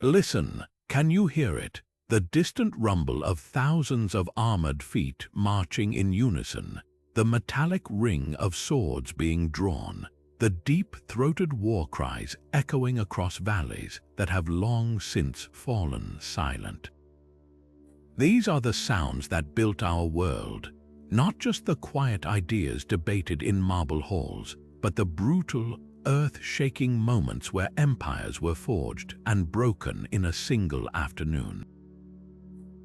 Listen, can you hear it? The distant rumble of thousands of armored feet marching in unison, the metallic ring of swords being drawn, the deep-throated war cries echoing across valleys that have long since fallen silent. These are the sounds that built our world, not just the quiet ideas debated in marble halls, but the brutal, earth-shaking moments where empires were forged and broken in a single afternoon.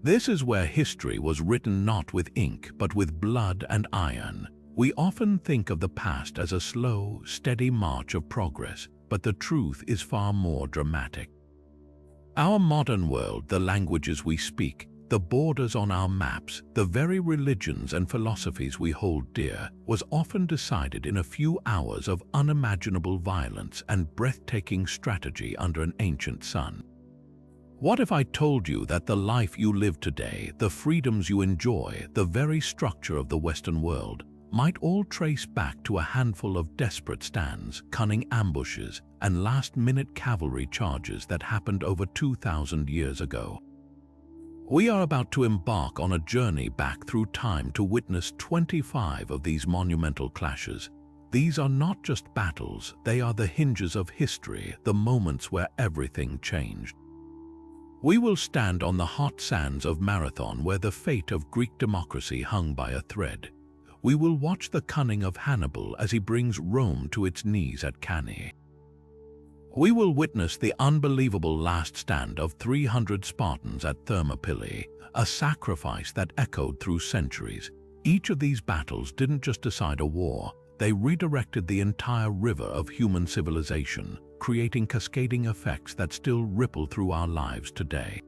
This is where history was written not with ink but with blood and iron. We often think of the past as a slow, steady march of progress, but the truth is far more dramatic. Our modern world, the languages we speak, the borders on our maps, the very religions and philosophies we hold dear, was often decided in a few hours of unimaginable violence and breathtaking strategy under an ancient sun. What if I told you that the life you live today, the freedoms you enjoy, the very structure of the Western world, might all trace back to a handful of desperate stands, cunning ambushes, and last-minute cavalry charges that happened over 2,000 years ago? We are about to embark on a journey back through time to witness 25 of these monumental clashes. These are not just battles, they are the hinges of history, the moments where everything changed. We will stand on the hot sands of Marathon where the fate of Greek democracy hung by a thread. We will watch the cunning of Hannibal as he brings Rome to its knees at Cannae. We will witness the unbelievable last stand of 300 Spartans at Thermopylae, a sacrifice that echoed through centuries. Each of these battles didn't just decide a war, they redirected the entire river of human civilization, creating cascading effects that still ripple through our lives today.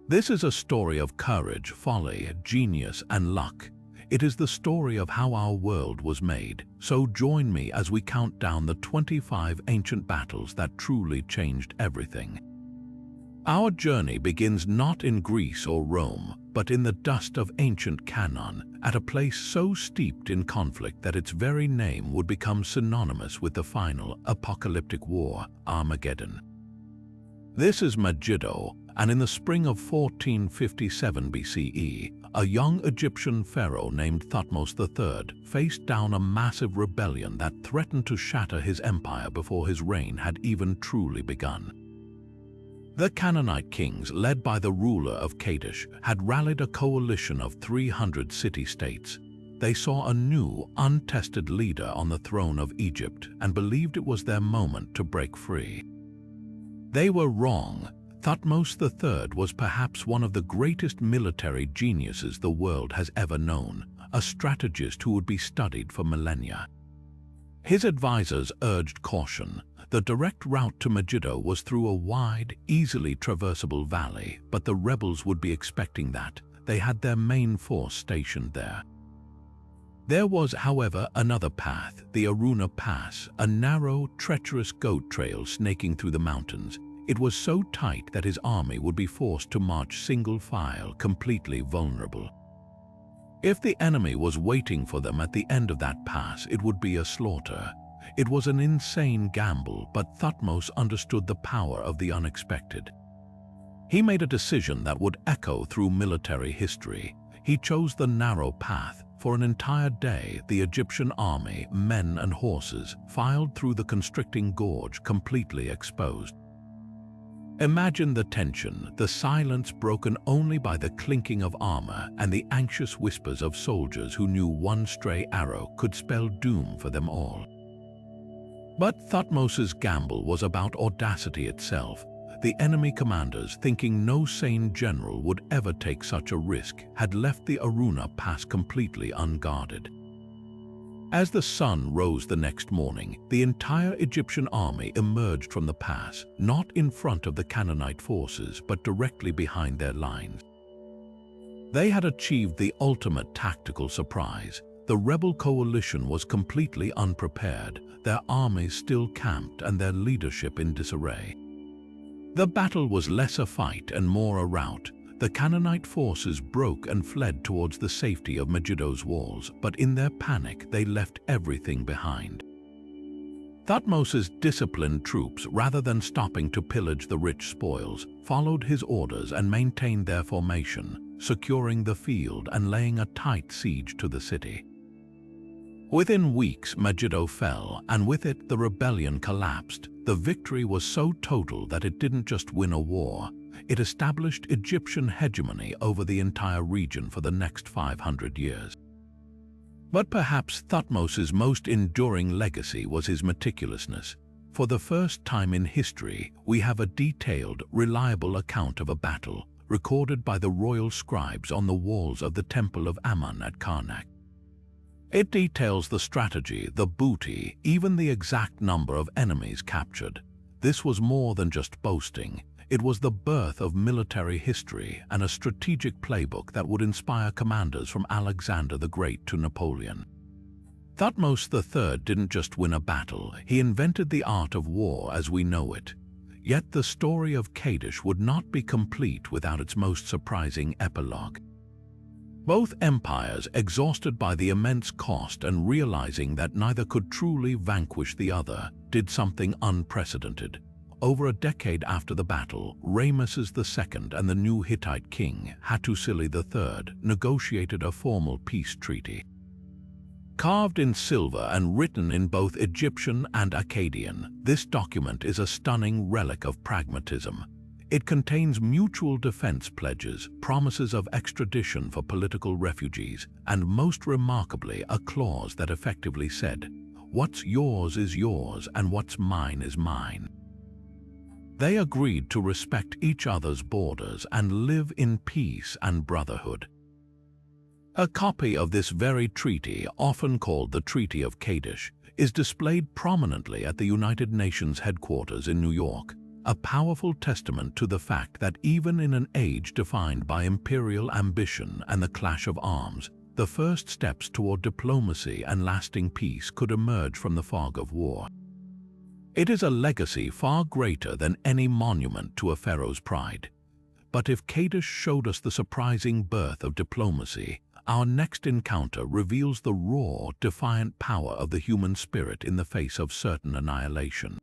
This is a story of courage, folly, genius, and luck. It is the story of how our world was made, so join me as we count down the 25 ancient battles that truly changed everything. Our journey begins not in Greece or Rome, but in the dust of ancient Canaan, at a place so steeped in conflict that its very name would become synonymous with the final apocalyptic war, Armageddon. This is Megiddo, and in the spring of 1457 BCE, a young Egyptian pharaoh named Thutmose III faced down a massive rebellion that threatened to shatter his empire before his reign had even truly begun. The Canaanite kings, led by the ruler of Kadesh, had rallied a coalition of 300 city-states. They saw a new, untested leader on the throne of Egypt and believed it was their moment to break free. They were wrong. Thutmose III was perhaps one of the greatest military geniuses the world has ever known, a strategist who would be studied for millennia. His advisors urged caution. The direct route to Megiddo was through a wide, easily traversable valley, but the rebels would be expecting that. They had their main force stationed there. There was, however, another path, the Aruna Pass, a narrow, treacherous goat trail snaking through the mountains. It was so tight that his army would be forced to march single file, completely vulnerable. If the enemy was waiting for them at the end of that pass, it would be a slaughter. It was an insane gamble, but Thutmose understood the power of the unexpected. He made a decision that would echo through military history. He chose the narrow path. For an entire day, the Egyptian army, men and horses, filed through the constricting gorge, completely exposed. Imagine the tension, the silence broken only by the clinking of armor and the anxious whispers of soldiers who knew one stray arrow could spell doom for them all. But Thutmose's gamble was about audacity itself. The enemy commanders, thinking no sane general would ever take such a risk, had left the Aruna Pass completely unguarded. As the sun rose the next morning, the entire Egyptian army emerged from the pass, not in front of the Canaanite forces, but directly behind their lines. They had achieved the ultimate tactical surprise. The rebel coalition was completely unprepared, their armies still camped and their leadership in disarray. The battle was less a fight and more a rout. The Canaanite forces broke and fled towards the safety of Megiddo's walls, but in their panic they left everything behind. Thutmose's disciplined troops, rather than stopping to pillage the rich spoils, followed his orders and maintained their formation, securing the field and laying a tight siege to the city. Within weeks, Megiddo fell, and with it the rebellion collapsed. The victory was so total that it didn't just win a war, it established Egyptian hegemony over the entire region for the next 500 years. But perhaps Thutmose's most enduring legacy was his meticulousness. For the first time in history, we have a detailed, reliable account of a battle, recorded by the royal scribes on the walls of the Temple of Ammon at Karnak. It details the strategy, the booty, even the exact number of enemies captured. This was more than just boasting. It was the birth of military history and a strategic playbook that would inspire commanders from Alexander the Great to Napoleon. Thutmose III didn't just win a battle, he invented the art of war as we know it. Yet the story of Kadesh would not be complete without its most surprising epilogue. Both empires, exhausted by the immense cost and realizing that neither could truly vanquish the other, did something unprecedented. Over a decade after the battle, Ramesses II and the new Hittite king, Hattusili III, negotiated a formal peace treaty. Carved in silver and written in both Egyptian and Akkadian, this document is a stunning relic of pragmatism. It contains mutual defense pledges, promises of extradition for political refugees, and most remarkably, a clause that effectively said, "What's yours is yours and what's mine is mine." They agreed to respect each other's borders and live in peace and brotherhood. A copy of this very treaty, often called the Treaty of Kadesh, is displayed prominently at the United Nations headquarters in New York, a powerful testament to the fact that even in an age defined by imperial ambition and the clash of arms, the first steps toward diplomacy and lasting peace could emerge from the fog of war. It is a legacy far greater than any monument to a pharaoh's pride. But if Kadesh showed us the surprising birth of diplomacy, our next encounter reveals the raw, defiant power of the human spirit in the face of certain annihilation.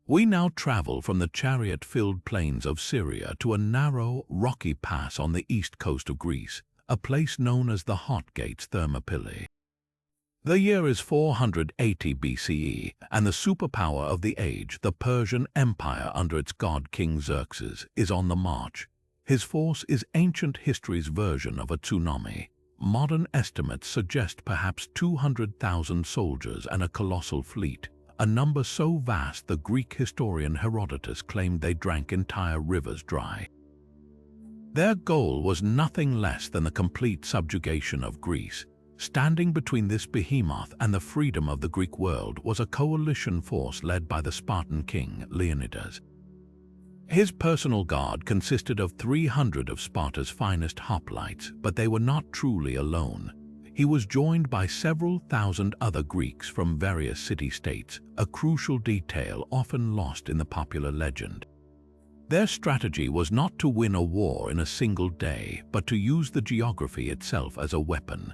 We now travel from the chariot-filled plains of Syria to a narrow, rocky pass on the east coast of Greece, a place known as the Hot Gates Thermopylae. The year is 480 BCE, and the superpower of the age, the Persian Empire under its god King Xerxes, is on the march. His force is ancient history's version of a tsunami. Modern estimates suggest perhaps 200,000 soldiers and a colossal fleet, a number so vast the Greek historian Herodotus claimed they drank entire rivers dry. Their goal was nothing less than the complete subjugation of Greece. Standing between this behemoth and the freedom of the Greek world was a coalition force led by the Spartan king Leonidas. His personal guard consisted of 300 of Sparta's finest hoplites, but they were not truly alone. He was joined by several thousand other Greeks from various city-states, a crucial detail often lost in the popular legend. Their strategy was not to win a war in a single day, but to use the geography itself as a weapon.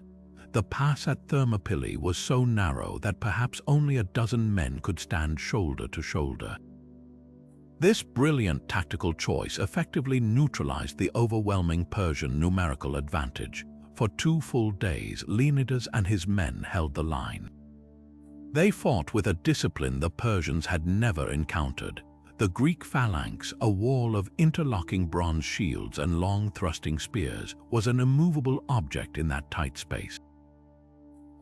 The pass at Thermopylae was so narrow that perhaps only a dozen men could stand shoulder to shoulder. This brilliant tactical choice effectively neutralized the overwhelming Persian numerical advantage. For 2 full days, Leonidas and his men held the line. They fought with a discipline the Persians had never encountered. The Greek phalanx, a wall of interlocking bronze shields and long thrusting spears, was an immovable object in that tight space.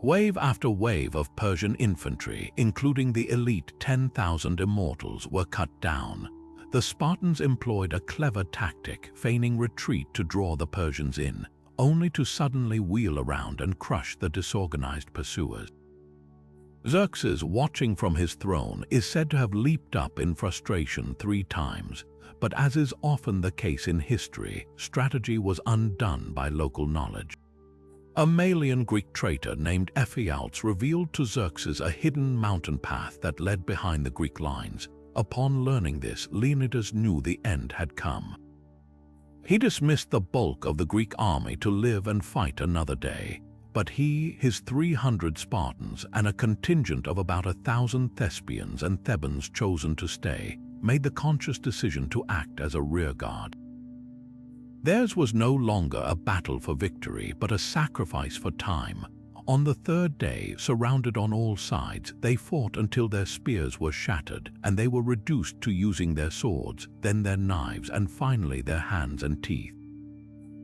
Wave after wave of Persian infantry, including the elite 10,000 immortals, were cut down. The Spartans employed a clever tactic, feigning retreat to draw the Persians in, only to suddenly wheel around and crush the disorganized pursuers. Xerxes, watching from his throne, is said to have leaped up in frustration 3 times, but as is often the case in history, strategy was undone by local knowledge. A Malian Greek traitor named Ephialtes revealed to Xerxes a hidden mountain path that led behind the Greek lines. Upon learning this, Leonidas knew the end had come. He dismissed the bulk of the Greek army to live and fight another day, but he, his 300 Spartans, and a contingent of about 1,000 Thespians and Thebans chosen to stay, made the conscious decision to act as a rearguard. Theirs was no longer a battle for victory, but a sacrifice for time. On the third day, surrounded on all sides, they fought until their spears were shattered, and they were reduced to using their swords, then their knives, and finally their hands and teeth.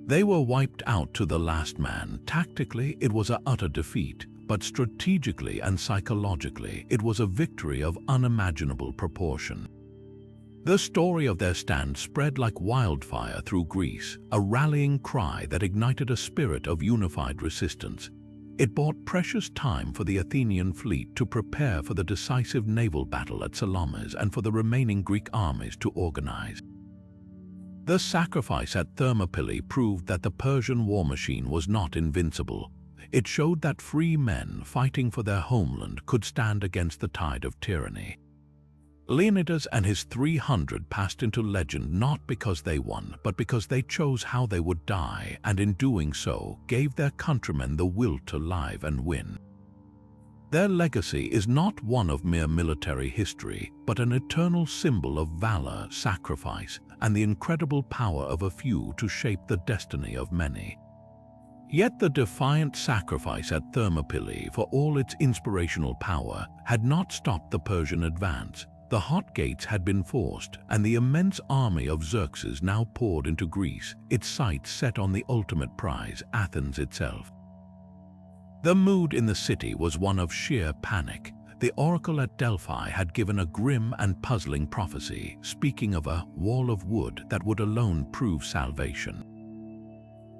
They were wiped out to the last man. Tactically, it was an utter defeat, but strategically and psychologically, it was a victory of unimaginable proportion. The story of their stand spread like wildfire through Greece, a rallying cry that ignited a spirit of unified resistance. It bought precious time for the Athenian fleet to prepare for the decisive naval battle at Salamis and for the remaining Greek armies to organize. The sacrifice at Thermopylae proved that the Persian war machine was not invincible. It showed that free men fighting for their homeland could stand against the tide of tyranny. Leonidas and his 300 passed into legend not because they won, but because they chose how they would die, and in doing so, gave their countrymen the will to live and win. Their legacy is not one of mere military history, but an eternal symbol of valor, sacrifice, and the incredible power of a few to shape the destiny of many. Yet the defiant sacrifice at Thermopylae, for all its inspirational power, had not stopped the Persian advance. The hot gates had been forced, and the immense army of Xerxes now poured into Greece, its sights set on the ultimate prize, Athens itself. The mood in the city was one of sheer panic. The oracle at Delphi had given a grim and puzzling prophecy, speaking of a wall of wood that would alone prove salvation.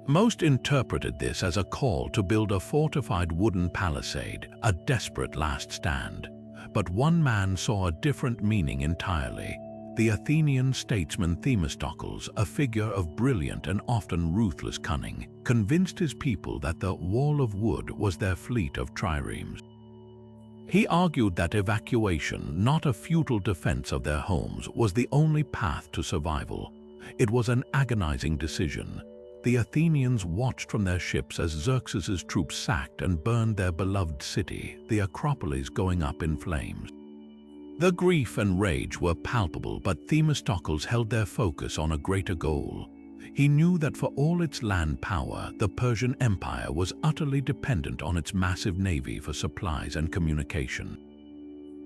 Most interpreted this as a call to build a fortified wooden palisade, a desperate last stand. But one man saw a different meaning entirely. The Athenian statesman Themistocles, a figure of brilliant and often ruthless cunning, convinced his people that the wall of wood was their fleet of triremes. He argued that evacuation, not a futile defense of their homes, was the only path to survival. It was an agonizing decision. The Athenians watched from their ships as Xerxes' troops sacked and burned their beloved city, the Acropolis going up in flames. The grief and rage were palpable, but Themistocles held their focus on a greater goal. He knew that for all its land power, the Persian Empire was utterly dependent on its massive navy for supplies and communication.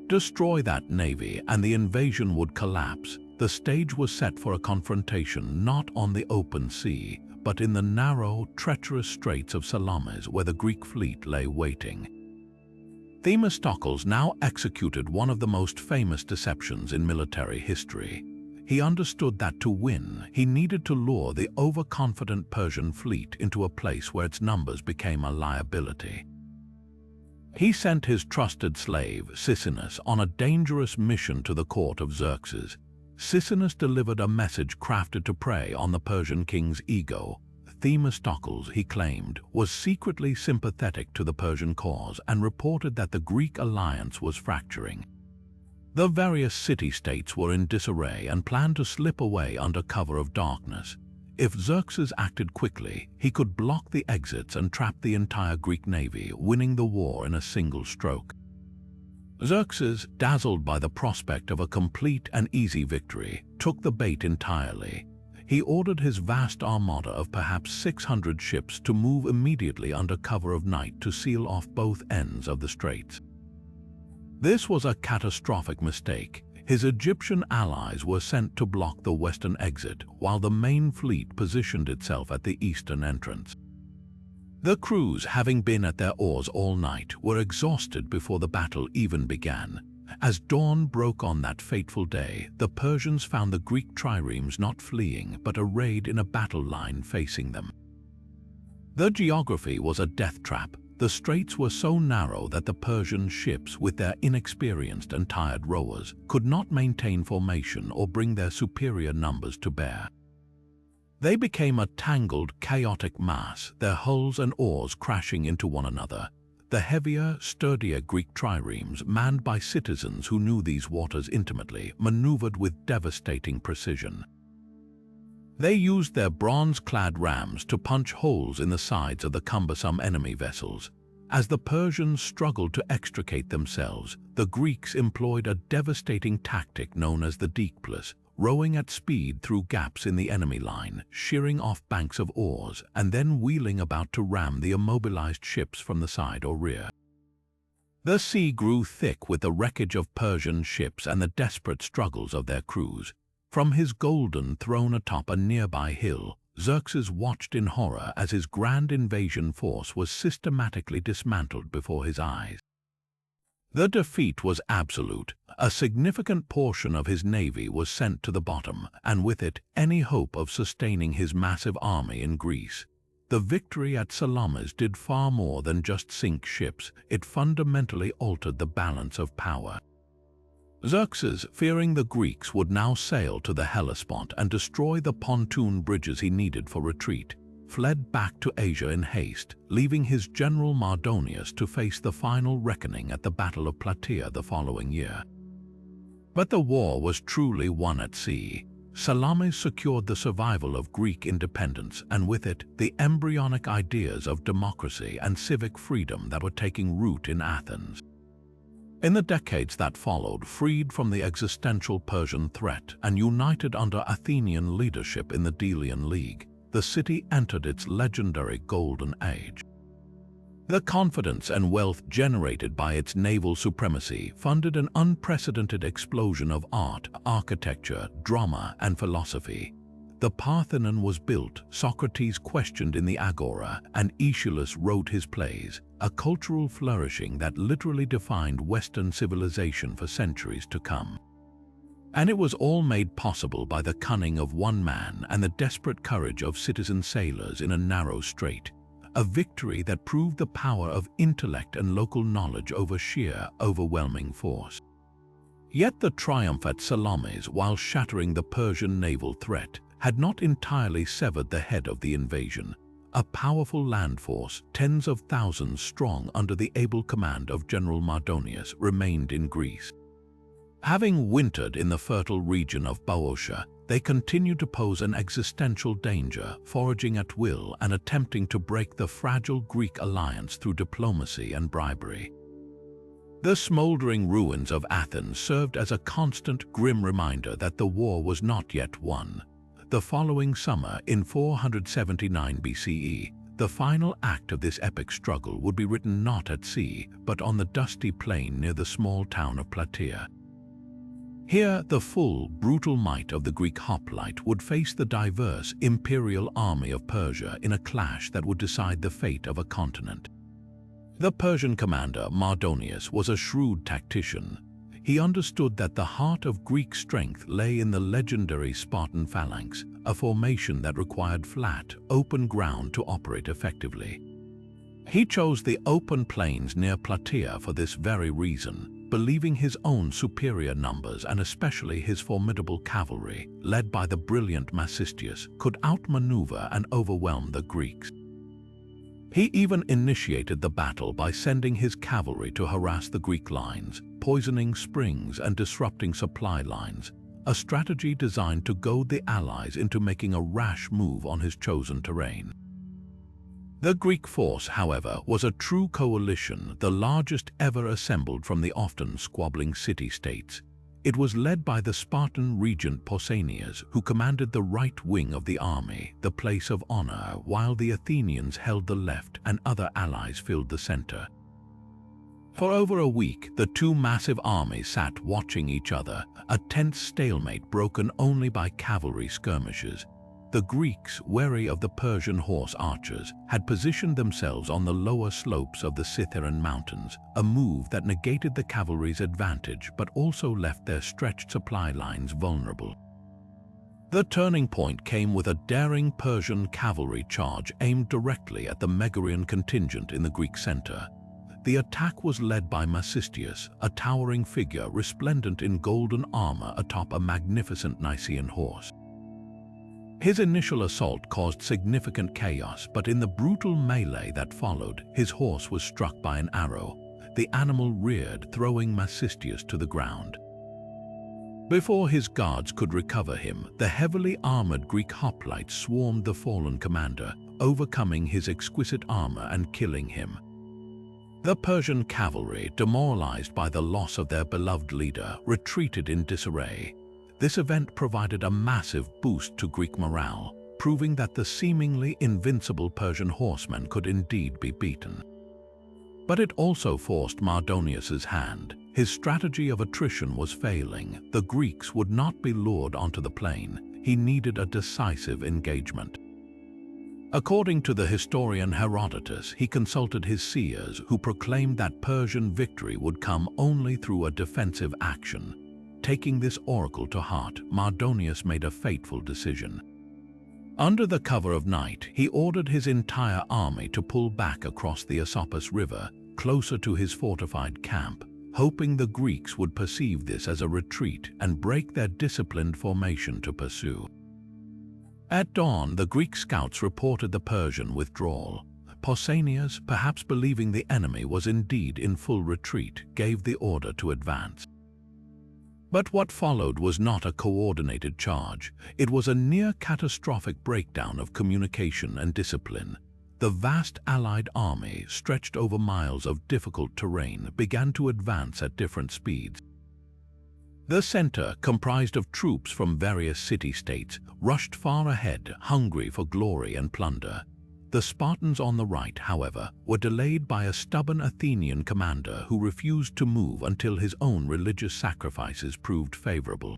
Destroy that navy and the invasion would collapse. The stage was set for a confrontation not on the open sea, but in the narrow, treacherous straits of Salamis where the Greek fleet lay waiting. Themistocles now executed one of the most famous deceptions in military history. He understood that to win, he needed to lure the overconfident Persian fleet into a place where its numbers became a liability. He sent his trusted slave, Sisinus, on a dangerous mission to the court of Xerxes. Sisinus delivered a message crafted to prey on the Persian king's ego. Themistocles, he claimed, was secretly sympathetic to the Persian cause and reported that the Greek alliance was fracturing. The various city-states were in disarray and planned to slip away under cover of darkness. If Xerxes acted quickly, he could block the exits and trap the entire Greek navy, winning the war in a single stroke. Xerxes, dazzled by the prospect of a complete and easy victory, took the bait entirely. He ordered his vast armada of perhaps 600 ships to move immediately under cover of night to seal off both ends of the straits. This was a catastrophic mistake. His Egyptian allies were sent to block the western exit, while the main fleet positioned itself at the eastern entrance. The crews, having been at their oars all night, were exhausted before the battle even began. As dawn broke on that fateful day, the Persians found the Greek triremes not fleeing, but arrayed in a battle line facing them. The geography was a death trap. The straits were so narrow that the Persian ships, with their inexperienced and tired rowers, could not maintain formation or bring their superior numbers to bear. They became a tangled, chaotic mass, their hulls and oars crashing into one another. The heavier, sturdier Greek triremes, manned by citizens who knew these waters intimately, maneuvered with devastating precision. They used their bronze-clad rams to punch holes in the sides of the cumbersome enemy vessels. As the Persians struggled to extricate themselves, the Greeks employed a devastating tactic known as the deeplis, rowing at speed through gaps in the enemy line, shearing off banks of oars, and then wheeling about to ram the immobilized ships from the side or rear. The sea grew thick with the wreckage of Persian ships and the desperate struggles of their crews. From his golden throne atop a nearby hill, Xerxes watched in horror as his grand invasion force was systematically dismantled before his eyes. The defeat was absolute. A significant portion of his navy was sent to the bottom, and with it, any hope of sustaining his massive army in Greece. The victory at Salamis did far more than just sink ships. It fundamentally altered the balance of power. Xerxes, fearing the Greeks would now sail to the Hellespont and destroy the pontoon bridges he needed for retreat, fled back to Asia in haste, leaving his general Mardonius to face the final reckoning at the Battle of Plataea the following year. But the war was truly won at sea. Salamis secured the survival of Greek independence, and with it, the embryonic ideas of democracy and civic freedom that were taking root in Athens. In the decades that followed, freed from the existential Persian threat and united under Athenian leadership in the Delian League, the city entered its legendary Golden Age. The confidence and wealth generated by its naval supremacy funded an unprecedented explosion of art, architecture, drama, and philosophy. The Parthenon was built, Socrates questioned in the Agora, and Aeschylus wrote his plays, a cultural flourishing that literally defined Western civilization for centuries to come. And it was all made possible by the cunning of one man and the desperate courage of citizen sailors in a narrow strait, a victory that proved the power of intellect and local knowledge over sheer, overwhelming force. Yet the triumph at Salamis, while shattering the Persian naval threat, had not entirely severed the head of the invasion. A powerful land force, tens of thousands strong under the able command of General Mardonius, remained in Greece. Having wintered in the fertile region of Boeotia, they continued to pose an existential danger, foraging at will and attempting to break the fragile Greek alliance through diplomacy and bribery. The smoldering ruins of Athens served as a constant, grim reminder that the war was not yet won. The following summer, in 479 BCE, the final act of this epic struggle would be written not at sea, but on the dusty plain near the small town of Plataea. Here, the full, brutal might of the Greek hoplite would face the diverse imperial army of Persia in a clash that would decide the fate of a continent. The Persian commander, Mardonius, was a shrewd tactician. He understood that the heart of Greek strength lay in the legendary Spartan phalanx, a formation that required flat, open ground to operate effectively. He chose the open plains near Plataea for this very reason, believing his own superior numbers and especially his formidable cavalry, led by the brilliant Masistius, could outmaneuver and overwhelm the Greeks. He even initiated the battle by sending his cavalry to harass the Greek lines, poisoning springs and disrupting supply lines, a strategy designed to goad the allies into making a rash move on his chosen terrain. The Greek force, however, was a true coalition, the largest ever assembled from the often squabbling city-states. It was led by the Spartan regent Pausanias, who commanded the right wing of the army, the place of honor, while the Athenians held the left and other allies filled the center. For over a week, the two massive armies sat watching each other, a tense stalemate broken only by cavalry skirmishes. The Greeks, wary of the Persian horse archers, had positioned themselves on the lower slopes of the Scythian mountains, a move that negated the cavalry's advantage but also left their stretched supply lines vulnerable. The turning point came with a daring Persian cavalry charge aimed directly at the Megarian contingent in the Greek center. The attack was led by Masistius, a towering figure resplendent in golden armor atop a magnificent Nicaean horse. His initial assault caused significant chaos, but in the brutal melee that followed, his horse was struck by an arrow. The animal reared, throwing Masistius to the ground. Before his guards could recover him, the heavily armored Greek hoplites swarmed the fallen commander, overcoming his exquisite armor and killing him. The Persian cavalry, demoralized by the loss of their beloved leader, retreated in disarray. This event provided a massive boost to Greek morale, proving that the seemingly invincible Persian horsemen could indeed be beaten. But it also forced Mardonius's hand. His strategy of attrition was failing. The Greeks would not be lured onto the plain. He needed a decisive engagement. According to the historian Herodotus, he consulted his seers, who proclaimed that Persian victory would come only through a defensive action. Taking this oracle to heart, Mardonius made a fateful decision. Under the cover of night, he ordered his entire army to pull back across the Asopus River, closer to his fortified camp, hoping the Greeks would perceive this as a retreat and break their disciplined formation to pursue. At dawn, the Greek scouts reported the Persian withdrawal. Pausanias, perhaps believing the enemy was indeed in full retreat, gave the order to advance. But what followed was not a coordinated charge. It was a near-catastrophic breakdown of communication and discipline. The vast Allied army, stretched over miles of difficult terrain, began to advance at different speeds. The center, comprised of troops from various city-states, rushed far ahead, hungry for glory and plunder. The Spartans on the right, however, were delayed by a stubborn Athenian commander who refused to move until his own religious sacrifices proved favorable.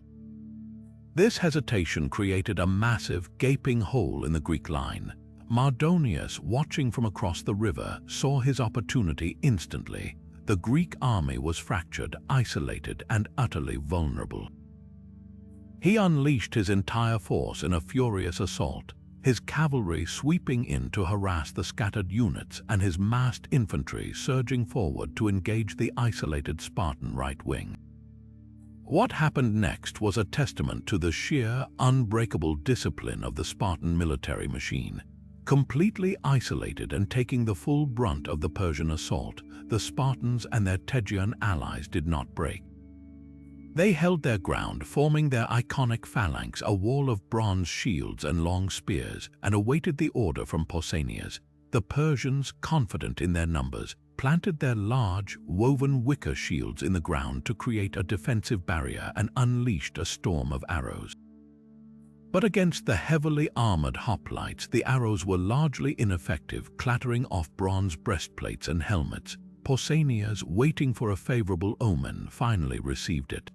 This hesitation created a massive, gaping hole in the Greek line. Mardonius, watching from across the river, saw his opportunity instantly. The Greek army was fractured, isolated, and utterly vulnerable. He unleashed his entire force in a furious assault, his cavalry sweeping in to harass the scattered units and his massed infantry surging forward to engage the isolated Spartan right wing. What happened next was a testament to the sheer, unbreakable discipline of the Spartan military machine. Completely isolated and taking the full brunt of the Persian assault, the Spartans and their Tegean allies did not break. They held their ground, forming their iconic phalanx, a wall of bronze shields and long spears, and awaited the order from Pausanias. The Persians, confident in their numbers, planted their large, woven wicker shields in the ground to create a defensive barrier and unleashed a storm of arrows. But against the heavily armored hoplites, the arrows were largely ineffective, clattering off bronze breastplates and helmets. Pausanias, waiting for a favorable omen, finally received it.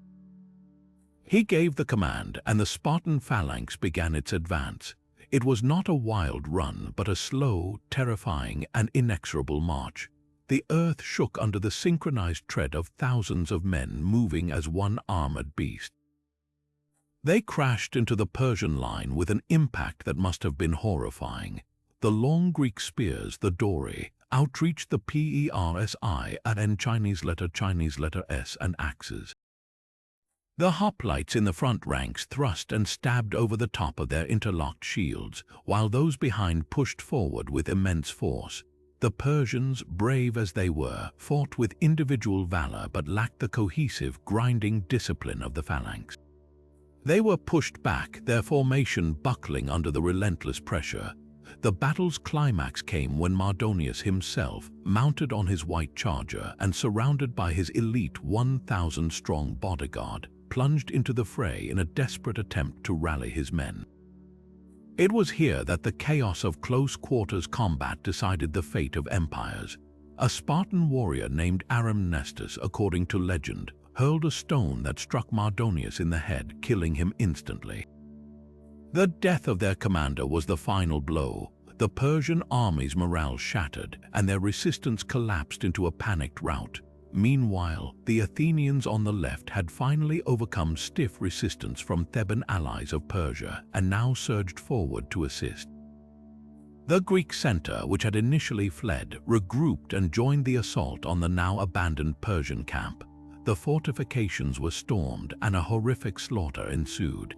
He gave the command, and the Spartan phalanx began its advance. It was not a wild run, but a slow, terrifying, and inexorable march. The earth shook under the synchronized tread of thousands of men moving as one armored beast. They crashed into the Persian line with an impact that must have been horrifying. The long Greek spears, the Dori, outreached the Persi and Chinese letter S and axes. The hoplites in the front ranks thrust and stabbed over the top of their interlocked shields, while those behind pushed forward with immense force. The Persians, brave as they were, fought with individual valor but lacked the cohesive, grinding discipline of the phalanx. They were pushed back, their formation buckling under the relentless pressure. The battle's climax came when Mardonius himself, mounted on his white charger and surrounded by his elite 1,000-strong bodyguard, plunged into the fray in a desperate attempt to rally his men. It was here that the chaos of close-quarters combat decided the fate of empires. A Spartan warrior named Aramnestus, according to legend, hurled a stone that struck Mardonius in the head, killing him instantly. The death of their commander was the final blow. The Persian army's morale shattered, and their resistance collapsed into a panicked rout. Meanwhile, the Athenians on the left had finally overcome stiff resistance from Theban allies of Persia and now surged forward to assist. The Greek center, which had initially fled, regrouped and joined the assault on the now abandoned Persian camp. The fortifications were stormed and a horrific slaughter ensued.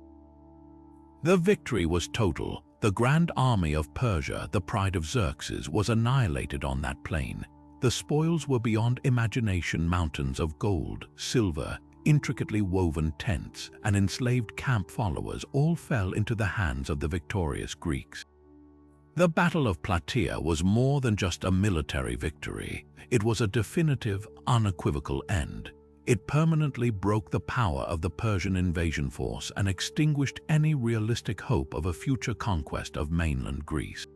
The victory was total. The grand army of Persia, the pride of Xerxes, was annihilated on that plain. The spoils were beyond imagination: mountains of gold, silver, intricately woven tents, and enslaved camp followers all fell into the hands of the victorious Greeks. The Battle of Plataea was more than just a military victory. It was a definitive, unequivocal end. It permanently broke the power of the Persian invasion force and extinguished any realistic hope of a future conquest of mainland Greece.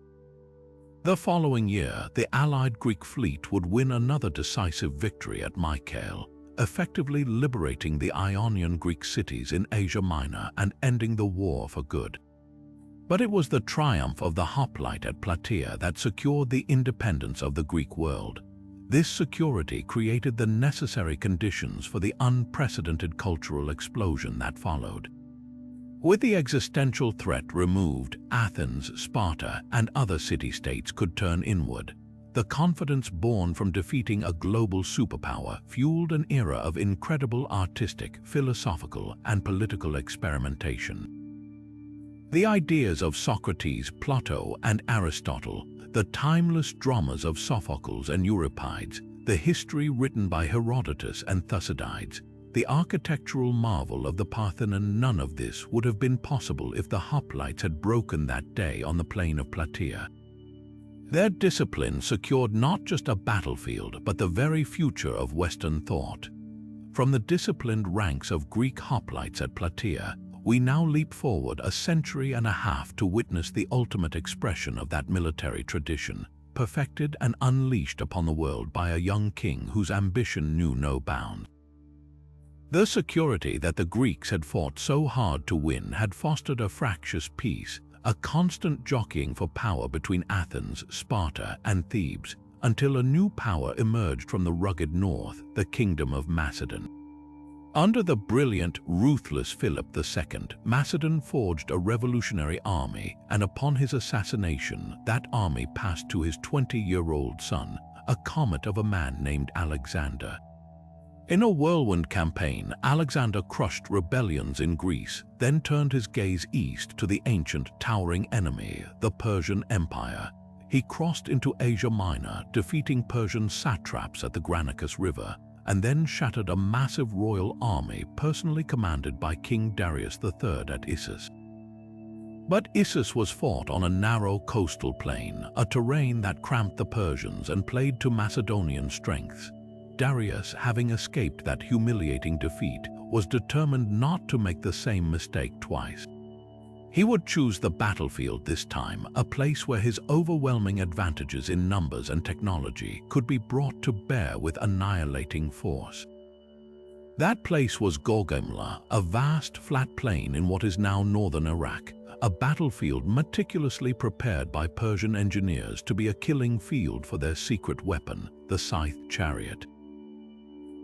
The following year, the allied Greek fleet would win another decisive victory at Mycale, effectively liberating the Ionian Greek cities in Asia Minor and ending the war for good. But it was the triumph of the hoplite at Plataea that secured the independence of the Greek world. This security created the necessary conditions for the unprecedented cultural explosion that followed. With the existential threat removed, Athens, Sparta, and other city-states could turn inward. The confidence born from defeating a global superpower fueled an era of incredible artistic, philosophical, and political experimentation. The ideas of Socrates, Plato, and Aristotle, the timeless dramas of Sophocles and Euripides, the history written by Herodotus and Thucydides, the architectural marvel of the Parthenon, none of this would have been possible if the hoplites had broken that day on the plain of Plataea. Their discipline secured not just a battlefield, but the very future of Western thought. From the disciplined ranks of Greek hoplites at Plataea, we now leap forward a century and a half to witness the ultimate expression of that military tradition, perfected and unleashed upon the world by a young king whose ambition knew no bounds. The security that the Greeks had fought so hard to win had fostered a fractious peace, a constant jockeying for power between Athens, Sparta, and Thebes, until a new power emerged from the rugged north, the Kingdom of Macedon. Under the brilliant, ruthless Philip II, Macedon forged a revolutionary army, and upon his assassination, that army passed to his 20-year-old son, a comet of a man named Alexander. In a whirlwind campaign, Alexander crushed rebellions in Greece, then turned his gaze east to the ancient, towering enemy, the Persian Empire. He crossed into Asia Minor, defeating Persian satraps at the Granicus River, and then shattered a massive royal army personally commanded by King Darius III at Issus. But Issus was fought on a narrow coastal plain, a terrain that cramped the Persians and played to Macedonian strengths. Darius, having escaped that humiliating defeat, was determined not to make the same mistake twice. He would choose the battlefield this time, a place where his overwhelming advantages in numbers and technology could be brought to bear with annihilating force. That place was Gaugamela, a vast, flat plain in what is now northern Iraq, a battlefield meticulously prepared by Persian engineers to be a killing field for their secret weapon, the scythed chariot.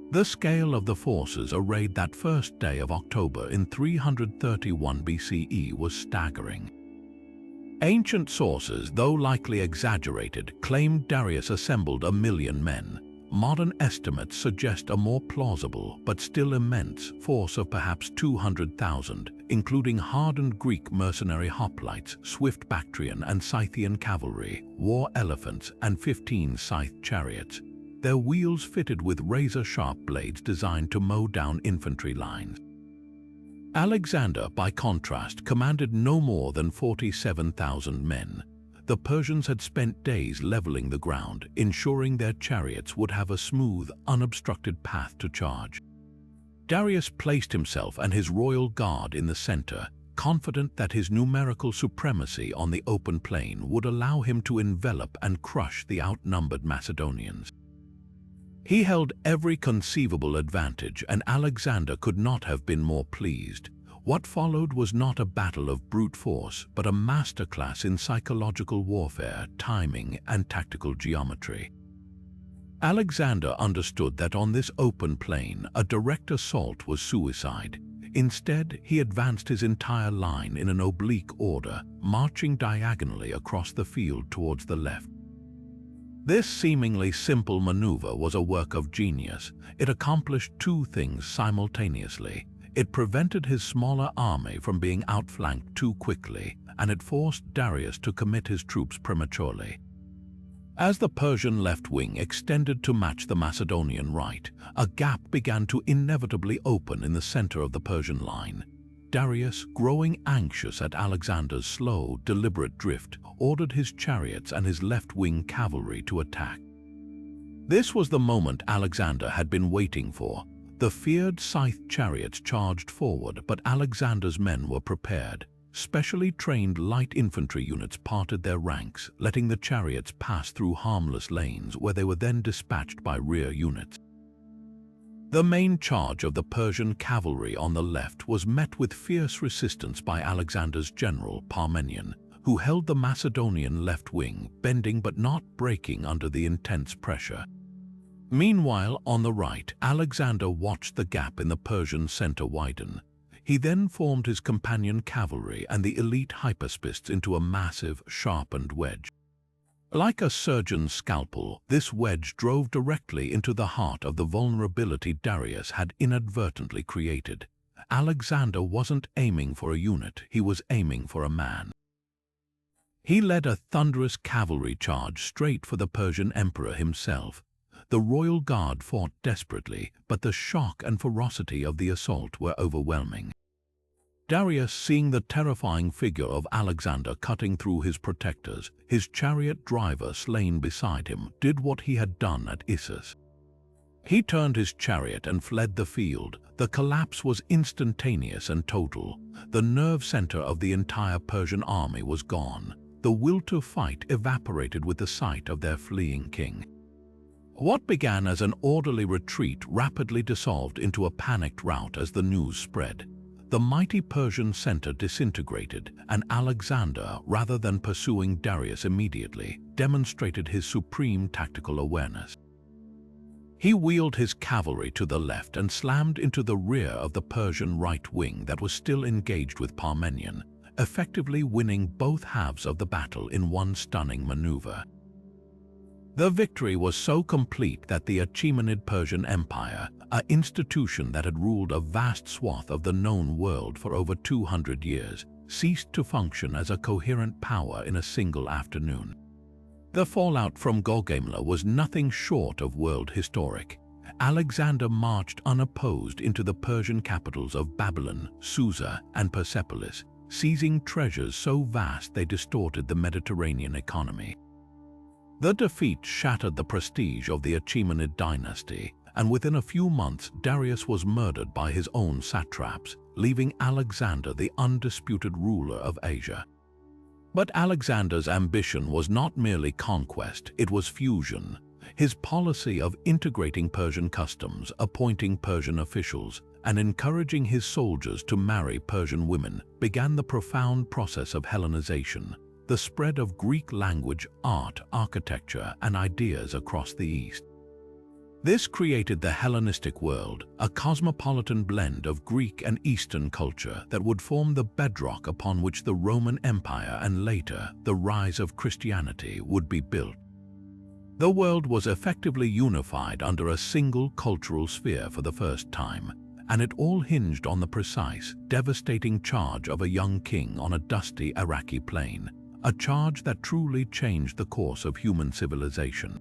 The scale of the forces arrayed that first day of October in 331 BCE was staggering. Ancient sources, though likely exaggerated, claimed Darius assembled 1 million men. Modern estimates suggest a more plausible, but still immense, force of perhaps 200,000, including hardened Greek mercenary hoplites, swift Bactrian and Scythian cavalry, war elephants, and 15 scythed chariots, their wheels fitted with razor-sharp blades designed to mow down infantry lines. Alexander, by contrast, commanded no more than 47,000 men. The Persians had spent days leveling the ground, ensuring their chariots would have a smooth, unobstructed path to charge. Darius placed himself and his royal guard in the center, confident that his numerical supremacy on the open plain would allow him to envelop and crush the outnumbered Macedonians. He held every conceivable advantage, and Alexander could not have been more pleased. What followed was not a battle of brute force, but a masterclass in psychological warfare, timing, and tactical geometry. Alexander understood that on this open plain, a direct assault was suicide. Instead, he advanced his entire line in an oblique order, marching diagonally across the field towards the left. This seemingly simple maneuver was a work of genius. It accomplished two things simultaneously. It prevented his smaller army from being outflanked too quickly, and it forced Darius to commit his troops prematurely. As the Persian left wing extended to match the Macedonian right, a gap began to inevitably open in the center of the Persian line. Darius, growing anxious at Alexander's slow, deliberate drift, ordered his chariots and his left-wing cavalry to attack. This was the moment Alexander had been waiting for. The feared scythe chariots charged forward, but Alexander's men were prepared. Specially trained light infantry units parted their ranks, letting the chariots pass through harmless lanes where they were then dispatched by rear units. The main charge of the Persian cavalry on the left was met with fierce resistance by Alexander's general, Parmenion, who held the Macedonian left wing, bending but not breaking under the intense pressure. Meanwhile, on the right, Alexander watched the gap in the Persian center widen. He then formed his companion cavalry and the elite hypaspists into a massive, sharpened wedge. Like a surgeon's scalpel, this wedge drove directly into the heart of the vulnerability Darius had inadvertently created. Alexander wasn't aiming for a unit, he was aiming for a man. He led a thunderous cavalry charge straight for the Persian emperor himself. The royal guard fought desperately, but the shock and ferocity of the assault were overwhelming. Darius, seeing the terrifying figure of Alexander cutting through his protectors, his chariot driver slain beside him, did what he had done at Issus. He turned his chariot and fled the field. The collapse was instantaneous and total. The nerve center of the entire Persian army was gone. The will to fight evaporated with the sight of their fleeing king. What began as an orderly retreat rapidly dissolved into a panicked rout as the news spread. The mighty Persian center disintegrated, and Alexander, rather than pursuing Darius immediately, demonstrated his supreme tactical awareness. He wheeled his cavalry to the left and slammed into the rear of the Persian right wing that was still engaged with Parmenion, effectively winning both halves of the battle in one stunning maneuver. The victory was so complete that the Achaemenid Persian Empire, an institution that had ruled a vast swath of the known world for over 200 years, ceased to function as a coherent power in a single afternoon. The fallout from Gaugamela was nothing short of world historic. Alexander marched unopposed into the Persian capitals of Babylon, Susa, and Persepolis, seizing treasures so vast they distorted the Mediterranean economy. The defeat shattered the prestige of the Achaemenid dynasty, and within a few months Darius was murdered by his own satraps, leaving Alexander the undisputed ruler of Asia. But Alexander's ambition was not merely conquest, it was fusion. His policy of integrating Persian customs, appointing Persian officials, and encouraging his soldiers to marry Persian women began the profound process of Hellenization, the spread of Greek language, art, architecture, and ideas across the East. This created the Hellenistic world, a cosmopolitan blend of Greek and Eastern culture that would form the bedrock upon which the Roman Empire and later the rise of Christianity would be built. The world was effectively unified under a single cultural sphere for the first time, and it all hinged on the precise, devastating charge of a young king on a dusty Iraqi plain, a charge that truly changed the course of human civilization.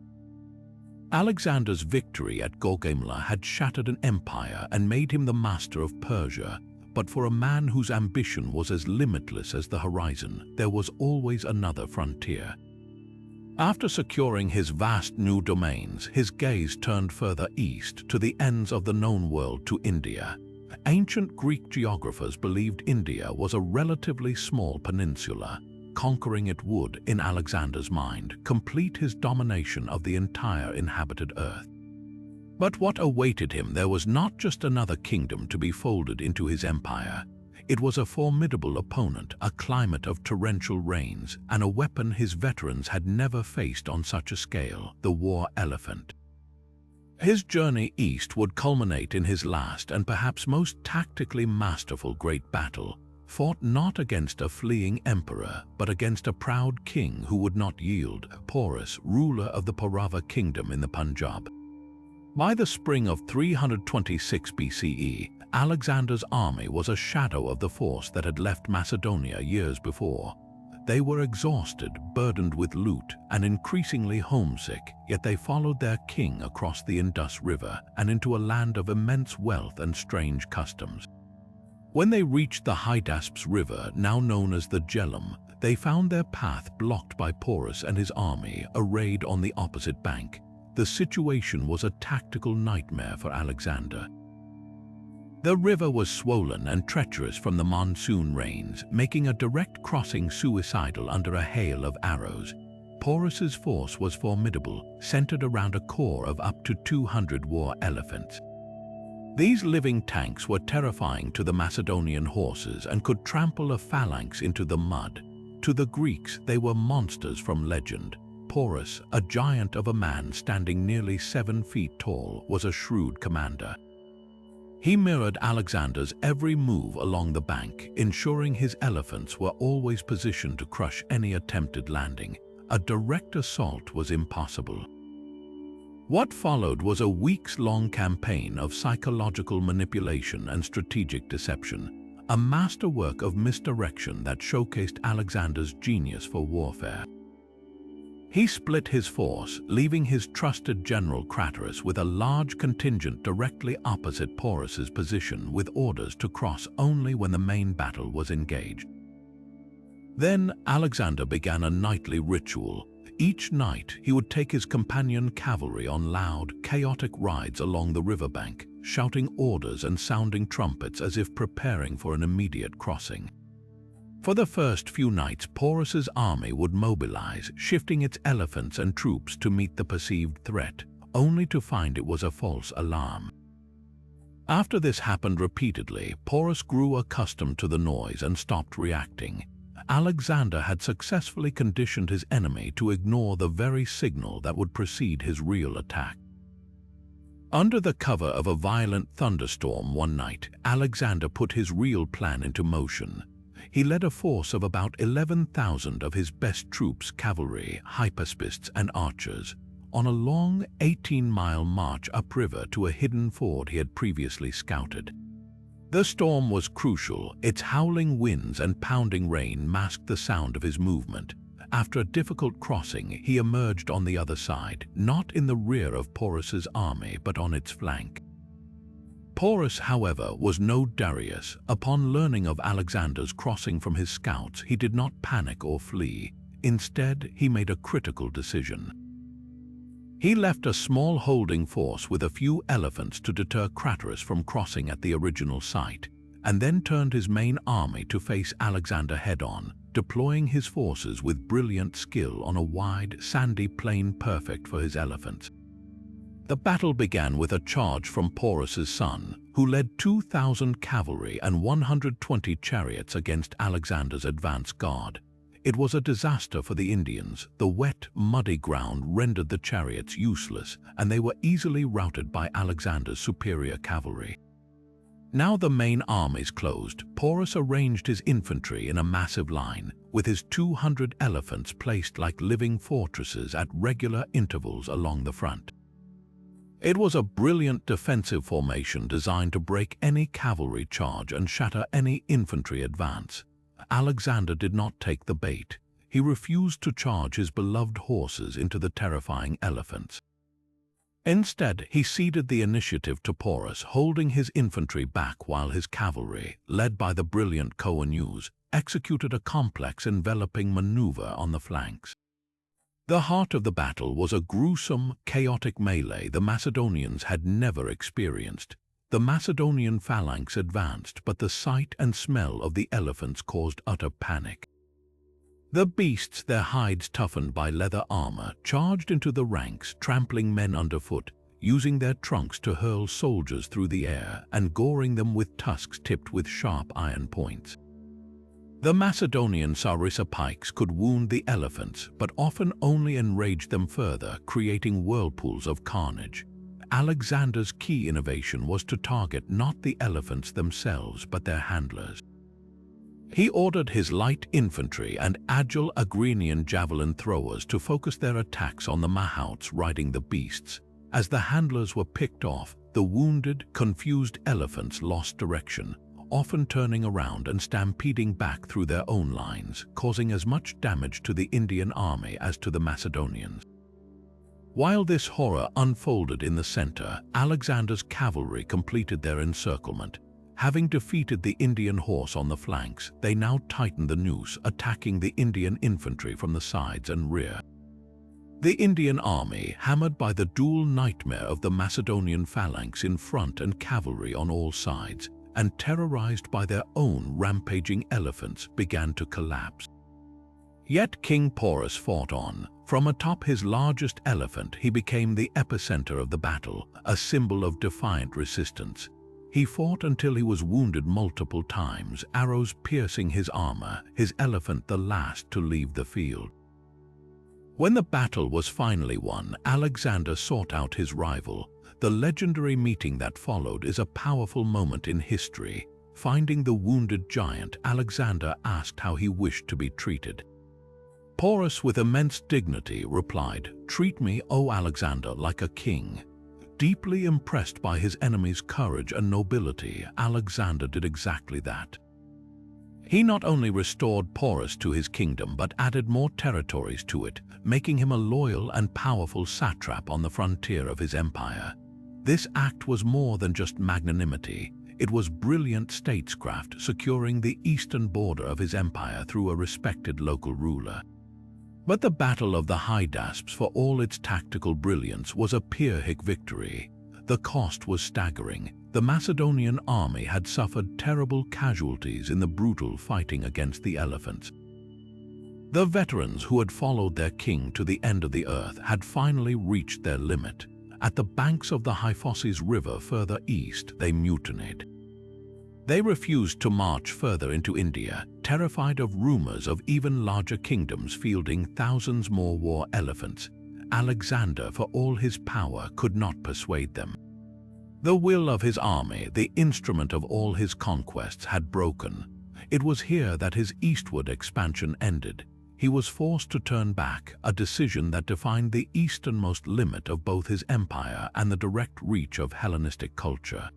Alexander's victory at Gaugamela had shattered an empire and made him the master of Persia, but for a man whose ambition was as limitless as the horizon, there was always another frontier. After securing his vast new domains, his gaze turned further east to the ends of the known world, to India. Ancient Greek geographers believed India was a relatively small peninsula. Conquering it would, in Alexander's mind, complete his domination of the entire inhabited earth. But what awaited him there was not just another kingdom to be folded into his empire. It was a formidable opponent, a climate of torrential rains, and a weapon his veterans had never faced on such a scale, the war elephant. His journey east would culminate in his last and perhaps most tactically masterful great battle, fought not against a fleeing emperor, but against a proud king who would not yield, Porus, ruler of the Paurava kingdom in the Punjab. By the spring of 326 BCE, Alexander's army was a shadow of the force that had left Macedonia years before. They were exhausted, burdened with loot, and increasingly homesick, yet they followed their king across the Indus River and into a land of immense wealth and strange customs. When they reached the Hydaspes River, now known as the Jhelum, they found their path blocked by Porus and his army arrayed on the opposite bank. The situation was a tactical nightmare for Alexander. The river was swollen and treacherous from the monsoon rains, making a direct crossing suicidal under a hail of arrows. Porus's force was formidable, centered around a core of up to 200 war elephants. These living tanks were terrifying to the Macedonian horses and could trample a phalanx into the mud. To the Greeks, they were monsters from legend. Porus, a giant of a man standing nearly 7 feet tall, was a shrewd commander. He mirrored Alexander's every move along the bank, ensuring his elephants were always positioned to crush any attempted landing. A direct assault was impossible. What followed was a weeks-long campaign of psychological manipulation and strategic deception, a masterwork of misdirection that showcased Alexander's genius for warfare. He split his force, leaving his trusted general Craterus with a large contingent directly opposite Porus's position, with orders to cross only when the main battle was engaged. Then Alexander began a nightly ritual. Each night he would take his companion cavalry on loud, chaotic rides along the riverbank, shouting orders and sounding trumpets as if preparing for an immediate crossing. For the first few nights, Porus's army would mobilize, shifting its elephants and troops to meet the perceived threat, only to find it was a false alarm. After this happened repeatedly, Porus grew accustomed to the noise and stopped reacting. Alexander had successfully conditioned his enemy to ignore the very signal that would precede his real attack. Under the cover of a violent thunderstorm one night, Alexander put his real plan into motion. He led a force of about 11,000 of his best troops, cavalry, hypaspists, and archers, on a long 18-mile march upriver to a hidden ford he had previously scouted. The storm was crucial. Its howling winds and pounding rain masked the sound of his movement. After a difficult crossing, he emerged on the other side, not in the rear of Porus's army, but on its flank. Porus, however, was no Darius. Upon learning of Alexander's crossing from his scouts, he did not panic or flee. Instead, he made a critical decision. He left a small holding force with a few elephants to deter Craterus from crossing at the original site, and then turned his main army to face Alexander head-on, deploying his forces with brilliant skill on a wide, sandy plain perfect for his elephants. The battle began with a charge from Porus's son, who led 2,000 cavalry and 120 chariots against Alexander's advance guard. It was a disaster for the Indians. The wet, muddy ground rendered the chariots useless, and they were easily routed by Alexander's superior cavalry. Now the main armies closed, Porus arranged his infantry in a massive line, with his 200 elephants placed like living fortresses at regular intervals along the front. It was a brilliant defensive formation designed to break any cavalry charge and shatter any infantry advance. Alexander did not take the bait. He refused to charge his beloved horses into the terrifying elephants. Instead, he ceded the initiative to Porus, holding his infantry back while his cavalry, led by the brilliant Coeneus, executed a complex enveloping maneuver on the flanks. The heart of the battle was a gruesome, chaotic melee the Macedonians had never experienced. The Macedonian phalanx advanced, but the sight and smell of the elephants caused utter panic. The beasts, their hides toughened by leather armor, charged into the ranks, trampling men underfoot, using their trunks to hurl soldiers through the air and goring them with tusks tipped with sharp iron points. The Macedonian sarissa pikes could wound the elephants, but often only enraged them further, creating whirlpools of carnage. Alexander's key innovation was to target not the elephants themselves, but their handlers. He ordered his light infantry and agile Agrinian javelin throwers to focus their attacks on the mahouts riding the beasts. As the handlers were picked off, the wounded, confused elephants lost direction. often turning around and stampeding back through their own lines, causing as much damage to the Indian army as to the Macedonians. While this horror unfolded in the center, Alexander's cavalry completed their encirclement. Having defeated the Indian horse on the flanks, they now tightened the noose, attacking the Indian infantry from the sides and rear. The Indian army, hammered by the dual nightmare of the Macedonian phalanx in front and cavalry on all sides, and terrorized by their own rampaging elephants, began to collapse. Yet King Porus fought on. From atop his largest elephant, he became the epicenter of the battle, a symbol of defiant resistance. He fought until he was wounded multiple times, arrows piercing his armor, his elephant the last to leave the field. When the battle was finally won, Alexander sought out his rival. The legendary meeting that followed is a powerful moment in history. Finding the wounded giant, Alexander asked how he wished to be treated. Porus, with immense dignity, replied, "Treat me, O Alexander, like a king." Deeply impressed by his enemy's courage and nobility, Alexander did exactly that. He not only restored Porus to his kingdom but added more territories to it, making him a loyal and powerful satrap on the frontier of his empire. This act was more than just magnanimity. It was brilliant statecraft, securing the eastern border of his empire through a respected local ruler. But the Battle of the Hydaspes, for all its tactical brilliance, was a Pyrrhic victory. The cost was staggering. The Macedonian army had suffered terrible casualties in the brutal fighting against the elephants. The veterans who had followed their king to the end of the earth had finally reached their limit. At the banks of the Hyphosses River further east, they mutinied. They refused to march further into India, terrified of rumors of even larger kingdoms fielding thousands more war elephants. Alexander, for all his power, could not persuade them. The will of his army, the instrument of all his conquests, had broken. It was here that his eastward expansion ended. He was forced to turn back, a decision that defined the easternmost limit of both his empire and the direct reach of Hellenistic culture.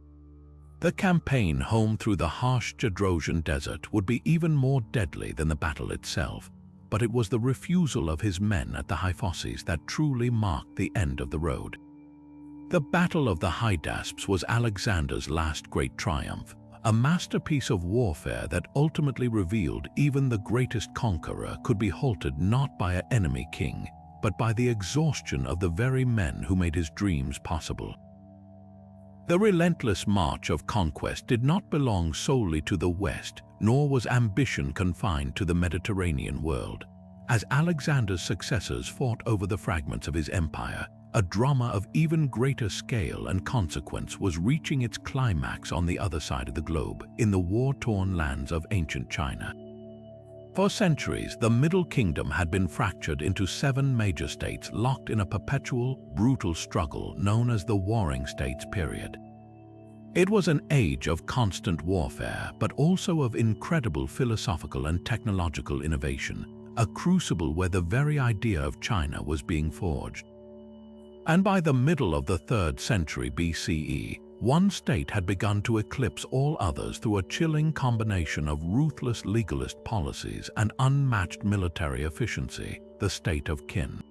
The campaign home through the harsh Gedrosian desert would be even more deadly than the battle itself, but it was the refusal of his men at the Hyphosses that truly marked the end of the road. The Battle of the Hydaspes was Alexander's last great triumph, a masterpiece of warfare that ultimately revealed even the greatest conqueror could be halted not by an enemy king, but by the exhaustion of the very men who made his dreams possible. The relentless march of conquest did not belong solely to the West, nor was ambition confined to the Mediterranean world. As Alexander's successors fought over the fragments of his empire, a drama of even greater scale and consequence was reaching its climax on the other side of the globe, in the war-torn lands of ancient China. For centuries, the Middle Kingdom had been fractured into 7 major states locked in a perpetual, brutal struggle known as the Warring States period. It was an age of constant warfare, but also of incredible philosophical and technological innovation, a crucible where the very idea of China was being forged. And by the middle of the 3rd century BCE, one state had begun to eclipse all others through a chilling combination of ruthless legalist policies and unmatched military efficiency, the state of Qin.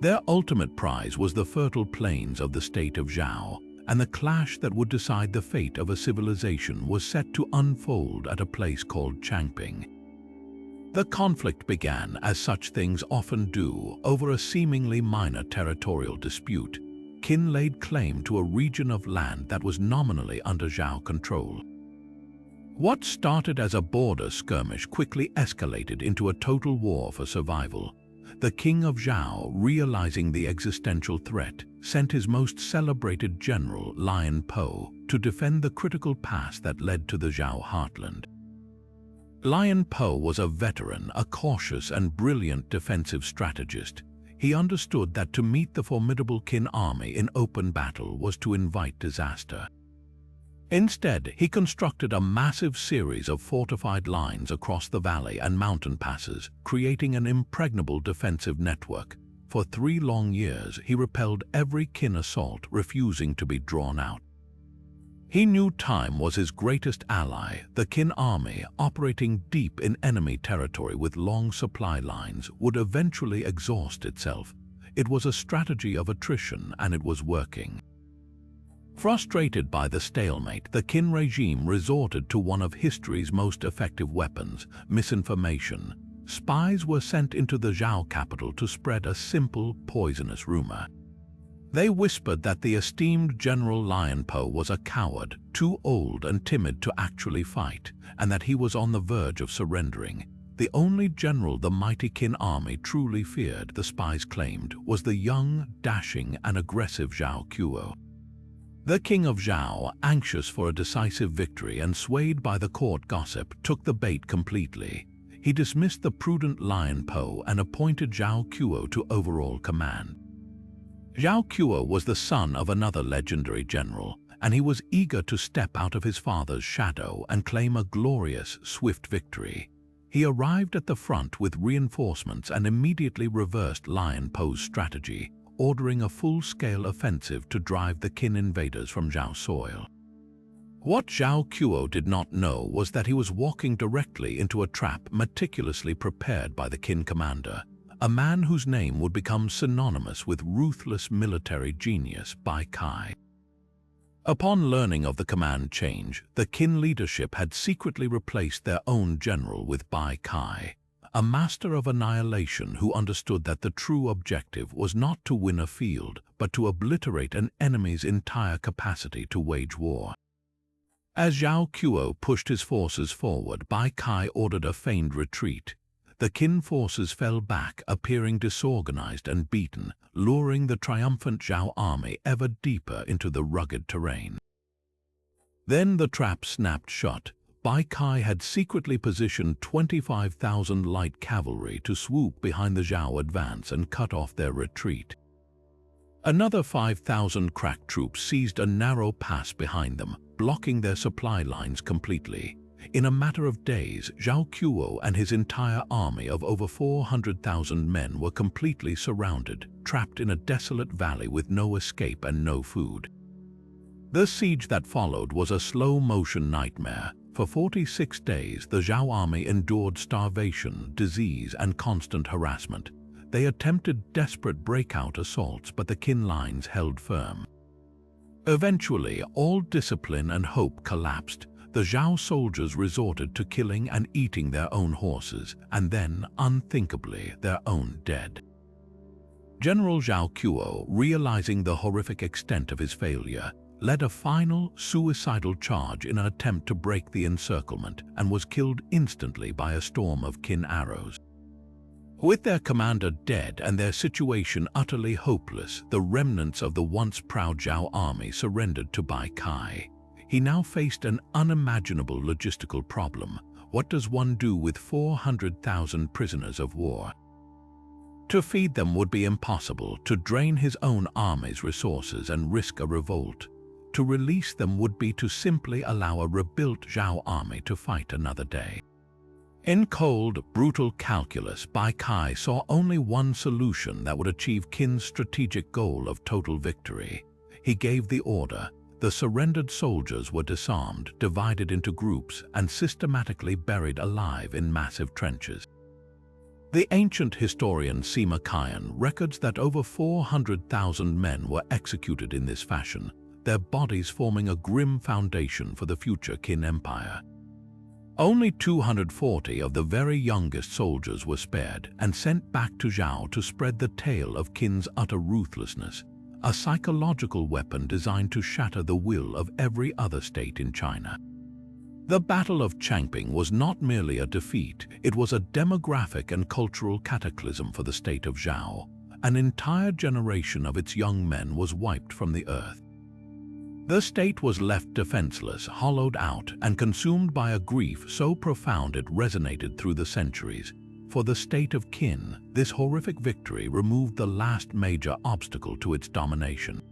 Their ultimate prize was the fertile plains of the state of Zhao, and the clash that would decide the fate of a civilization was set to unfold at a place called Changping. The conflict began, as such things often do, over a seemingly minor territorial dispute. Qin laid claim to a region of land that was nominally under Zhao control. What started as a border skirmish quickly escalated into a total war for survival. The king of Zhao, realizing the existential threat, sent his most celebrated general, Lian Po, to defend the critical pass that led to the Zhao heartland. Lian Po was a veteran, a cautious and brilliant defensive strategist. He understood that to meet the formidable Qin army in open battle was to invite disaster. Instead, he constructed a massive series of fortified lines across the valley and mountain passes, creating an impregnable defensive network. For 3 long years, he repelled every Qin assault, refusing to be drawn out. He knew time was his greatest ally. The Qin army, operating deep in enemy territory with long supply lines, would eventually exhaust itself. It was a strategy of attrition, and it was working. Frustrated by the stalemate, the Qin regime resorted to one of history's most effective weapons: misinformation. Spies were sent into the Zhao capital to spread a simple, poisonous rumor. They whispered that the esteemed General Lian Po was a coward, too old and timid to actually fight, and that he was on the verge of surrendering. The only general the mighty Qin army truly feared, the spies claimed, was the young, dashing, and aggressive Zhao Qiuo. The king of Zhao, anxious for a decisive victory and swayed by the court gossip, took the bait completely. He dismissed the prudent Lian Po and appointed Zhao Qiuo to overall command. Zhao Qiuo was the son of another legendary general, and he was eager to step out of his father's shadow and claim a glorious, swift victory. He arrived at the front with reinforcements and immediately reversed Lian Po's strategy, ordering a full-scale offensive to drive the Qin invaders from Zhao soil. What Zhao Qiuo did not know was that he was walking directly into a trap meticulously prepared by the Qin commander, a man whose name would become synonymous with ruthless military genius, Bai Kai. Upon learning of the command change, the Qin leadership had secretly replaced their own general with Bai Kai, a master of annihilation who understood that the true objective was not to win a field, but to obliterate an enemy's entire capacity to wage war. As Zhao Qiuo pushed his forces forward, Bai Kai ordered a feigned retreat. The Qin forces fell back, appearing disorganized and beaten, luring the triumphant Zhao army ever deeper into the rugged terrain. Then the trap snapped shut. Bai Kai had secretly positioned 25,000 light cavalry to swoop behind the Zhao advance and cut off their retreat. Another 5,000 crack troops seized a narrow pass behind them, blocking their supply lines completely. In a matter of days, Zhao Qiuo and his entire army of over 400,000 men were completely surrounded, trapped in a desolate valley with no escape and no food. The siege that followed was a slow-motion nightmare. For 46 days, the Zhao army endured starvation, disease, and constant harassment. They attempted desperate breakout assaults, but the Qin lines held firm. Eventually, all discipline and hope collapsed. The Zhao soldiers resorted to killing and eating their own horses, and then, unthinkably, their own dead. General Zhao Qiuo, realizing the horrific extent of his failure, led a final, suicidal charge in an attempt to break the encirclement and was killed instantly by a storm of Qin arrows. With their commander dead and their situation utterly hopeless, the remnants of the once proud Zhao army surrendered to Bai Kai. He now faced an unimaginable logistical problem. What does one do with 400,000 prisoners of war? To feed them would be impossible, to drain his own army's resources and risk a revolt. To release them would be to simply allow a rebuilt Zhao army to fight another day. In cold, brutal calculus, Bai Kai saw only one solution that would achieve Qin's strategic goal of total victory. He gave the order. The surrendered soldiers were disarmed, divided into groups, and systematically buried alive in massive trenches. The ancient historian Sima Qian records that over 400,000 men were executed in this fashion, their bodies forming a grim foundation for the future Qin Empire. Only 240 of the very youngest soldiers were spared and sent back to Zhao to spread the tale of Qin's utter ruthlessness, a psychological weapon designed to shatter the will of every other state in China. The Battle of Changping was not merely a defeat, it was a demographic and cultural cataclysm for the state of Zhao. An entire generation of its young men was wiped from the earth. The state was left defenseless, hollowed out, and consumed by a grief so profound it resonated through the centuries. For the state of Qin, this horrific victory removed the last major obstacle to its domination.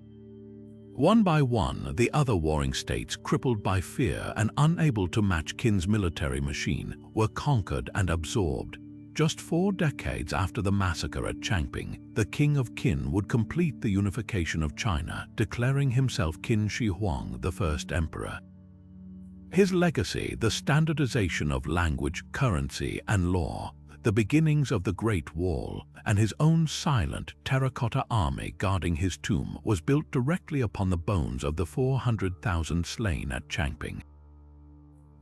One by one, the other warring states, crippled by fear and unable to match Qin's military machine, were conquered and absorbed. Just 4 decades after the massacre at Changping, the King of Qin would complete the unification of China, declaring himself Qin Shi Huang, the first emperor. His legacy, the standardization of language, currency, and law, the beginnings of the Great Wall, and his own silent terracotta army guarding his tomb, was built directly upon the bones of the 400,000 slain at Changping.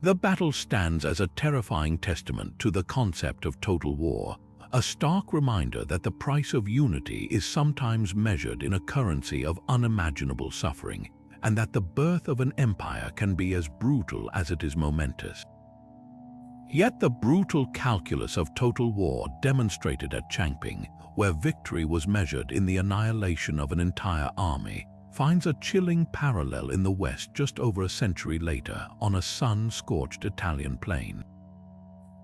The battle stands as a terrifying testament to the concept of total war, a stark reminder that the price of unity is sometimes measured in a currency of unimaginable suffering, and that the birth of an empire can be as brutal as it is momentous. Yet the brutal calculus of total war demonstrated at Changping, where victory was measured in the annihilation of an entire army, finds a chilling parallel in the West just over a century later on a sun-scorched Italian plain.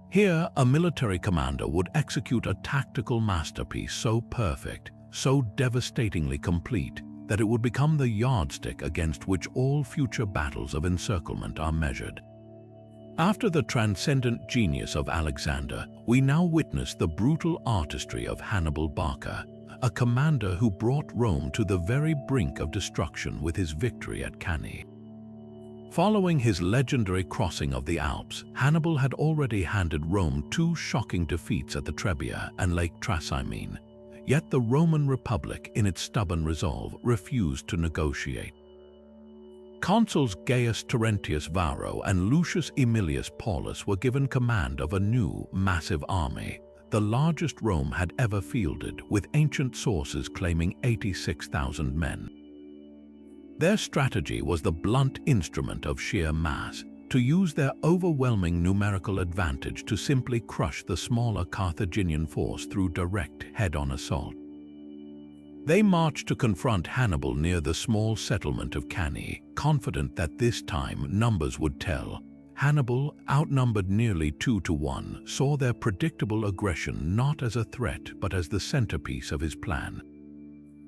Here, a military commander would execute a tactical masterpiece so perfect, so devastatingly complete, that it would become the yardstick against which all future battles of encirclement are measured. After the transcendent genius of Alexander, we now witness the brutal artistry of Hannibal Barca, a commander who brought Rome to the very brink of destruction with his victory at Cannae. Following his legendary crossing of the Alps, Hannibal had already handed Rome 2 shocking defeats at the Trebia and Lake Trasimene. Yet the Roman Republic, in its stubborn resolve, refused to negotiate. Consuls Gaius Terentius Varro and Lucius Aemilius Paulus were given command of a new, massive army, the largest Rome had ever fielded, with ancient sources claiming 86,000 men. Their strategy was the blunt instrument of sheer mass, to use their overwhelming numerical advantage to simply crush the smaller Carthaginian force through direct head-on assault. They marched to confront Hannibal near the small settlement of Cannae, confident that this time numbers would tell. Hannibal, outnumbered nearly 2 to 1, saw their predictable aggression not as a threat but as the centerpiece of his plan.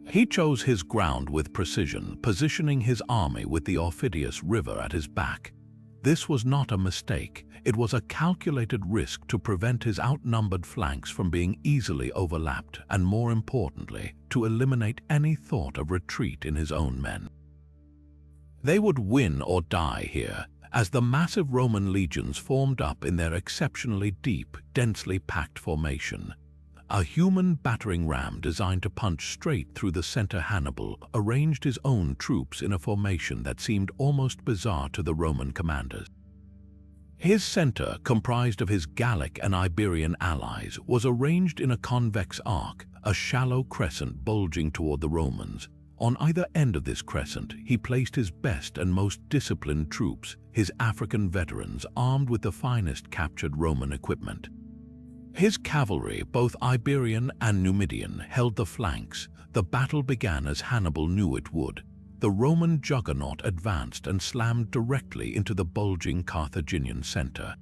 He chose his ground with precision, positioning his army with the Ophidius River at his back. This was not a mistake. It was a calculated risk to prevent his outnumbered flanks from being easily overlapped and, more importantly, to eliminate any thought of retreat in his own men. They would win or die here, as the massive Roman legions formed up in their exceptionally deep, densely packed formation. A human battering ram designed to punch straight through the center. Hannibal arranged his own troops in a formation that seemed almost bizarre to the Roman commanders. His center, comprised of his Gallic and Iberian allies, was arranged in a convex arc, a shallow crescent bulging toward the Romans. On either end of this crescent, he placed his best and most disciplined troops, his African veterans armed with the finest captured Roman equipment. His cavalry, both Iberian and Numidian, held the flanks. The battle began as Hannibal knew it would. The Roman juggernaut advanced and slammed directly into the bulging Carthaginian center.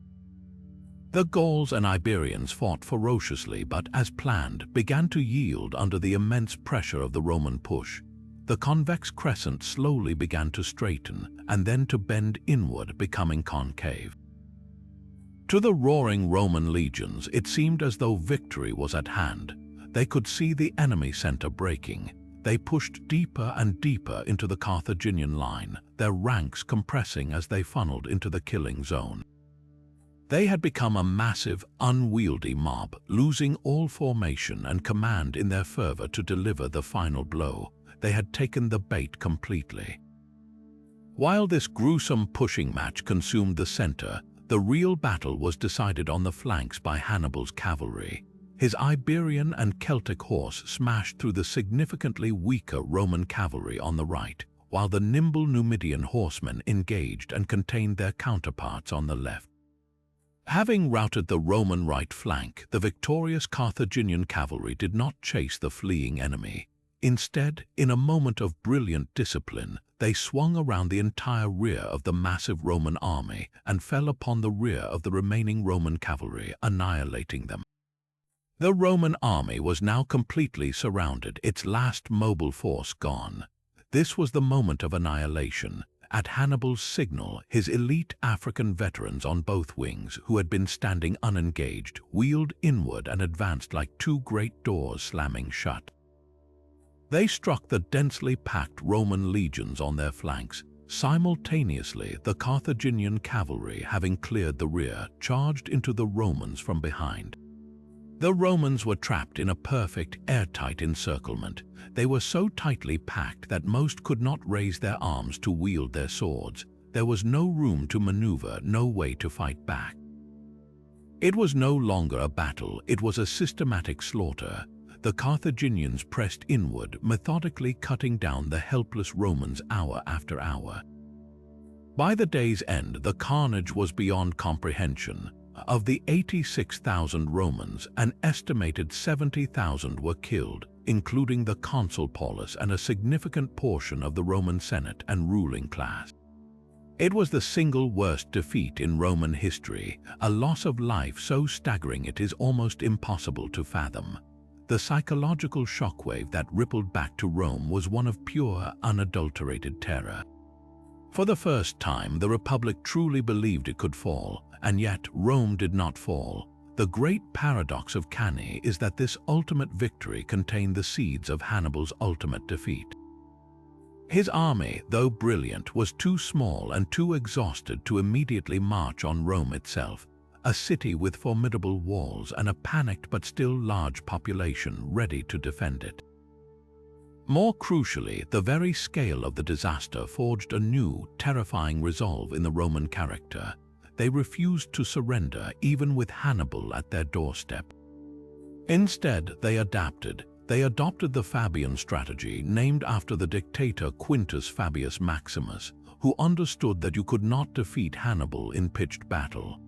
The Gauls and Iberians fought ferociously but, as planned, began to yield under the immense pressure of the Roman push. The convex crescent slowly began to straighten and then to bend inward, becoming concave. To the roaring Roman legions, it seemed as though victory was at hand. They could see the enemy center breaking. They pushed deeper and deeper into the Carthaginian line, their ranks compressing as they funneled into the killing zone. They had become a massive, unwieldy mob, losing all formation and command in their fervor to deliver the final blow. They had taken the bait completely. While this gruesome pushing match consumed the center, the real battle was decided on the flanks by Hannibal's cavalry. His Iberian and Celtic horse smashed through the significantly weaker Roman cavalry on the right, while the nimble Numidian horsemen engaged and contained their counterparts on the left. Having routed the Roman right flank, the victorious Carthaginian cavalry did not chase the fleeing enemy. Instead, in a moment of brilliant discipline, they swung around the entire rear of the massive Roman army and fell upon the rear of the remaining Roman cavalry, annihilating them. The Roman army was now completely surrounded, its last mobile force gone. This was the moment of annihilation, At Hannibal's signal, his elite African veterans on both wings, who had been standing unengaged, wheeled inward and advanced like two great doors slamming shut. They struck the densely packed Roman legions on their flanks. Simultaneously, the Carthaginian cavalry, having cleared the rear, charged into the Romans from behind. The Romans were trapped in a perfect, airtight encirclement. They were so tightly packed that most could not raise their arms to wield their swords. There was no room to maneuver, no way to fight back. It was no longer a battle, it was a systematic slaughter. The Carthaginians pressed inward, methodically cutting down the helpless Romans hour after hour. By the day's end, the carnage was beyond comprehension. Of the 86,000 Romans, an estimated 70,000 were killed, including the consul Paulus and a significant portion of the Roman Senate and ruling class. It was the single worst defeat in Roman history, a loss of life so staggering it is almost impossible to fathom. The psychological shockwave that rippled back to Rome was one of pure, unadulterated terror. For the first time, the Republic truly believed it could fall, and yet Rome did not fall. The great paradox of Cannae is that this ultimate victory contained the seeds of Hannibal's ultimate defeat. His army, though brilliant, was too small and too exhausted to immediately march on Rome itself, a city with formidable walls and a panicked but still large population ready to defend it. More crucially, the very scale of the disaster forged a new, terrifying resolve in the Roman character. They refused to surrender even with Hannibal at their doorstep. Instead, they adapted. They adopted the Fabian strategy, named after the dictator Quintus Fabius Maximus, who understood that you could not defeat Hannibal in pitched battle.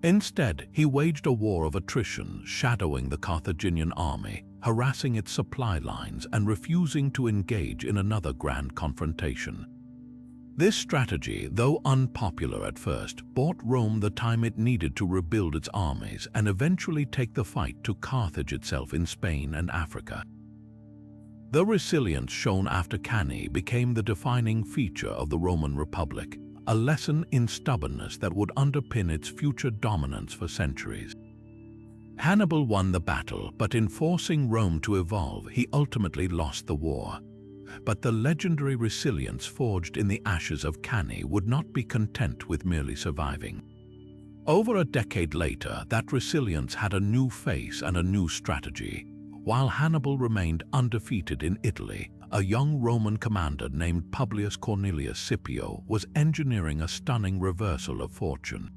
Instead, he waged a war of attrition, shadowing the Carthaginian army, harassing its supply lines and refusing to engage in another grand confrontation. This strategy, though unpopular at first, bought Rome the time it needed to rebuild its armies and eventually take the fight to Carthage itself in Spain and Africa. The resilience shown after Cannae became the defining feature of the Roman Republic, a lesson in stubbornness that would underpin its future dominance for centuries. Hannibal won the battle, but in forcing Rome to evolve, he ultimately lost the war. But the legendary resilience forged in the ashes of Cannae would not be content with merely surviving. Over a decade later, that resilience had a new face and a new strategy. While Hannibal remained undefeated in Italy, a young Roman commander named Publius Cornelius Scipio was engineering a stunning reversal of fortune.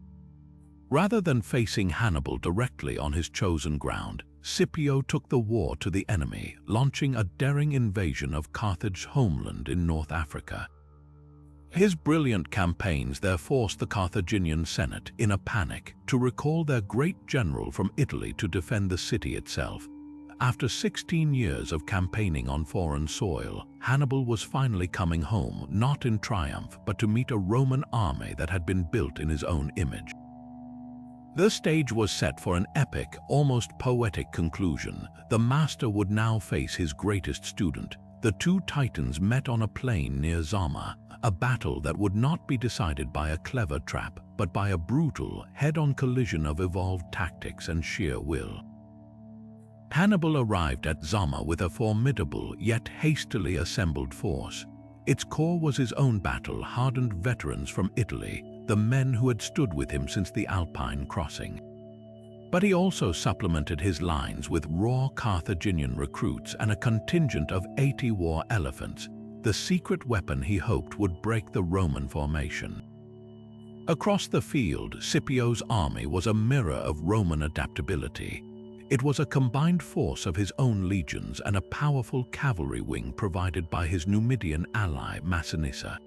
Rather than facing Hannibal directly on his chosen ground, Scipio took the war to the enemy, launching a daring invasion of Carthage's homeland in North Africa. His brilliant campaigns there forced the Carthaginian Senate, in a panic, to recall their great general from Italy to defend the city itself. After 16 years of campaigning on foreign soil, Hannibal was finally coming home, not in triumph, but to meet a Roman army that had been built in his own image. The stage was set for an epic, almost poetic conclusion. The master would now face his greatest student. The two titans met on a plain near Zama, a battle that would not be decided by a clever trap, but by a brutal, head-on collision of evolved tactics and sheer will. Hannibal arrived at Zama with a formidable yet hastily assembled force. Its core was his own battle-hardened veterans from Italy, the men who had stood with him since the Alpine crossing. But he also supplemented his lines with raw Carthaginian recruits and a contingent of 80 war elephants, the secret weapon he hoped would break the Roman formation. Across the field, Scipio's army was a mirror of Roman adaptability. It was a combined force of his own legions and a powerful cavalry wing provided by his Numidian ally Massinissa.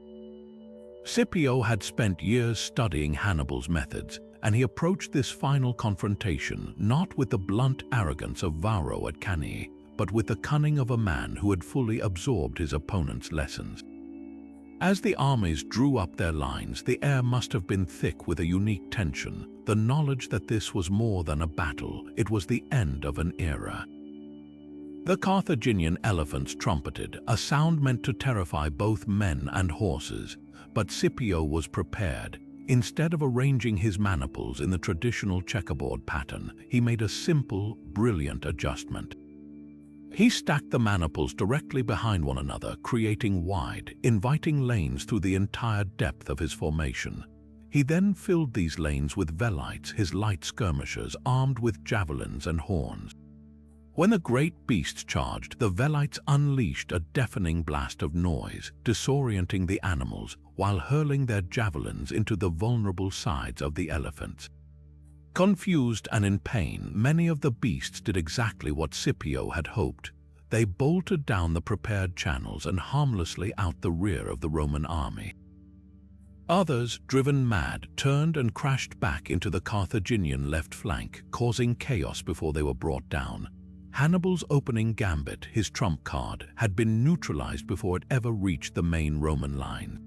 Scipio had spent years studying Hannibal's methods, and he approached this final confrontation not with the blunt arrogance of Varro at Cannae, but with the cunning of a man who had fully absorbed his opponent's lessons. As the armies drew up their lines, the air must have been thick with a unique tension, the knowledge that this was more than a battle, it was the end of an era. The Carthaginian elephants trumpeted, a sound meant to terrify both men and horses, but Scipio was prepared. Instead of arranging his maniples in the traditional checkerboard pattern, he made a simple, brilliant adjustment. He stacked the maniples directly behind one another, creating wide, inviting lanes through the entire depth of his formation. He then filled these lanes with velites, his light skirmishers armed with javelins and horns. When the great beasts charged, the velites unleashed a deafening blast of noise, disorienting the animals while hurling their javelins into the vulnerable sides of the elephants. Confused and in pain, many of the beasts did exactly what Scipio had hoped. They bolted down the prepared channels and harmlessly out the rear of the Roman army. Others, driven mad, turned and crashed back into the Carthaginian left flank, causing chaos before they were brought down. Hannibal's opening gambit, his trump card, had been neutralized before it ever reached the main Roman line.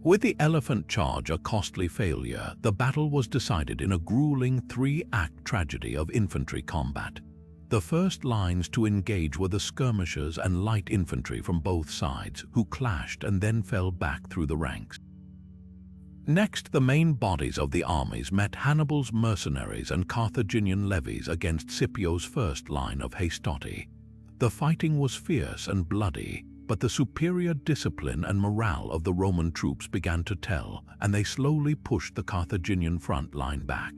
With the elephant charge a costly failure, the battle was decided in a grueling three-act tragedy of infantry combat. The first lines to engage were the skirmishers and light infantry from both sides, who clashed and then fell back through the ranks. Next, the main bodies of the armies met Hannibal's mercenaries and Carthaginian levies against Scipio's first line of Hastoti. The fighting was fierce and bloody, but the superior discipline and morale of the Roman troops began to tell, and they slowly pushed the Carthaginian front line back.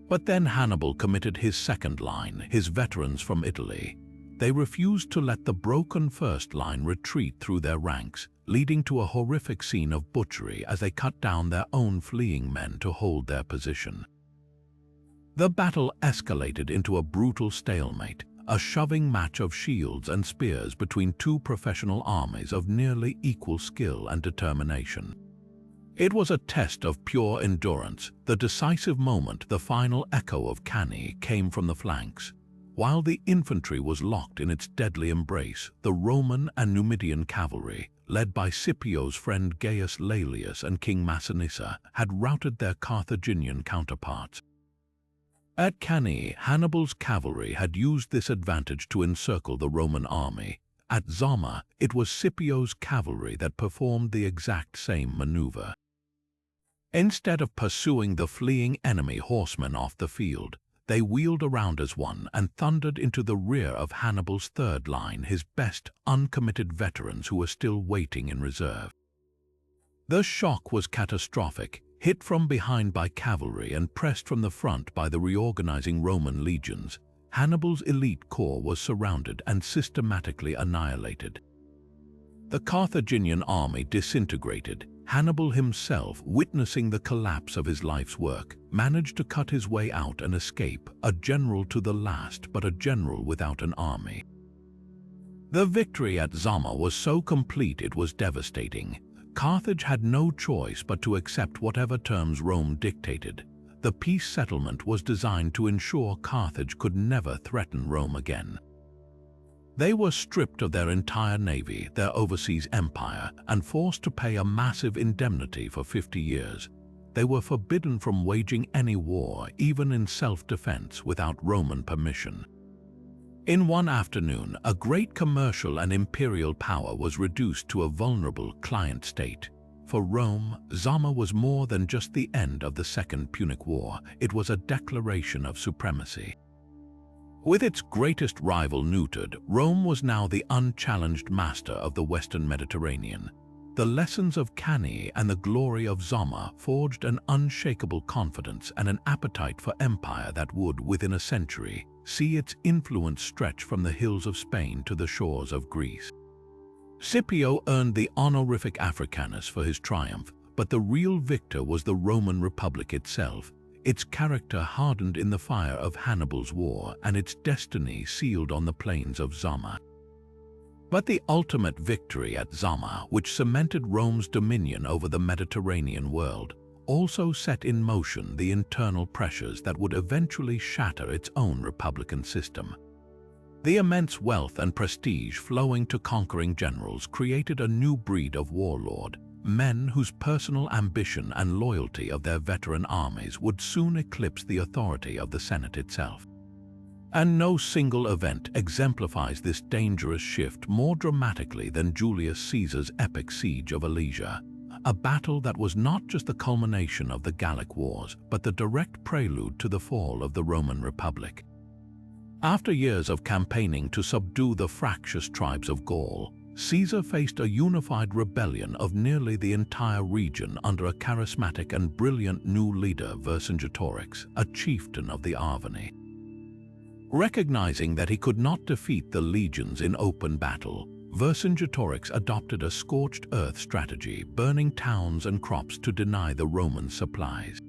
But then Hannibal committed his second line, his veterans from Italy. They refused to let the broken first line retreat through their ranks, leading to a horrific scene of butchery as they cut down their own fleeing men to hold their position. The battle escalated into a brutal stalemate, a shoving match of shields and spears between two professional armies of nearly equal skill and determination. It was a test of pure endurance. The decisive moment, the final echo of Cannae, came from the flanks. While the infantry was locked in its deadly embrace, the Roman and Numidian cavalry, led by Scipio's friend Gaius Laelius and King Massinissa, had routed their Carthaginian counterparts. At Cannae, Hannibal's cavalry had used this advantage to encircle the Roman army. At Zama, it was Scipio's cavalry that performed the exact same maneuver. Instead of pursuing the fleeing enemy horsemen off the field, they wheeled around as one and thundered into the rear of Hannibal's third line, his best uncommitted veterans who were still waiting in reserve. The shock was catastrophic. Hit from behind by cavalry and pressed from the front by the reorganizing Roman legions, Hannibal's elite corps was surrounded and systematically annihilated. The Carthaginian army disintegrated. Hannibal himself, witnessing the collapse of his life's work, managed to cut his way out and escape, a general to the last, but a general without an army. The victory at Zama was so complete it was devastating. Carthage had no choice but to accept whatever terms Rome dictated. The peace settlement was designed to ensure Carthage could never threaten Rome again. They were stripped of their entire navy, their overseas empire, and forced to pay a massive indemnity for 50 years. They were forbidden from waging any war, even in self-defense, without Roman permission. In one afternoon, a great commercial and imperial power was reduced to a vulnerable client state. For Rome, Zama was more than just the end of the Second Punic War. It was a declaration of supremacy. With its greatest rival neutered, Rome was now the unchallenged master of the Western Mediterranean. The lessons of Cannae and the glory of Zama forged an unshakable confidence and an appetite for empire that would, within a century, see its influence stretch from the hills of Spain to the shores of Greece. Scipio earned the honorific Africanus for his triumph, but the real victor was the Roman Republic itself, its character hardened in the fire of Hannibal's war and its destiny sealed on the plains of Zama. But the ultimate victory at Zama, which cemented Rome's dominion over the Mediterranean world, also set in motion the internal pressures that would eventually shatter its own republican system. The immense wealth and prestige flowing to conquering generals created a new breed of warlord, men whose personal ambition and loyalty of their veteran armies would soon eclipse the authority of the Senate itself. And no single event exemplifies this dangerous shift more dramatically than Julius Caesar's epic siege of Alesia, a battle that was not just the culmination of the Gallic Wars, but the direct prelude to the fall of the Roman Republic. After years of campaigning to subdue the fractious tribes of Gaul, Caesar faced a unified rebellion of nearly the entire region under a charismatic and brilliant new leader, Vercingetorix, a chieftain of the Arverni. Recognizing that he could not defeat the legions in open battle, Vercingetorix adopted a scorched earth strategy, burning towns and crops to deny the Romans supplies.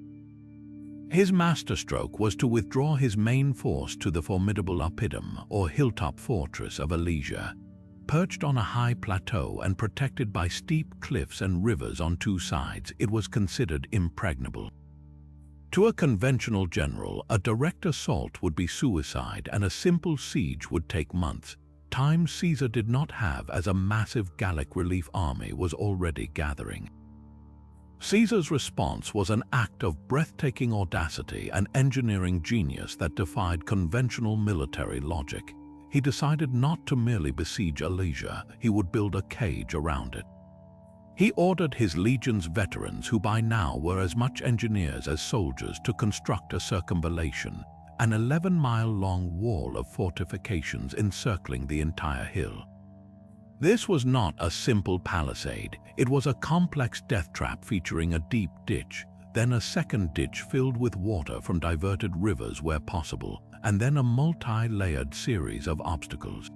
His masterstroke was to withdraw his main force to the formidable Oppidum, or hilltop fortress of Alesia. Perched on a high plateau and protected by steep cliffs and rivers on two sides, it was considered impregnable. To a conventional general, a direct assault would be suicide and a simple siege would take months, time Caesar did not have as a massive Gallic relief army was already gathering. Caesar's response was an act of breathtaking audacity and engineering genius that defied conventional military logic. He decided not to merely besiege Alesia, he would build a cage around it. He ordered his legion's veterans, who by now were as much engineers as soldiers, to construct a circumvallation, an 11-mile-long wall of fortifications encircling the entire hill. This was not a simple palisade, it was a complex death trap featuring a deep ditch, then a second ditch filled with water from diverted rivers where possible, and then a multi-layered series of obstacles.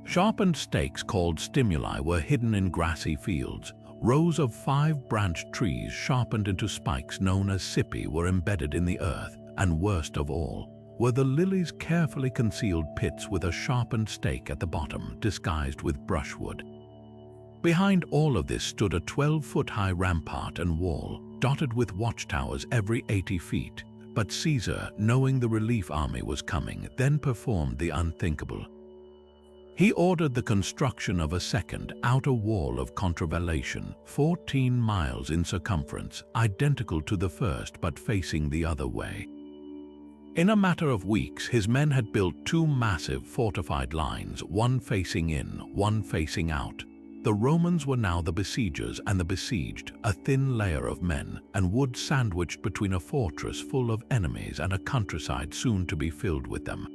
Sharpened stakes called stimuli were hidden in grassy fields. Rows of 5-branched trees sharpened into spikes known as sippi were embedded in the earth, and worst of all, were the lilies' carefully concealed pits with a sharpened stake at the bottom, disguised with brushwood. Behind all of this stood a 12-foot-high rampart and wall, dotted with watchtowers every 80 feet. But Caesar, knowing the relief army was coming, then performed the unthinkable. He ordered the construction of a second, outer wall of contravallation, 14 miles in circumference, identical to the first but facing the other way. In a matter of weeks, his men had built 2 massive fortified lines, one facing in, one facing out. The Romans were now the besiegers and the besieged, a thin layer of men and wood sandwiched between a fortress full of enemies and a countryside soon to be filled with them.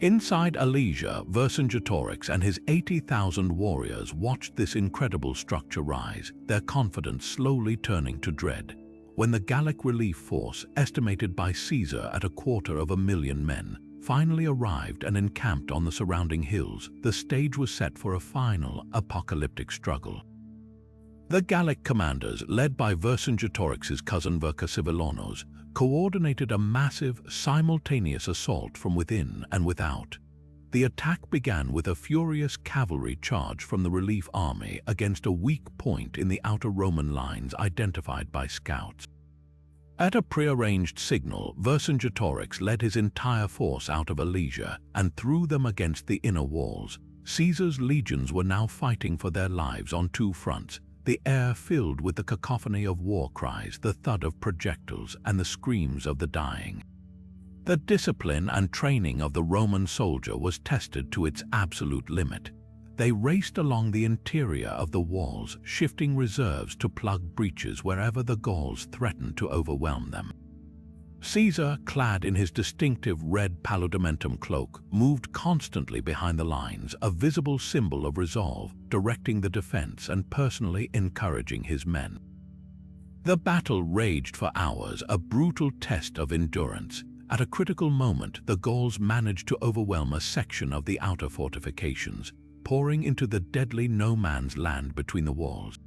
Inside Alesia, Vercingetorix and his 80,000 warriors watched this incredible structure rise, their confidence slowly turning to dread. When the Gallic relief force, estimated by Caesar at 250,000 men, finally arrived and encamped on the surrounding hills, the stage was set for a final, apocalyptic struggle. The Gallic commanders, led by Vercingetorix's cousin Vercassivellaunus, coordinated a massive, simultaneous assault from within and without. The attack began with a furious cavalry charge from the relief army against a weak point in the outer Roman lines identified by scouts. At a prearranged signal, Vercingetorix led his entire force out of Alesia and threw them against the inner walls. Caesar's legions were now fighting for their lives on 2 fronts, the air filled with the cacophony of war cries, the thud of projectiles, and the screams of the dying. The discipline and training of the Roman soldier was tested to its absolute limit. They raced along the interior of the walls, shifting reserves to plug breaches wherever the Gauls threatened to overwhelm them. Caesar, clad in his distinctive red paludamentum cloak, moved constantly behind the lines, a visible symbol of resolve, directing the defense and personally encouraging his men. The battle raged for hours, a brutal test of endurance. At a critical moment, the Gauls managed to overwhelm a section of the outer fortifications, pouring into the deadly no-man's land between the walls.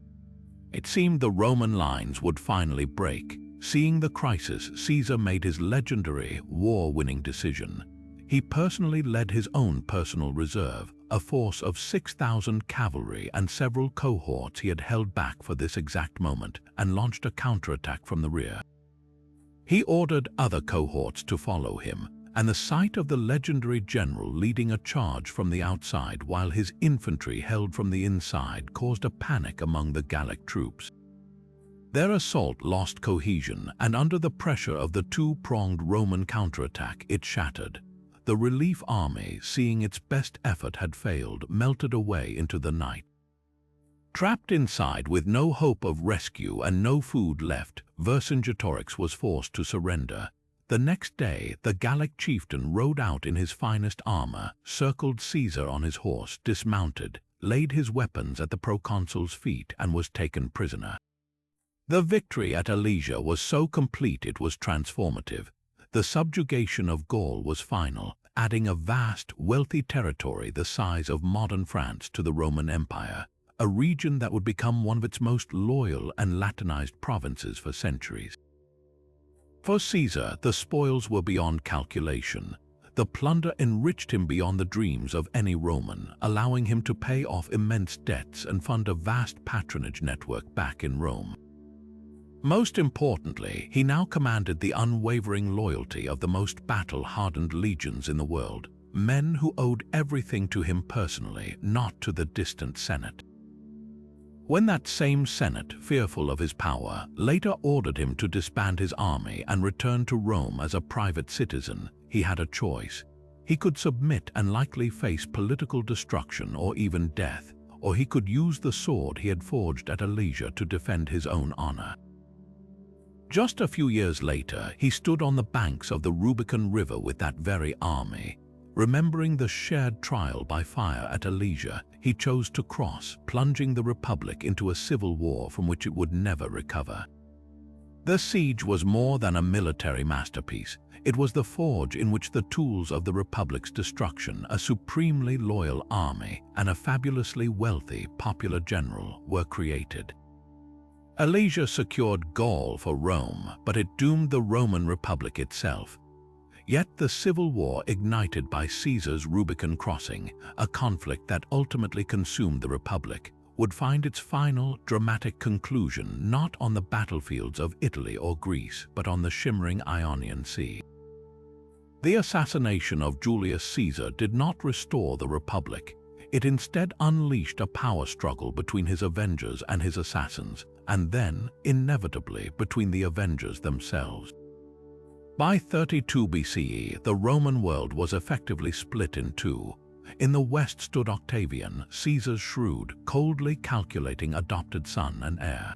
It seemed the Roman lines would finally break. Seeing the crisis, Caesar made his legendary, war-winning decision. He personally led his own personal reserve, a force of 6,000 cavalry and several cohorts he had held back for this exact moment, and launched a counterattack from the rear. He ordered other cohorts to follow him, and the sight of the legendary general leading a charge from the outside while his infantry held from the inside caused a panic among the Gallic troops. Their assault lost cohesion, and under the pressure of the 2-pronged Roman counterattack, it shattered. the relief army, seeing its best effort had failed, melted away into the night. Trapped inside with no hope of rescue and no food left, Vercingetorix was forced to surrender. The next day, the Gallic chieftain rode out in his finest armor, circled Caesar on his horse, dismounted, laid his weapons at the proconsul's feet, and was taken prisoner. The victory at Alesia was so complete it was transformative. The subjugation of Gaul was final, adding a vast, wealthy territory the size of modern France to the Roman Empire, a region that would become one of its most loyal and Latinized provinces for centuries. For Caesar, the spoils were beyond calculation. The plunder enriched him beyond the dreams of any Roman, allowing him to pay off immense debts and fund a vast patronage network back in Rome. Most importantly, he now commanded the unwavering loyalty of the most battle-hardened legions in the world, men who owed everything to him personally, not to the distant Senate. When that same Senate, fearful of his power, later ordered him to disband his army and return to Rome as a private citizen, he had a choice. He could submit and likely face political destruction or even death, or he could use the sword he had forged at Alesia to defend his own honor. Just a few years later, he stood on the banks of the Rubicon River with that very army. Remembering the shared trial by fire at Alesia, he chose to cross, plunging the Republic into a civil war from which it would never recover. The siege was more than a military masterpiece. It was the forge in which the tools of the Republic's destruction, a supremely loyal army, and a fabulously wealthy, popular general were created. Alesia secured Gaul for Rome, but it doomed the Roman Republic itself. Yet the civil war ignited by Caesar's Rubicon crossing, a conflict that ultimately consumed the Republic, would find its final, dramatic conclusion not on the battlefields of Italy or Greece, but on the shimmering Ionian Sea. The assassination of Julius Caesar did not restore the Republic. It instead unleashed a power struggle between his avengers and his assassins, and then, inevitably, between the avengers themselves. By 32 BCE, the Roman world was effectively split in two. In the west stood Octavian, Caesar's shrewd, coldly calculating adopted son and heir.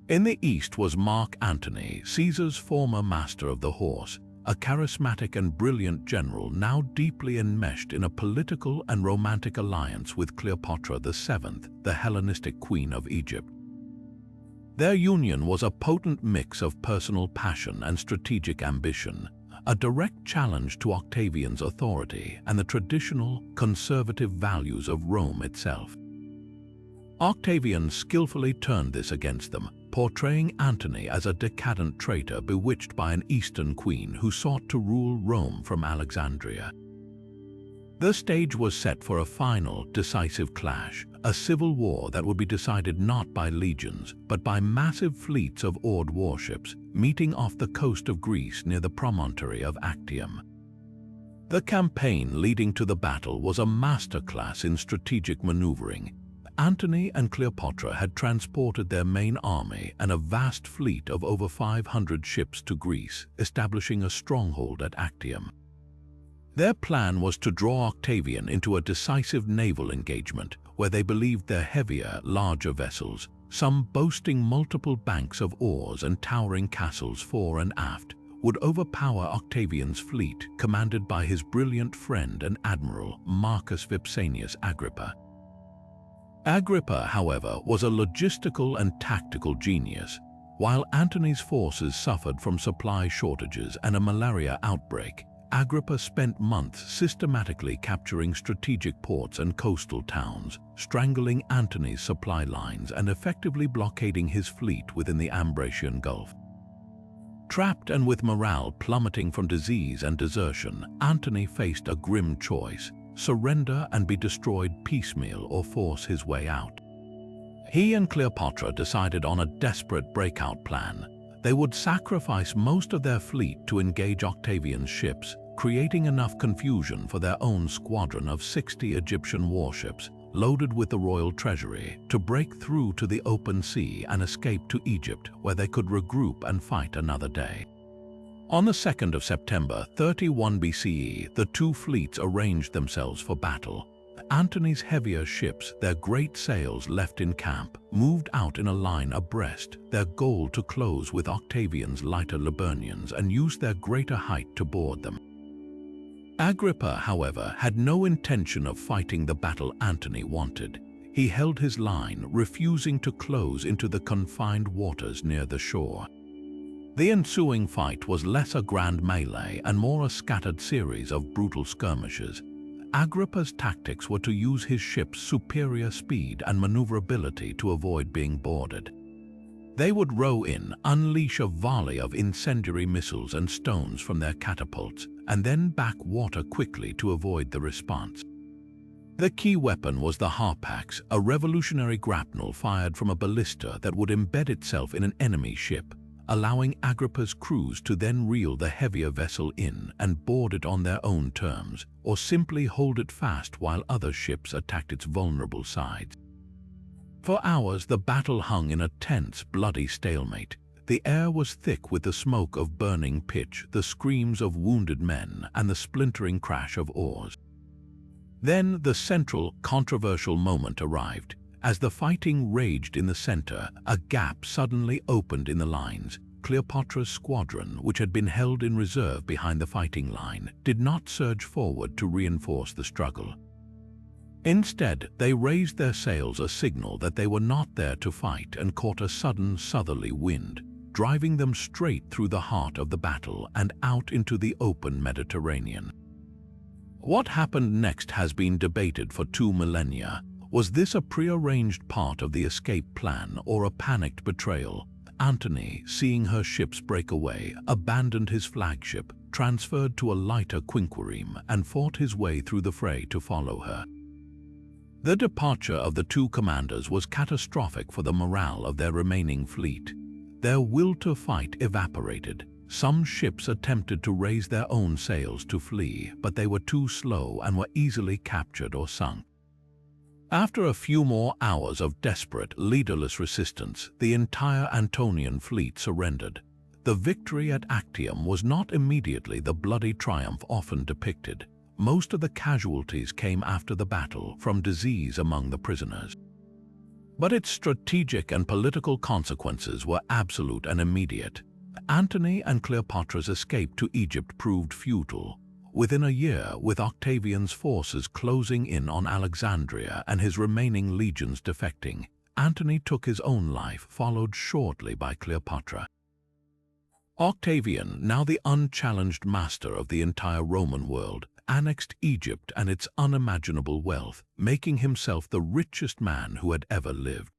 In the east was Mark Antony, Caesar's former master of the horse, a charismatic and brilliant general now deeply enmeshed in a political and romantic alliance with Cleopatra VII, the Hellenistic queen of Egypt. Their union was a potent mix of personal passion and strategic ambition, a direct challenge to Octavian's authority and the traditional, conservative values of Rome itself. Octavian skillfully turned this against them, portraying Antony as a decadent traitor bewitched by an Eastern queen who sought to rule Rome from Alexandria. The stage was set for a final, decisive clash, a civil war that would be decided not by legions, but by massive fleets of oared warships meeting off the coast of Greece near the promontory of Actium. The campaign leading to the battle was a masterclass in strategic maneuvering. Antony and Cleopatra had transported their main army and a vast fleet of over 500 ships to Greece, establishing a stronghold at Actium. Their plan was to draw Octavian into a decisive naval engagement where they believed their heavier, larger vessels, some boasting multiple banks of oars and towering castles fore and aft, would overpower Octavian's fleet, commanded by his brilliant friend and admiral Marcus Vipsanius Agrippa. Agrippa, however, was a logistical and tactical genius. While Antony's forces suffered from supply shortages and a malaria outbreak, Agrippa spent months systematically capturing strategic ports and coastal towns, strangling Antony's supply lines and effectively blockading his fleet within the Ambracian Gulf. Trapped and with morale plummeting from disease and desertion, Antony faced a grim choice: surrender and be destroyed piecemeal or force his way out. He and Cleopatra decided on a desperate breakout plan. They would sacrifice most of their fleet to engage Octavian's ships, creating enough confusion for their own squadron of 60 Egyptian warships, loaded with the royal treasury, to break through to the open sea and escape to Egypt, where they could regroup and fight another day. On the 2nd of September, 31 BCE, the two fleets arranged themselves for battle. Antony's heavier ships, their great sails left in camp, moved out in a line abreast, their goal to close with Octavian's lighter Liburnians and use their greater height to board them. Agrippa, however, had no intention of fighting the battle Antony wanted. He held his line, refusing to close into the confined waters near the shore. The ensuing fight was less a grand melee and more a scattered series of brutal skirmishes. Agrippa's tactics were to use his ship's superior speed and maneuverability to avoid being boarded. They would row in, unleash a volley of incendiary missiles and stones from their catapults, and then back water quickly to avoid the response. The key weapon was the harpax, a revolutionary grapnel fired from a ballista that would embed itself in an enemy ship, allowing Agrippa's crews to then reel the heavier vessel in and board it on their own terms, or simply hold it fast while other ships attacked its vulnerable sides. For hours, the battle hung in a tense, bloody stalemate. The air was thick with the smoke of burning pitch, the screams of wounded men, and the splintering crash of oars. Then the central, controversial moment arrived. As the fighting raged in the center, a gap suddenly opened in the lines. Cleopatra's squadron, which had been held in reserve behind the fighting line, did not surge forward to reinforce the struggle. Instead, they raised their sails, a signal that they were not there to fight, and caught a sudden southerly wind, driving them straight through the heart of the battle and out into the open Mediterranean. What happened next has been debated for 2 millennia. Was this a prearranged part of the escape plan or a panicked betrayal? Antony, seeing her ships break away, abandoned his flagship, transferred to a lighter quinquereme, and fought his way through the fray to follow her. The departure of the two commanders was catastrophic for the morale of their remaining fleet. Their will to fight evaporated. Some ships attempted to raise their own sails to flee, but they were too slow and were easily captured or sunk. After a few more hours of desperate, leaderless resistance, the entire Antonian fleet surrendered. The victory at Actium was not immediately the bloody triumph often depicted. Most of the casualties came after the battle, from disease among the prisoners. But its strategic and political consequences were absolute and immediate. Antony and Cleopatra's escape to Egypt proved futile. Within a year, with Octavian's forces closing in on Alexandria and his remaining legions defecting, Antony took his own life, followed shortly by Cleopatra. Octavian, now the unchallenged master of the entire Roman world, annexed Egypt and its unimaginable wealth, making himself the richest man who had ever lived.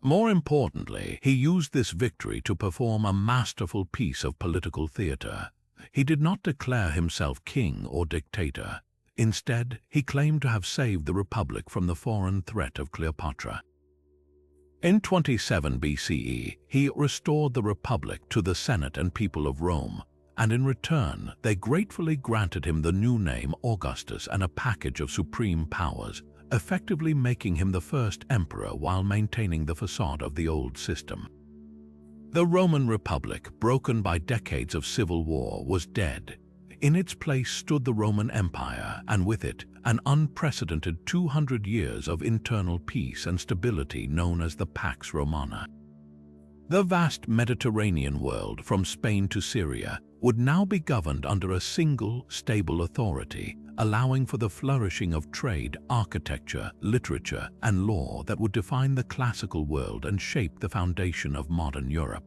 More importantly, he used this victory to perform a masterful piece of political theater. He did not declare himself king or dictator. Instead, he claimed to have saved the Republic from the foreign threat of Cleopatra. In 27 BCE, he restored the Republic to the Senate and people of Rome, and in return, they gratefully granted him the new name Augustus and a package of supreme powers, effectively making him the first emperor while maintaining the facade of the old system. The Roman Republic, broken by decades of civil war, was dead. In its place stood the Roman Empire, and with it, an unprecedented 200 years of internal peace and stability known as the Pax Romana. The vast Mediterranean world, from Spain to Syria, would now be governed under a single, stable authority, allowing for the flourishing of trade, architecture, literature, and law that would define the classical world and shape the foundation of modern Europe.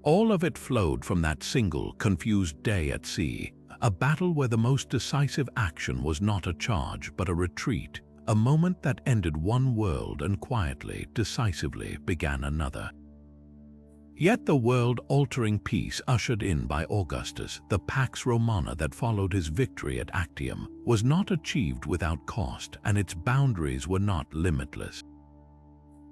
All of it flowed from that single, confused day at sea, a battle where the most decisive action was not a charge but a retreat, a moment that ended one world and quietly, decisively began another. Yet the world-altering peace ushered in by Augustus, the Pax Romana that followed his victory at Actium, was not achieved without cost, and its boundaries were not limitless.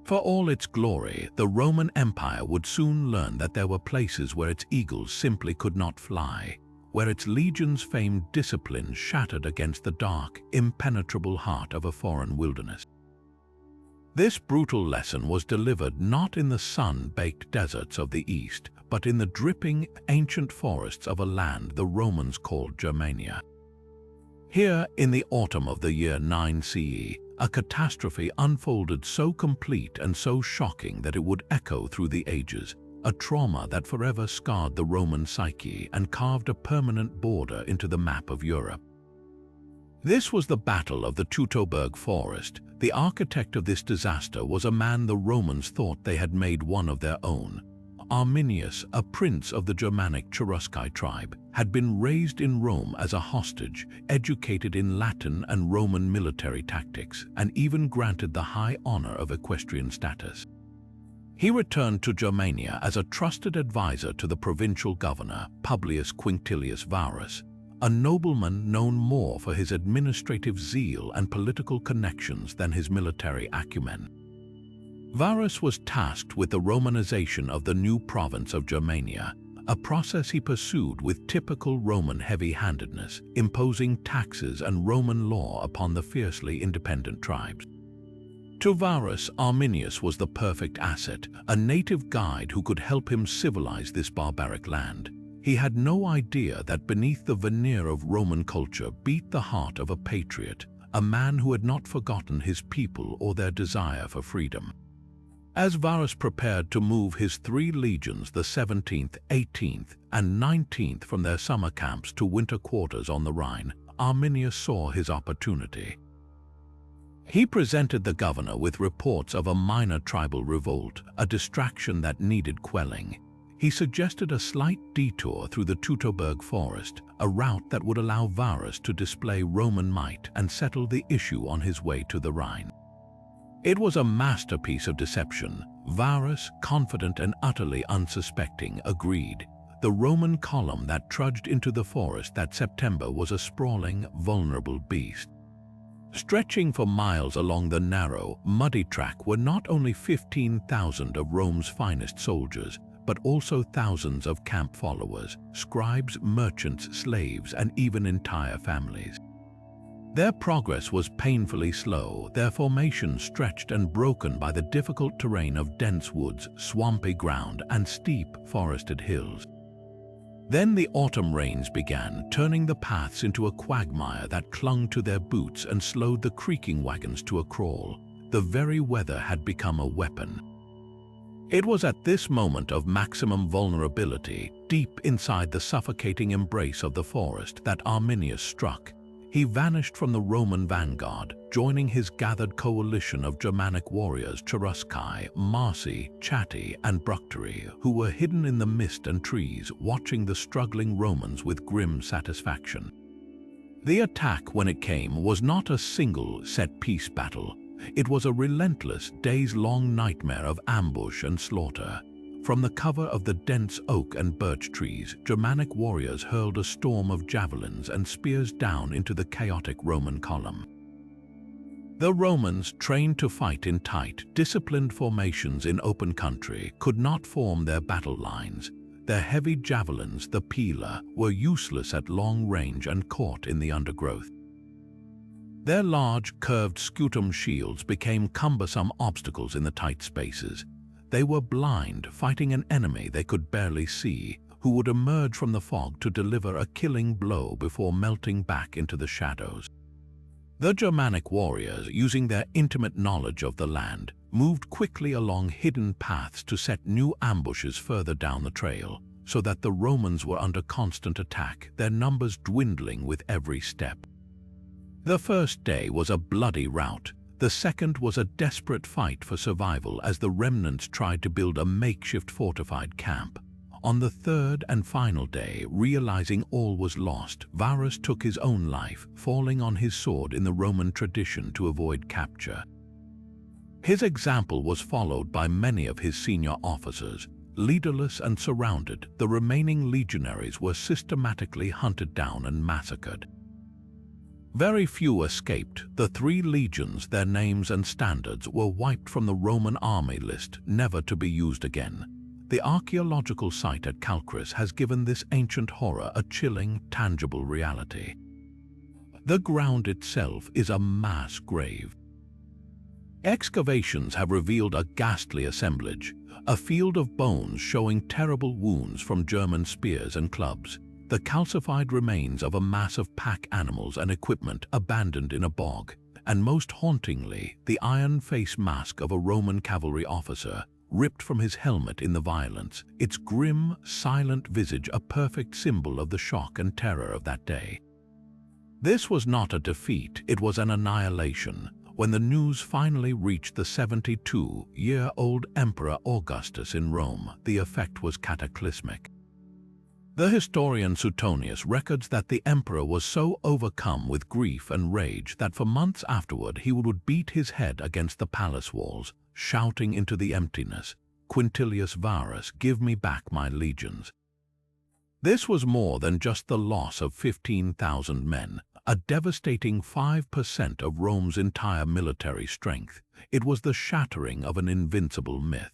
For all its glory, the Roman Empire would soon learn that there were places where its eagles simply could not fly, where its legions' famed discipline shattered against the dark, impenetrable heart of a foreign wilderness. This brutal lesson was delivered not in the sun-baked deserts of the East, but in the dripping, ancient forests of a land the Romans called Germania. Here, in the autumn of the year 9 CE, a catastrophe unfolded so complete and so shocking that it would echo through the ages, a trauma that forever scarred the Roman psyche and carved a permanent border into the map of Europe. This was the Battle of the Teutoburg Forest. The architect of this disaster was a man the Romans thought they had made one of their own. Arminius, a prince of the Germanic Cherusci tribe, had been raised in Rome as a hostage, educated in Latin and Roman military tactics, and even granted the high honor of equestrian status. He returned to Germania as a trusted advisor to the provincial governor, Publius Quinctilius Varus, a nobleman known more for his administrative zeal and political connections than his military acumen. Varus was tasked with the Romanization of the new province of Germania, a process he pursued with typical Roman heavy-handedness, imposing taxes and Roman law upon the fiercely independent tribes. To Varus, Arminius was the perfect asset, a native guide who could help him civilize this barbaric land. He had no idea that beneath the veneer of Roman culture beat the heart of a patriot, a man who had not forgotten his people or their desire for freedom. As Varus prepared to move his 3 legions, the 17th, 18th, and 19th, from their summer camps to winter quarters on the Rhine, Arminius saw his opportunity. He presented the governor with reports of a minor tribal revolt, a distraction that needed quelling. He suggested a slight detour through the Teutoburg Forest, a route that would allow Varus to display Roman might and settle the issue on his way to the Rhine. It was a masterpiece of deception. Varus, confident and utterly unsuspecting, agreed. The Roman column that trudged into the forest that September was a sprawling, vulnerable beast. Stretching for miles along the narrow, muddy track were not only 15,000 of Rome's finest soldiers, but also thousands of camp followers, scribes, merchants, slaves, and even entire families. Their progress was painfully slow, their formation stretched and broken by the difficult terrain of dense woods, swampy ground, and steep, forested hills. Then the autumn rains began, turning the paths into a quagmire that clung to their boots and slowed the creaking wagons to a crawl. The very weather had become a weapon. It was at this moment of maximum vulnerability, deep inside the suffocating embrace of the forest, that Arminius struck. He vanished from the Roman vanguard, joining his gathered coalition of Germanic warriors Cherusci, Marsi, Chatti, and Bructeri, who were hidden in the mist and trees, watching the struggling Romans with grim satisfaction. The attack, when it came, was not a single set-piece battle. It was a relentless, days-long nightmare of ambush and slaughter. From the cover of the dense oak and birch trees, Germanic warriors hurled a storm of javelins and spears down into the chaotic Roman column. The Romans, trained to fight in tight, disciplined formations in open country, could not form their battle lines. Their heavy javelins, the pila, were useless at long range and caught in the undergrowth. Their large, curved scutum shields became cumbersome obstacles in the tight spaces. They were blind, fighting an enemy they could barely see, who would emerge from the fog to deliver a killing blow before melting back into the shadows. The Germanic warriors, using their intimate knowledge of the land, moved quickly along hidden paths to set new ambushes further down the trail, so that the Romans were under constant attack, their numbers dwindling with every step. The first day was a bloody rout. The second was a desperate fight for survival as the remnants tried to build a makeshift fortified camp. On the third and final day, realizing all was lost, Varus took his own life, falling on his sword in the Roman tradition to avoid capture. His example was followed by many of his senior officers. Leaderless and surrounded, the remaining legionaries were systematically hunted down and massacred. Very few escaped. The 3 legions, their names and standards, were wiped from the Roman army list, never to be used again. The archaeological site at Calchris has given this ancient horror a chilling, tangible reality. The ground itself is a mass grave. Excavations have revealed a ghastly assemblage, a field of bones showing terrible wounds from German spears and clubs, the calcified remains of a mass of pack animals and equipment abandoned in a bog, and most hauntingly, the iron face mask of a Roman cavalry officer, ripped from his helmet in the violence, its grim, silent visage a perfect symbol of the shock and terror of that day. This was not a defeat, it was an annihilation. When the news finally reached the 72-year-old Emperor Augustus in Rome, the effect was cataclysmic. The historian Suetonius records that the emperor was so overcome with grief and rage that for months afterward he would beat his head against the palace walls, shouting into the emptiness, "Quintilius Varus, give me back my legions." This was more than just the loss of 15,000 men, a devastating 5% of Rome's entire military strength. It was the shattering of an invincible myth.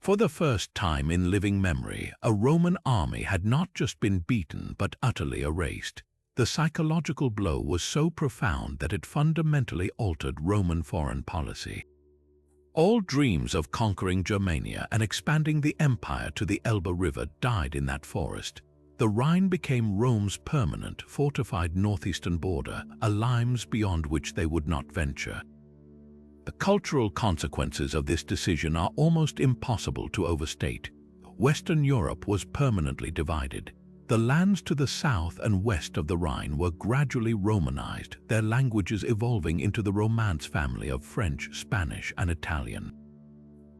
For the first time in living memory, a Roman army had not just been beaten but utterly erased. The psychological blow was so profound that it fundamentally altered Roman foreign policy. All dreams of conquering Germania and expanding the empire to the Elbe River died in that forest. The Rhine became Rome's permanent, fortified northeastern border, a limes beyond which they would not venture. The cultural consequences of this decision are almost impossible to overstate. Western Europe was permanently divided. The lands to the south and west of the Rhine were gradually Romanized, their languages evolving into the Romance family of French, Spanish, and Italian.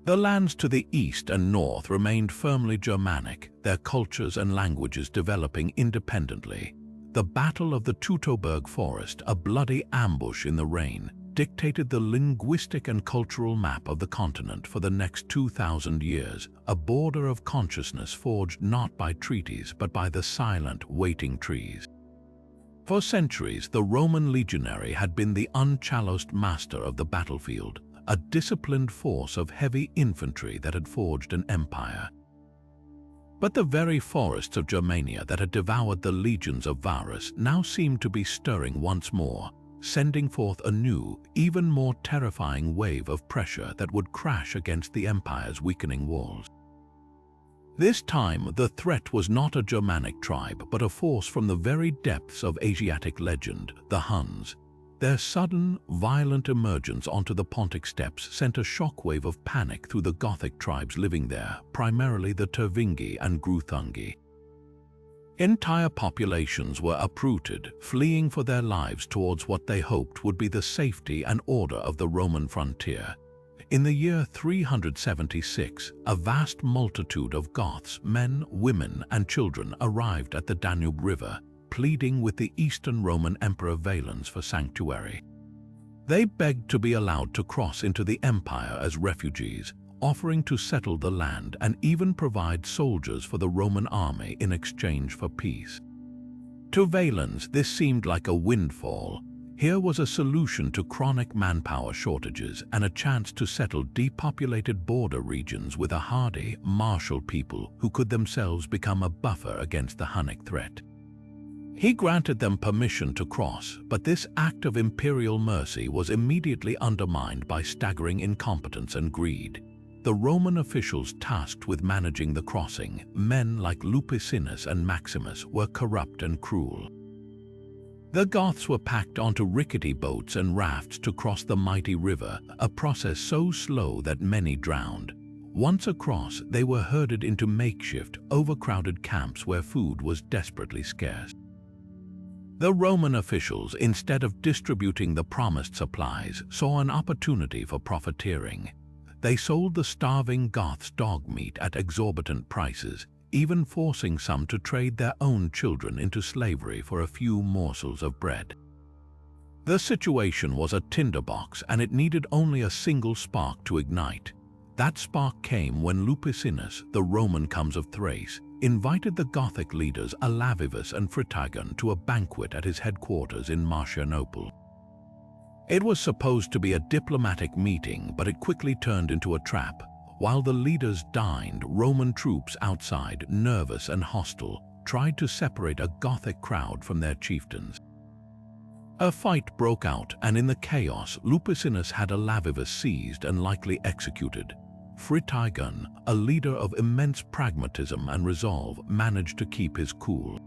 The lands to the east and north remained firmly Germanic, their cultures and languages developing independently. The Battle of the Teutoburg Forest, a bloody ambush in the rain, dictated the linguistic and cultural map of the continent for the next 2,000 years, a border of consciousness forged not by treaties but by the silent, waiting trees. For centuries, the Roman legionary had been the unchallenged master of the battlefield, a disciplined force of heavy infantry that had forged an empire. But the very forests of Germania that had devoured the legions of Varus now seemed to be stirring once more, sending forth a new, even more terrifying wave of pressure that would crash against the empire's weakening walls. This time, the threat was not a Germanic tribe, but a force from the very depths of Asiatic legend, the Huns. Their sudden, violent emergence onto the Pontic steppes sent a shockwave of panic through the Gothic tribes living there, primarily the Tervingi and Gruthungi. Entire populations were uprooted, fleeing for their lives towards what they hoped would be the safety and order of the Roman frontier. In the year 376, a vast multitude of Goths, men, women, and children arrived at the Danube River, pleading with the Eastern Roman Emperor Valens for sanctuary. They begged to be allowed to cross into the empire as refugees, offering to settle the land and even provide soldiers for the Roman army in exchange for peace. To Valens, this seemed like a windfall. Here was a solution to chronic manpower shortages and a chance to settle depopulated border regions with a hardy, martial people who could themselves become a buffer against the Hunnic threat. He granted them permission to cross, but this act of imperial mercy was immediately undermined by staggering incompetence and greed. The Roman officials tasked with managing the crossing, men like Lupicinus and Maximus, were corrupt and cruel. The Goths were packed onto rickety boats and rafts to cross the mighty river, a process so slow that many drowned. Once across, they were herded into makeshift, overcrowded camps where food was desperately scarce. The Roman officials, instead of distributing the promised supplies, saw an opportunity for profiteering. They sold the starving Goths dog meat at exorbitant prices, even forcing some to trade their own children into slavery for a few morsels of bread. The situation was a tinderbox, and it needed only a single spark to ignite. That spark came when Lupicinus, the Roman comes of Thrace, invited the Gothic leaders Alavivus and Fritigern to a banquet at his headquarters in Constantinople. It was supposed to be a diplomatic meeting, but it quickly turned into a trap. While the leaders dined, Roman troops outside, nervous and hostile, tried to separate a Gothic crowd from their chieftains. A fight broke out, and in the chaos, Lupicinus had Alavivus seized and likely executed. Fritigern, a leader of immense pragmatism and resolve, managed to keep his cool.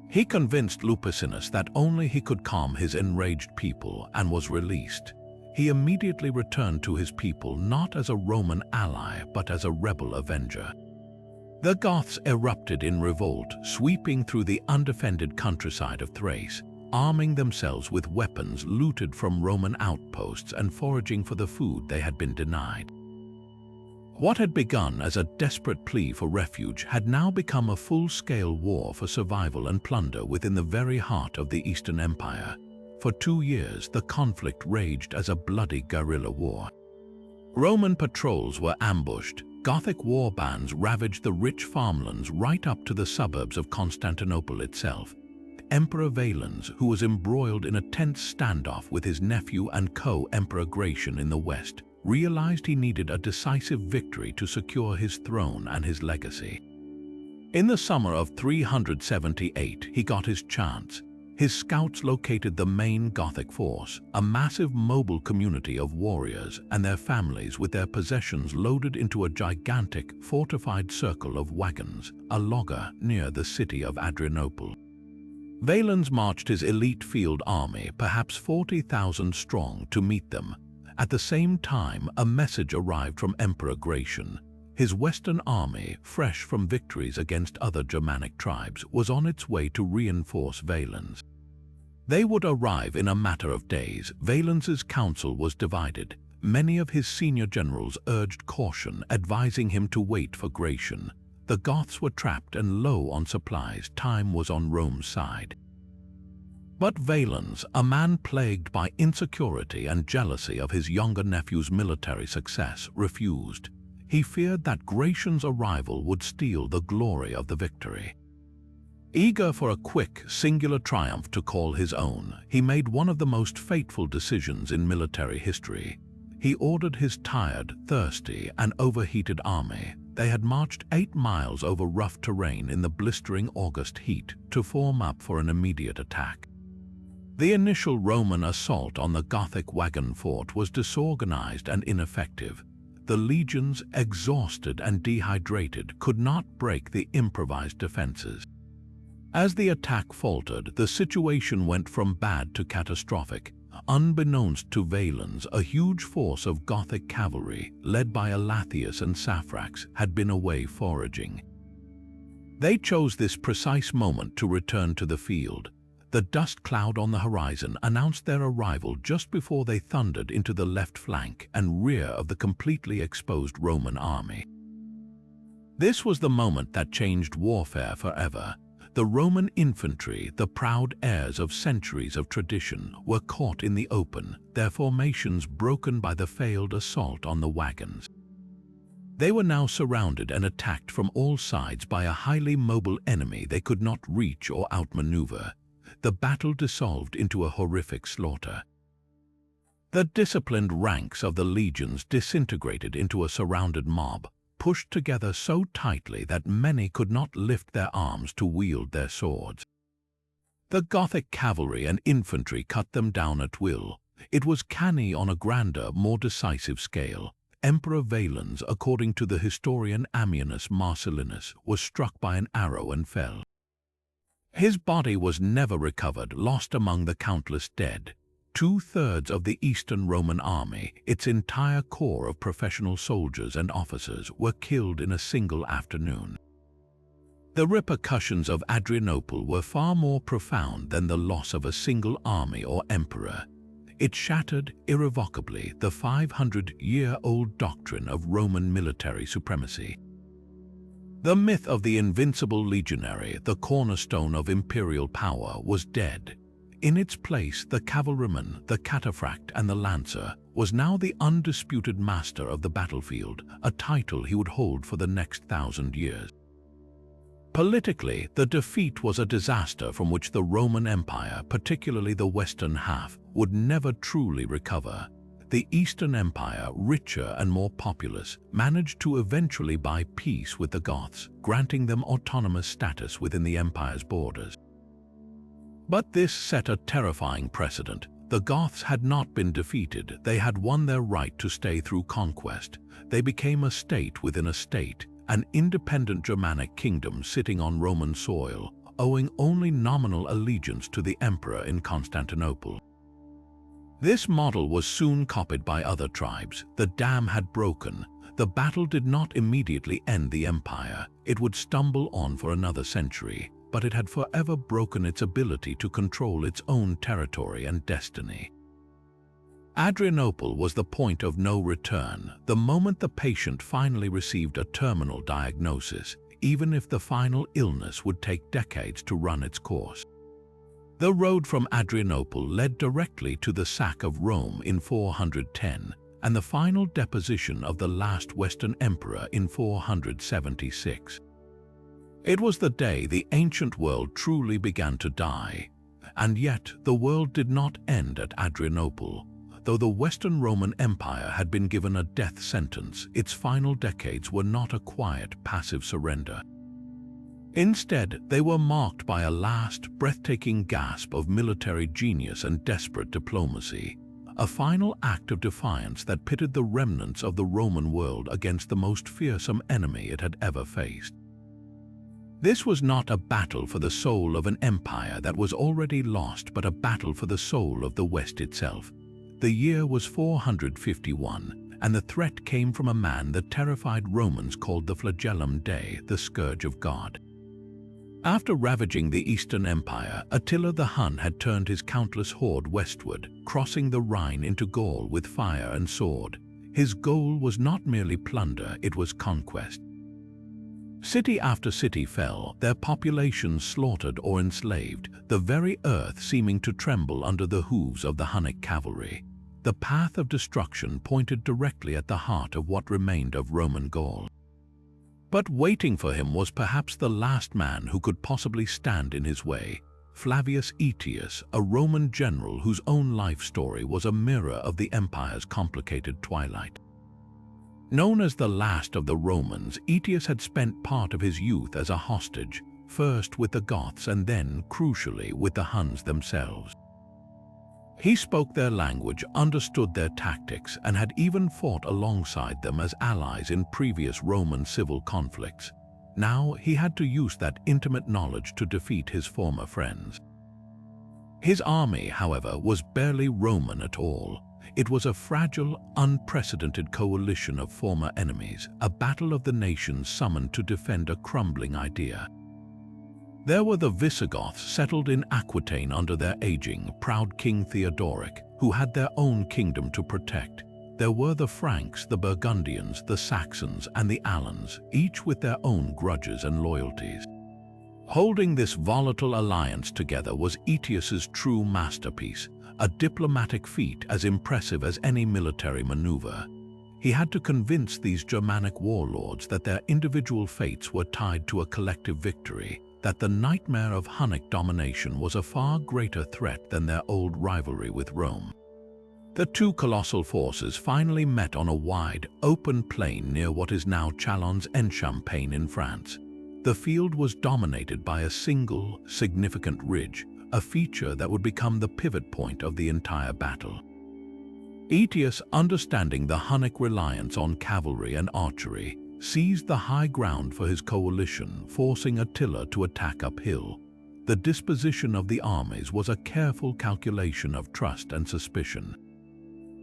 He convinced Lupicinus that only he could calm his enraged people and was released. He immediately returned to his people not as a Roman ally but as a rebel avenger. The Goths erupted in revolt, sweeping through the undefended countryside of Thrace, arming themselves with weapons looted from Roman outposts and foraging for the food they had been denied. What had begun as a desperate plea for refuge had now become a full-scale war for survival and plunder within the very heart of the Eastern Empire. For 2 years, the conflict raged as a bloody guerrilla war. Roman patrols were ambushed, Gothic war bands ravaged the rich farmlands right up to the suburbs of Constantinople itself. Emperor Valens, who was embroiled in a tense standoff with his nephew and co-emperor Gratian in the west, realized he needed a decisive victory to secure his throne and his legacy. In the summer of 378, he got his chance. His scouts located the main Gothic force, a massive mobile community of warriors and their families with their possessions loaded into a gigantic, fortified circle of wagons, a logger near the city of Adrianople. Valens marched his elite field army, perhaps 40,000 strong, to meet them. At the same time, a message arrived from Emperor Gratian. His western army, fresh from victories against other Germanic tribes, was on its way to reinforce Valens. They would arrive in a matter of days. Valens's council was divided. Many of his senior generals urged caution, advising him to wait for Gratian. The Goths were trapped and low on supplies. Time was on Rome's side. But Valens, a man plagued by insecurity and jealousy of his younger nephew's military success, refused. He feared that Gratian's arrival would steal the glory of the victory. Eager for a quick, singular triumph to call his own, he made one of the most fateful decisions in military history. He ordered his tired, thirsty, and overheated army. They had marched 8 miles over rough terrain in the blistering August heat to form up for an immediate attack. The initial Roman assault on the Gothic wagon fort was disorganized and ineffective. The legions, exhausted and dehydrated, could not break the improvised defenses. As the attack faltered, the situation went from bad to catastrophic. Unbeknownst to Valens, a huge force of Gothic cavalry, led by Alathius and Saphrax, had been away foraging. They chose this precise moment to return to the field. The dust cloud on the horizon announced their arrival just before they thundered into the left flank and rear of the completely exposed Roman army. This was the moment that changed warfare forever. The Roman infantry, the proud heirs of centuries of tradition, were caught in the open, their formations broken by the failed assault on the wagons. They were now surrounded and attacked from all sides by a highly mobile enemy they could not reach or outmaneuver. The battle dissolved into a horrific slaughter. The disciplined ranks of the legions disintegrated into a surrounded mob, pushed together so tightly that many could not lift their arms to wield their swords. The Gothic cavalry and infantry cut them down at will. It was canny on a grander, more decisive scale. Emperor Valens, according to the historian Ammianus Marcellinus, was struck by an arrow and fell. His body was never recovered, lost among the countless dead. 2/3 of the Eastern Roman army, its entire corps of professional soldiers and officers, were killed in a single afternoon. The repercussions of Adrianople were far more profound than the loss of a single army or emperor. It shattered irrevocably the 500-year-old doctrine of Roman military supremacy. The myth of the invincible legionary, the cornerstone of imperial power, was dead. In its place, the cavalryman, the cataphract, and the lancer was now the undisputed master of the battlefield, a title he would hold for the next 1,000 years. Politically, the defeat was a disaster from which the Roman Empire, particularly the western half, would never truly recover. The Eastern Empire, richer and more populous, managed to eventually buy peace with the Goths, granting them autonomous status within the empire's borders. But this set a terrifying precedent. The Goths had not been defeated, they had won their right to stay through conquest. They became a state within a state, an independent Germanic kingdom sitting on Roman soil, owing only nominal allegiance to the emperor in Constantinople. This model was soon copied by other tribes. The dam had broken. The battle did not immediately end the empire. It would stumble on for another century, but it had forever broken its ability to control its own territory and destiny. Adrianople was the point of no return, the moment the patient finally received a terminal diagnosis, even if the final illness would take decades to run its course. The road from Adrianople led directly to the sack of Rome in 410 and the final deposition of the last Western emperor in 476. It was the day the ancient world truly began to die, and yet the world did not end at Adrianople. Though the Western Roman Empire had been given a death sentence, its final decades were not a quiet, passive surrender. Instead, they were marked by a last, breathtaking gasp of military genius and desperate diplomacy, a final act of defiance that pitted the remnants of the Roman world against the most fearsome enemy it had ever faced. This was not a battle for the soul of an empire that was already lost, but a battle for the soul of the West itself. The year was 451, and the threat came from a man the terrified Romans called the Flagellum Dei, the scourge of God. After ravaging the Eastern Empire, Attila the Hun had turned his countless horde westward, crossing the Rhine into Gaul with fire and sword. His goal was not merely plunder, it was conquest. City after city fell, their populations slaughtered or enslaved, the very earth seeming to tremble under the hooves of the Hunnic cavalry. The path of destruction pointed directly at the heart of what remained of Roman Gaul. But waiting for him was perhaps the last man who could possibly stand in his way, Flavius Aetius, a Roman general whose own life story was a mirror of the empire's complicated twilight. Known as the last of the Romans, Aetius had spent part of his youth as a hostage, first with the Goths and then, crucially, with the Huns themselves. He spoke their language, understood their tactics, and had even fought alongside them as allies in previous Roman civil conflicts. Now he had to use that intimate knowledge to defeat his former friends. His army, however, was barely Roman at all. It was a fragile, unprecedented coalition of former enemies, a battle of the nations summoned to defend a crumbling idea. There were the Visigoths settled in Aquitaine under their aging, proud King Theodoric, who had their own kingdom to protect. There were the Franks, the Burgundians, the Saxons, and the Alans, each with their own grudges and loyalties. Holding this volatile alliance together was Aetius's true masterpiece, a diplomatic feat as impressive as any military maneuver. He had to convince these Germanic warlords that their individual fates were tied to a collective victory, that the nightmare of Hunnic domination was a far greater threat than their old rivalry with Rome. The two colossal forces finally met on a wide, open plain near what is now Châlons-en-Champagne in France. The field was dominated by a single, significant ridge, a feature that would become the pivot point of the entire battle. Aetius, understanding the Hunnic reliance on cavalry and archery, seized the high ground for his coalition, forcing Attila to attack uphill. The disposition of the armies was a careful calculation of trust and suspicion.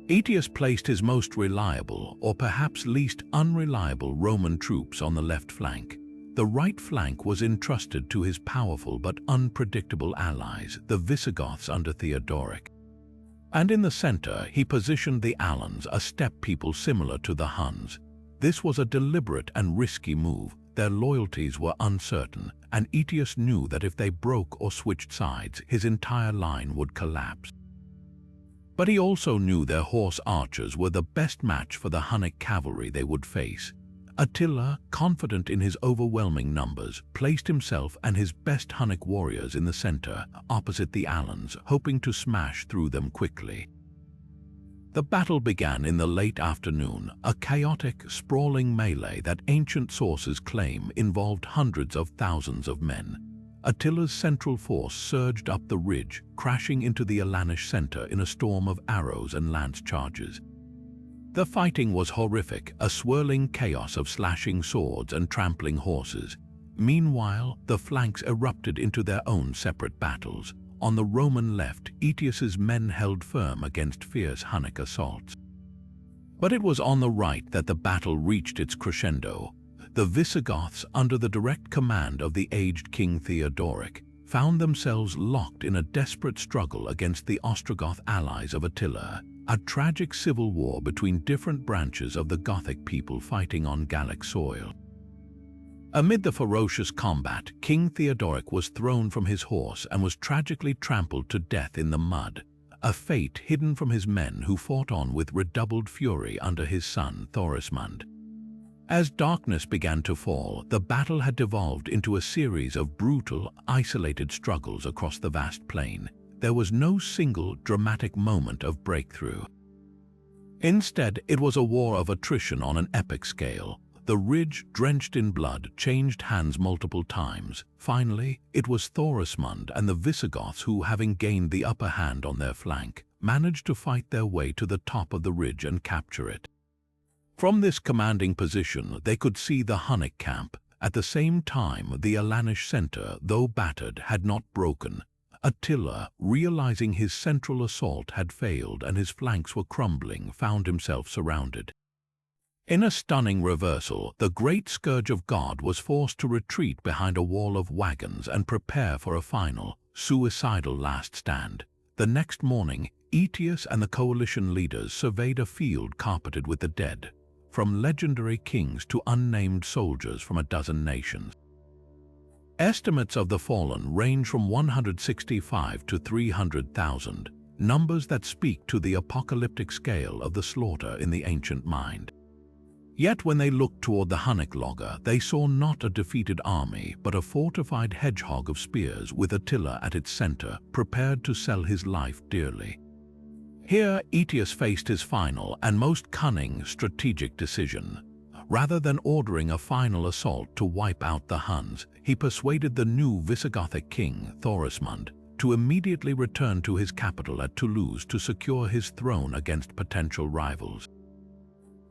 Aetius placed his most reliable, or perhaps least unreliable, Roman troops on the left flank. The right flank was entrusted to his powerful but unpredictable allies, the Visigoths under Theodoric. And in the center, he positioned the Alans, a steppe people similar to the Huns. This was a deliberate and risky move. Their loyalties were uncertain, and Aetius knew that if they broke or switched sides, his entire line would collapse. But he also knew their horse archers were the best match for the Hunnic cavalry they would face. Attila, confident in his overwhelming numbers, placed himself and his best Hunnic warriors in the center, opposite the Alans, hoping to smash through them quickly. The battle began in the late afternoon, a chaotic, sprawling melee that ancient sources claim involved hundreds of thousands of men. Attila's central force surged up the ridge, crashing into the Alanish center in a storm of arrows and lance charges. The fighting was horrific, a swirling chaos of slashing swords and trampling horses. Meanwhile, the flanks erupted into their own separate battles. On the Roman left, Aetius's men held firm against fierce Hunnic assaults. But it was on the right that the battle reached its crescendo. The Visigoths, under the direct command of the aged King Theodoric, found themselves locked in a desperate struggle against the Ostrogoth allies of Attila, a tragic civil war between different branches of the Gothic people fighting on Gallic soil. Amid the ferocious combat, King Theodoric was thrown from his horse and was tragically trampled to death in the mud, a fate hidden from his men who fought on with redoubled fury under his son Thorismund. As darkness began to fall, the battle had devolved into a series of brutal, isolated struggles across the vast plain. There was no single dramatic moment of breakthrough. Instead, it was a war of attrition on an epic scale. The ridge, drenched in blood, changed hands multiple times. Finally, it was Thorismund and the Visigoths who, having gained the upper hand on their flank, managed to fight their way to the top of the ridge and capture it. From this commanding position, they could see the Hunnic camp. At the same time, the Alanish center, though battered, had not broken. Attila, realizing his central assault had failed and his flanks were crumbling, found himself surrounded. In a stunning reversal, the great scourge of God was forced to retreat behind a wall of wagons and prepare for a final, suicidal last stand. The next morning, Aetius and the coalition leaders surveyed a field carpeted with the dead, from legendary kings to unnamed soldiers from a dozen nations. Estimates of the fallen range from 165 to 300,000, numbers that speak to the apocalyptic scale of the slaughter in the ancient mind. Yet when they looked toward the Hunnic logger, they saw not a defeated army, but a fortified hedgehog of spears with Attila at its center, prepared to sell his life dearly. Here, Aetius faced his final and most cunning strategic decision. Rather than ordering a final assault to wipe out the Huns, he persuaded the new Visigothic king, Thorismund, to immediately return to his capital at Toulouse to secure his throne against potential rivals.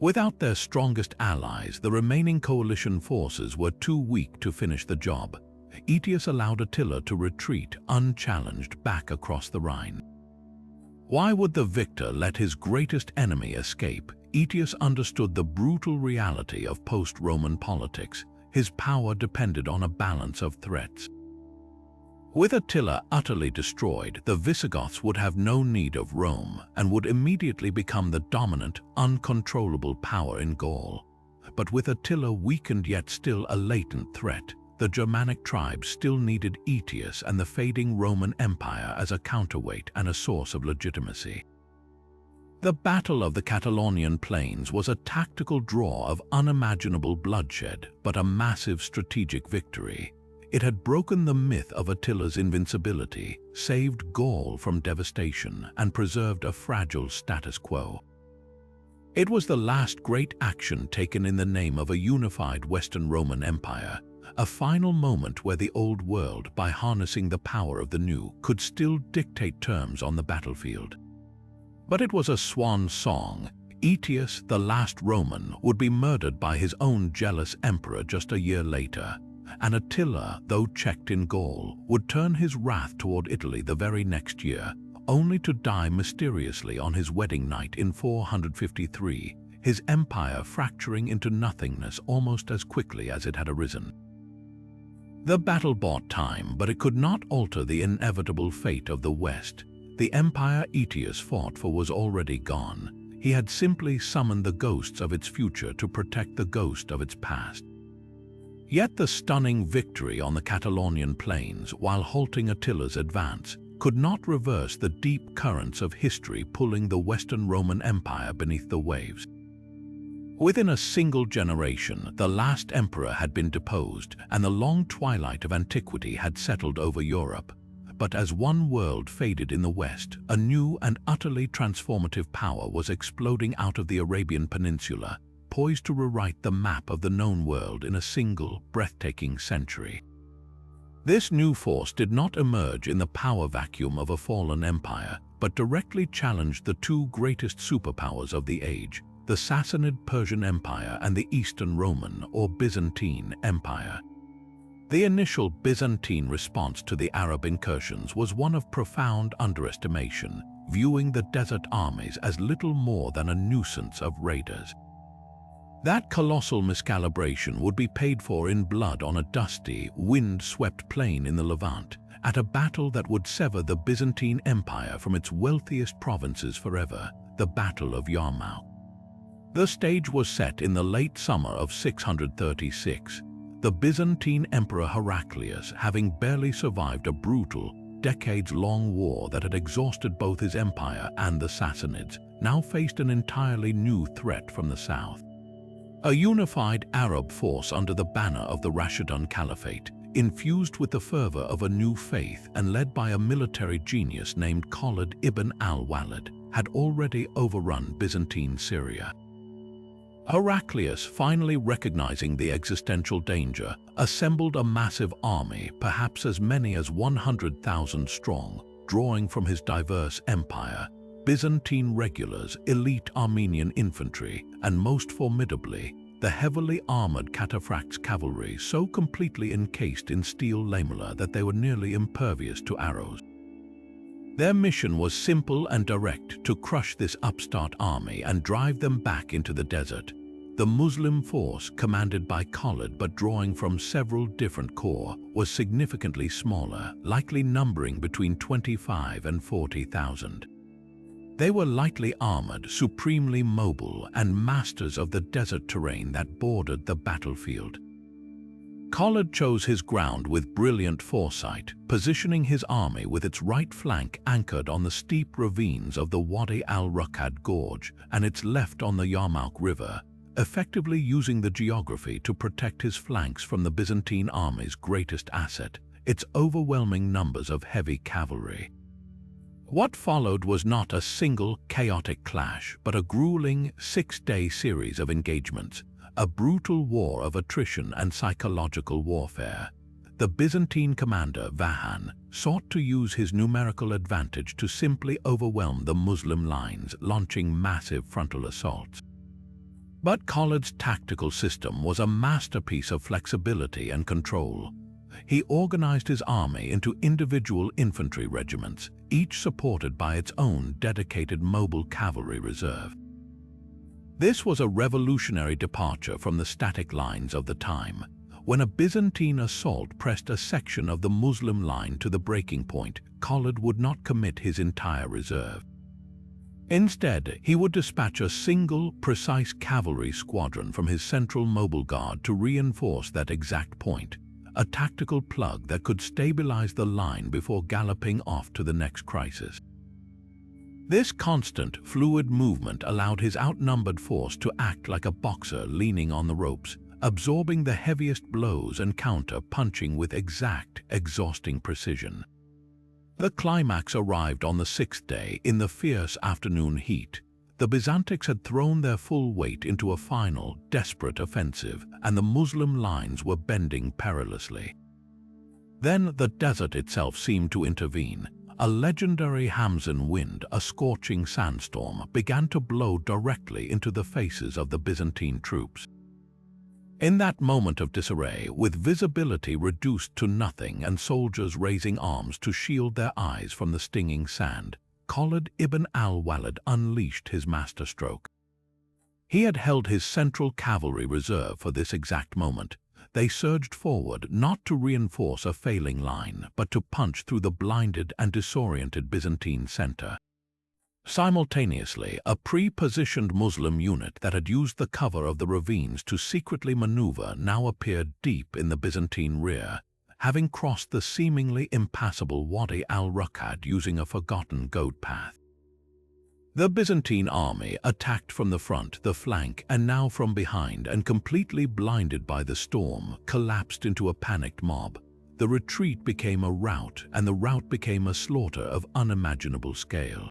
Without their strongest allies, the remaining coalition forces were too weak to finish the job. Aetius allowed Attila to retreat unchallenged back across the Rhine. Why would the victor let his greatest enemy escape? Aetius understood the brutal reality of post-Roman politics. His power depended on a balance of threats. With Attila utterly destroyed, the Visigoths would have no need of Rome and would immediately become the dominant, uncontrollable power in Gaul. But with Attila weakened yet still a latent threat, the Germanic tribes still needed Aetius and the fading Roman Empire as a counterweight and a source of legitimacy. The Battle of the Catalonian Plains was a tactical draw of unimaginable bloodshed, but a massive strategic victory. It had broken the myth of Attila's invincibility, saved Gaul from devastation, and preserved a fragile status quo. It was the last great action taken in the name of a unified Western Roman Empire, a final moment where the old world, by harnessing the power of the new, could still dictate terms on the battlefield. But it was a swan song. Aetius, the last Roman, would be murdered by his own jealous emperor just a year later. And Attila, though checked in Gaul, would turn his wrath toward Italy the very next year, only to die mysteriously on his wedding night in 453, his empire fracturing into nothingness almost as quickly as it had arisen. The battle bought time, but it could not alter the inevitable fate of the West. The empire Aetius fought for was already gone. He had simply summoned the ghosts of its future to protect the ghost of its past. Yet the stunning victory on the Catalonian plains, while halting Attila's advance, could not reverse the deep currents of history pulling the Western Roman Empire beneath the waves. Within a single generation, the last emperor had been deposed, and the long twilight of antiquity had settled over Europe. But as one world faded in the West, a new and utterly transformative power was exploding out of the Arabian Peninsula, poised to rewrite the map of the known world in a single, breathtaking century. This new force did not emerge in the power vacuum of a fallen empire, but directly challenged the two greatest superpowers of the age, the Sassanid Persian Empire and the Eastern Roman or Byzantine Empire. The initial Byzantine response to the Arab incursions was one of profound underestimation, viewing the desert armies as little more than a nuisance of raiders. That colossal miscalibration would be paid for in blood on a dusty, wind-swept plain in the Levant, at a battle that would sever the Byzantine Empire from its wealthiest provinces forever, the Battle of Yarmouk. The stage was set in the late summer of 636, the Byzantine Emperor Heraclius, having barely survived a brutal, decades-long war that had exhausted both his empire and the Sassanids, now faced an entirely new threat from the south. A unified Arab force under the banner of the Rashidun Caliphate, infused with the fervor of a new faith and led by a military genius named Khalid ibn al-Walid, had already overrun Byzantine Syria. Heraclius, finally recognizing the existential danger, assembled a massive army, perhaps as many as 100,000 strong, drawing from his diverse empire, Byzantine regulars, elite Armenian infantry, and most formidably, the heavily armored cataphracts cavalry so completely encased in steel lamella that they were nearly impervious to arrows. Their mission was simple and direct: to crush this upstart army and drive them back into the desert. The Muslim force, commanded by Khalid but drawing from several different corps, was significantly smaller, likely numbering between 25 and 40,000. They were lightly armored, supremely mobile, and masters of the desert terrain that bordered the battlefield. Khalid chose his ground with brilliant foresight, positioning his army with its right flank anchored on the steep ravines of the Wadi al-Ruqad Gorge and its left on the Yarmouk River, effectively using the geography to protect his flanks from the Byzantine army's greatest asset, its overwhelming numbers of heavy cavalry. What followed was not a single chaotic clash, but a grueling six-day series of engagements, a brutal war of attrition and psychological warfare. The Byzantine commander, Vahan, sought to use his numerical advantage to simply overwhelm the Muslim lines, launching massive frontal assaults. But Khalid's tactical system was a masterpiece of flexibility and control. He organized his army into individual infantry regiments, each supported by its own dedicated mobile cavalry reserve. This was a revolutionary departure from the static lines of the time. When a Byzantine assault pressed a section of the Muslim line to the breaking point, Khalid would not commit his entire reserve. Instead, he would dispatch a single, precise cavalry squadron from his central mobile guard to reinforce that exact point, a tactical plug that could stabilize the line before galloping off to the next crisis. This constant, fluid movement allowed his outnumbered force to act like a boxer leaning on the ropes, absorbing the heaviest blows and counter-punching with exact, exhausting precision. The climax arrived on the sixth day in the fierce afternoon heat. The Byzantics had thrown their full weight into a final, desperate offensive, and the Muslim lines were bending perilously. Then the desert itself seemed to intervene. A legendary Hamzan wind, a scorching sandstorm, began to blow directly into the faces of the Byzantine troops. In that moment of disarray, with visibility reduced to nothing and soldiers raising arms to shield their eyes from the stinging sand, Khalid ibn al-Walid unleashed his masterstroke. He had held his central cavalry reserve for this exact moment. They surged forward not to reinforce a failing line, but to punch through the blinded and disoriented Byzantine center. Simultaneously, a pre-positioned Muslim unit that had used the cover of the ravines to secretly maneuver now appeared deep in the Byzantine rear, having crossed the seemingly impassable Wadi al-Ruqad using a forgotten goat path. The Byzantine army attacked from the front, the flank, and now from behind, and completely blinded by the storm, collapsed into a panicked mob. The retreat became a rout, and the rout became a slaughter of unimaginable scale.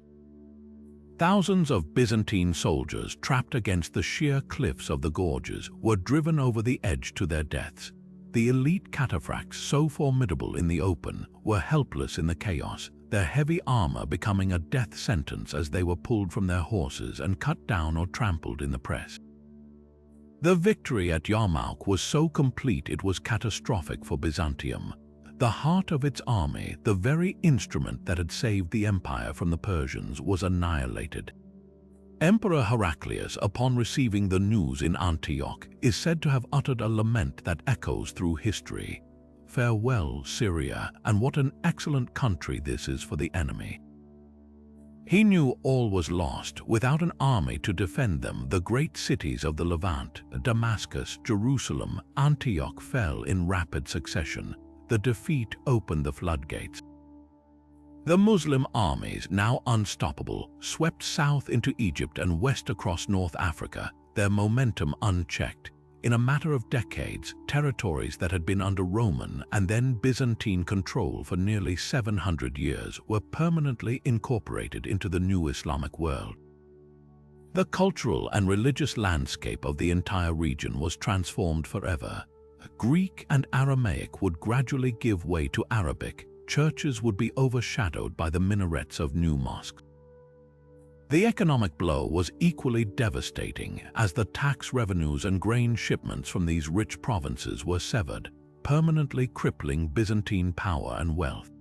Thousands of Byzantine soldiers, trapped against the sheer cliffs of the gorges, were driven over the edge to their deaths. the elite cataphracts, so formidable in the open, were helpless in the chaos, their heavy armor becoming a death sentence as they were pulled from their horses and cut down or trampled in the press. The victory at Yarmouk was so complete it was catastrophic for Byzantium. The heart of its army, the very instrument that had saved the empire from the Persians, was annihilated. Emperor Heraclius, upon receiving the news in Antioch, is said to have uttered a lament that echoes through history. "Farewell, Syria, and what an excellent country this is for the enemy." He knew all was lost. Without an army to defend them, the great cities of the Levant, Damascus, Jerusalem, Antioch fell in rapid succession. The defeat opened the floodgates. The Muslim armies, now unstoppable, swept south into Egypt and west across North Africa, their momentum unchecked. In a matter of decades, territories that had been under Roman and then Byzantine control for nearly 700 years were permanently incorporated into the new Islamic world. The cultural and religious landscape of the entire region was transformed forever. Greek and Aramaic would gradually give way to Arabic. Churches would be overshadowed by the minarets of new mosques. The economic blow was equally devastating as the tax revenues and grain shipments from these rich provinces were severed, permanently crippling Byzantine power and wealth.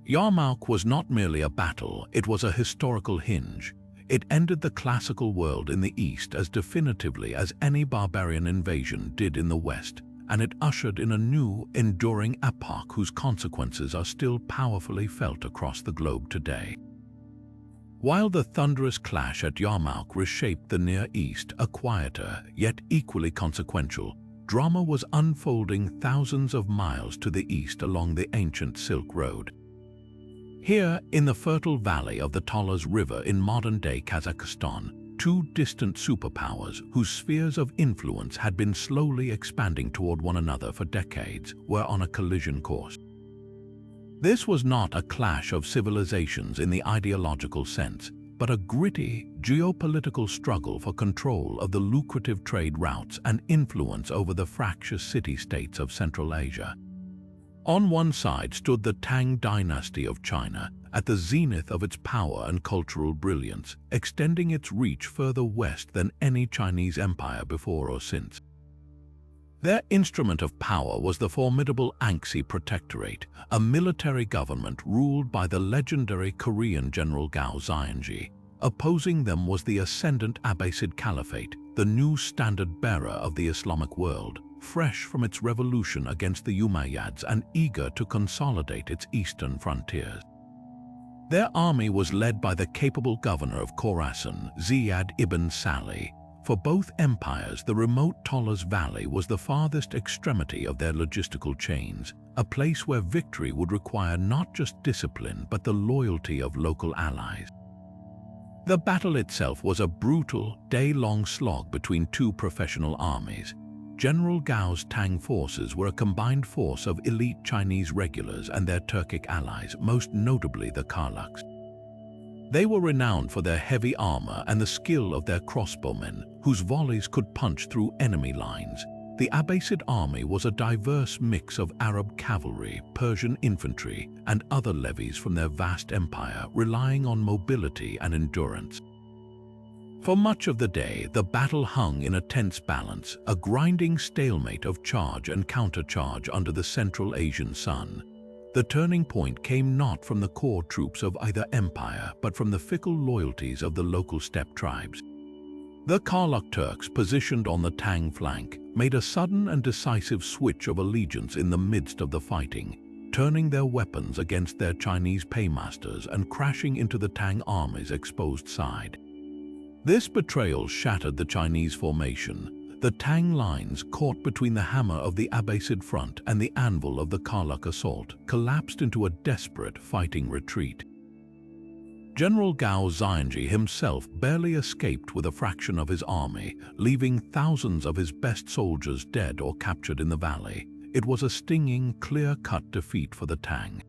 Yarmouk was not merely a battle, it was a historical hinge. It ended the classical world in the East as definitively as any barbarian invasion did in the West, and it ushered in a new, enduring epoch whose consequences are still powerfully felt across the globe today. While the thunderous clash at Yarmouk reshaped the Near East, a quieter, yet equally consequential, drama was unfolding thousands of miles to the east along the ancient Silk Road. Here, in the fertile valley of the Talas River in modern-day Kazakhstan, two distant superpowers whose spheres of influence had been slowly expanding toward one another for decades were on a collision course. This was not a clash of civilizations in the ideological sense, but a gritty, geopolitical struggle for control of the lucrative trade routes and influence over the fractious city-states of Central Asia. On one side stood the Tang dynasty of China, at the zenith of its power and cultural brilliance, extending its reach further west than any Chinese empire before or since. Their instrument of power was the formidable Yangtze Protectorate, a military government ruled by the legendary Korean general Gao Xianji. Opposing them was the ascendant Abbasid Caliphate, the new standard-bearer of the Islamic world, fresh from its revolution against the Umayyads and eager to consolidate its eastern frontiers. Their army was led by the capable governor of Khorasan, Ziyad ibn Salih. For both empires, the remote Talas Valley was the farthest extremity of their logistical chains, a place where victory would require not just discipline but the loyalty of local allies. The battle itself was a brutal, day-long slog between two professional armies. General Gao's Tang forces were a combined force of elite Chinese regulars and their Turkic allies, most notably the Karluks. They were renowned for their heavy armor and the skill of their crossbowmen, whose volleys could punch through enemy lines. The Abbasid army was a diverse mix of Arab cavalry, Persian infantry, and other levies from their vast empire, relying on mobility and endurance. For much of the day, the battle hung in a tense balance, a grinding stalemate of charge and countercharge under the Central Asian sun. The turning point came not from the core troops of either empire, but from the fickle loyalties of the local steppe tribes. The Karluk Turks, positioned on the Tang flank, made a sudden and decisive switch of allegiance in the midst of the fighting, turning their weapons against their Chinese paymasters and crashing into the Tang army's exposed side. This betrayal shattered the Chinese formation. The Tang lines, caught between the hammer of the Abbasid front and the anvil of the Karluk assault, collapsed into a desperate fighting retreat. General Gao Xianji himself barely escaped with a fraction of his army, leaving thousands of his best soldiers dead or captured in the valley. It was a stinging, clear-cut defeat for the Tang.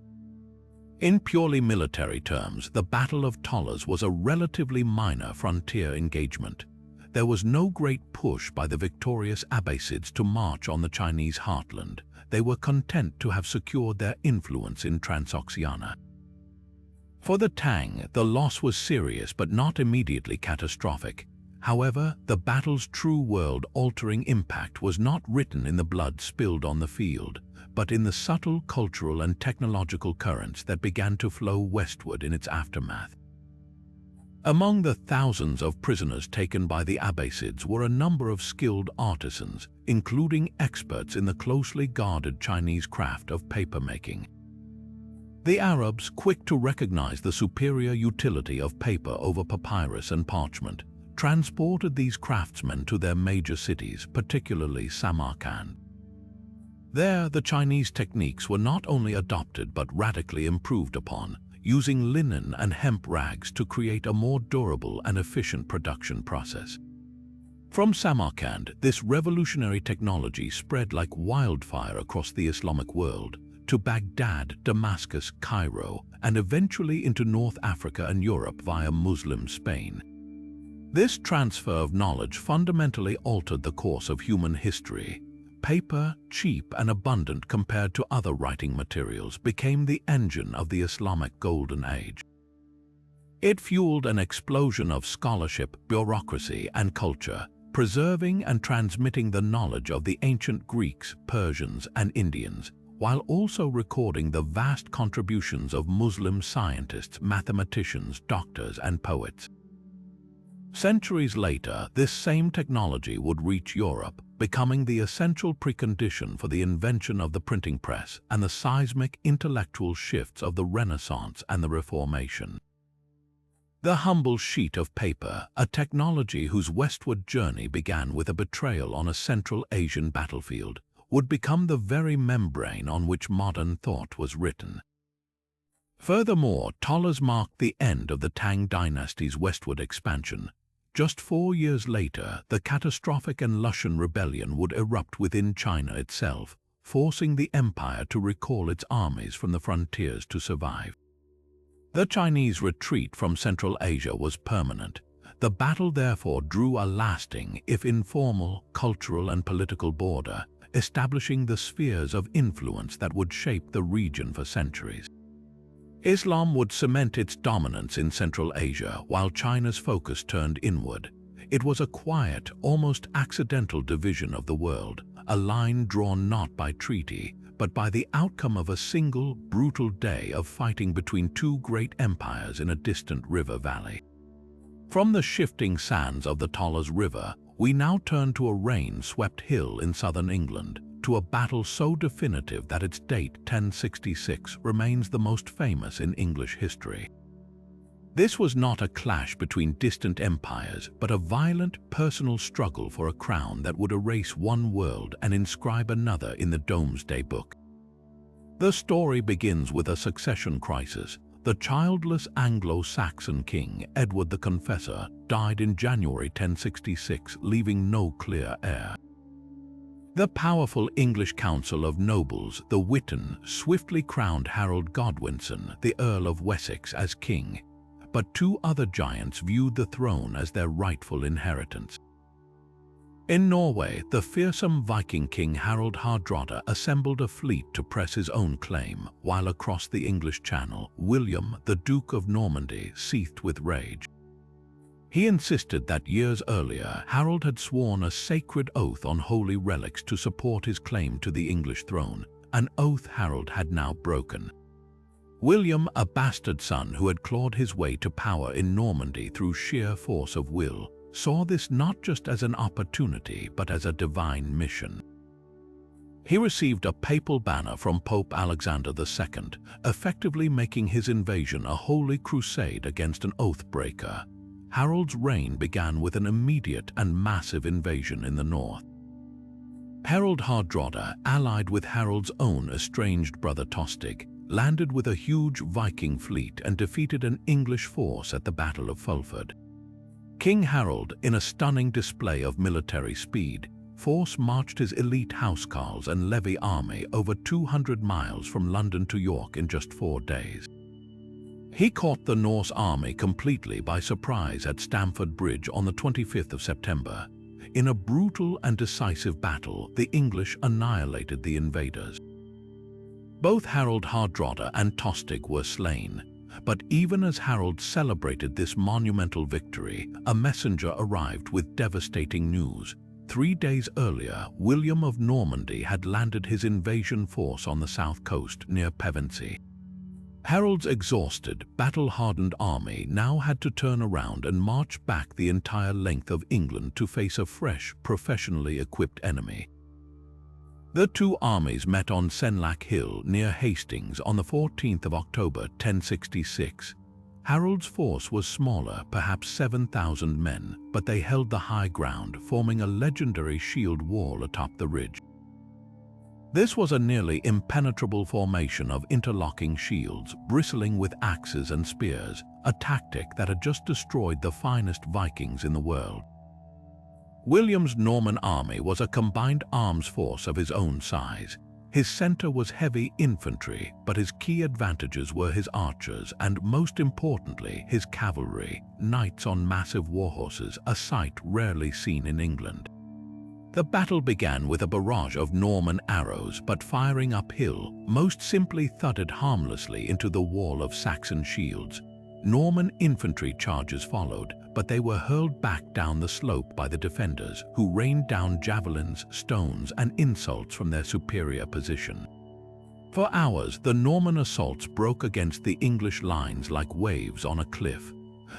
In purely military terms, the Battle of Talas was a relatively minor frontier engagement. there was no great push by the victorious Abbasids to march on the Chinese heartland. They were content to have secured their influence in Transoxiana. For the Tang, the loss was serious but not immediately catastrophic. However, the battle's true world-altering impact was not written in the blood spilled on the field, but in the subtle cultural and technological currents that began to flow westward in its aftermath. Among the thousands of prisoners taken by the Abbasids were a number of skilled artisans, including experts in the closely guarded Chinese craft of papermaking. The Arabs, quick to recognize the superior utility of paper over papyrus and parchment, transported these craftsmen to their major cities, particularly Samarkand. There, the Chinese techniques were not only adopted but radically improved upon, using linen and hemp rags to create a more durable and efficient production process. From Samarkand, this revolutionary technology spread like wildfire across the Islamic world, to Baghdad, Damascus, Cairo, and eventually into North Africa and Europe via Muslim Spain. This transfer of knowledge fundamentally altered the course of human history. Paper, cheap and abundant compared to other writing materials, became the engine of the Islamic Golden Age. It fueled an explosion of scholarship, bureaucracy, and culture, preserving and transmitting the knowledge of the ancient Greeks, Persians, and Indians, while also recording the vast contributions of Muslim scientists, mathematicians, doctors, and poets. Centuries later, this same technology would reach Europe, becoming the essential precondition for the invention of the printing press and the seismic intellectual shifts of the Renaissance and the Reformation. The humble sheet of paper, a technology whose westward journey began with a betrayal on a Central Asian battlefield, would become the very membrane on which modern thought was written. Furthermore, Tollas marked the end of the Tang dynasty's westward expansion. Just 4 years later, the catastrophic and Lushan rebellion would erupt within China itself, forcing the empire to recall its armies from the frontiers to survive. The Chinese retreat from Central Asia was permanent. The battle therefore drew a lasting, if informal, cultural and political border, establishing the spheres of influence that would shape the region for centuries. Islam would cement its dominance in Central Asia while China's focus turned inward. It was a quiet, almost accidental division of the world, a line drawn not by treaty, but by the outcome of a single, brutal day of fighting between two great empires in a distant river valley. From the shifting sands of the Tollas River, we now turn to a rain-swept hill in southern England, to a battle so definitive that its date, 1066, remains the most famous in English history. This was not a clash between distant empires, but a violent, personal struggle for a crown that would erase one world and inscribe another in the Domesday Book. The story begins with a succession crisis. The childless Anglo-Saxon king, Edward the Confessor, died in January 1066, leaving no clear heir. The powerful English Council of Nobles, the Witan, swiftly crowned Harold Godwinson, the Earl of Wessex, as king, but two other giants viewed the throne as their rightful inheritance. In Norway, the fearsome Viking king Harald Hardrada assembled a fleet to press his own claim, while across the English Channel, William, the Duke of Normandy, seethed with rage. He insisted that years earlier, Harold had sworn a sacred oath on holy relics to support his claim to the English throne, an oath Harold had now broken. William, a bastard son who had clawed his way to power in Normandy through sheer force of will, saw this not just as an opportunity but as a divine mission. He received a papal banner from Pope Alexander II, effectively making his invasion a holy crusade against an oath-breaker. Harold's reign began with an immediate and massive invasion in the north. Harald Hardrada, allied with Harold's own estranged brother Tostig, landed with a huge Viking fleet and defeated an English force at the Battle of Fulford. King Harold, in a stunning display of military speed, marched his elite housecarls and levy army over 200 miles from London to York in just 4 days. He caught the Norse army completely by surprise at Stamford Bridge on the 25th of September. In a brutal and decisive battle, the English annihilated the invaders. Both Harold Hardrada and Tostig were slain, but even as Harold celebrated this monumental victory, a messenger arrived with devastating news. 3 days earlier, William of Normandy had landed his invasion force on the south coast near Pevensey. Harold's exhausted, battle-hardened army now had to turn around and march back the entire length of England to face a fresh, professionally equipped enemy. The two armies met on Senlac Hill near Hastings on the 14th of October 1066. Harold's force was smaller, perhaps 7,000 men, but they held the high ground, forming a legendary shield wall atop the ridge. This was a nearly impenetrable formation of interlocking shields, bristling with axes and spears, a tactic that had just destroyed the finest Vikings in the world. William's Norman army was a combined arms force of his own size. His center was heavy infantry, but his key advantages were his archers and, most importantly, his cavalry, knights on massive warhorses, a sight rarely seen in England. The battle began with a barrage of Norman arrows, but firing uphill, most simply thudded harmlessly into the wall of Saxon shields. Norman infantry charges followed, but they were hurled back down the slope by the defenders, who rained down javelins, stones, and insults from their superior position. For hours, the Norman assaults broke against the English lines like waves on a cliff.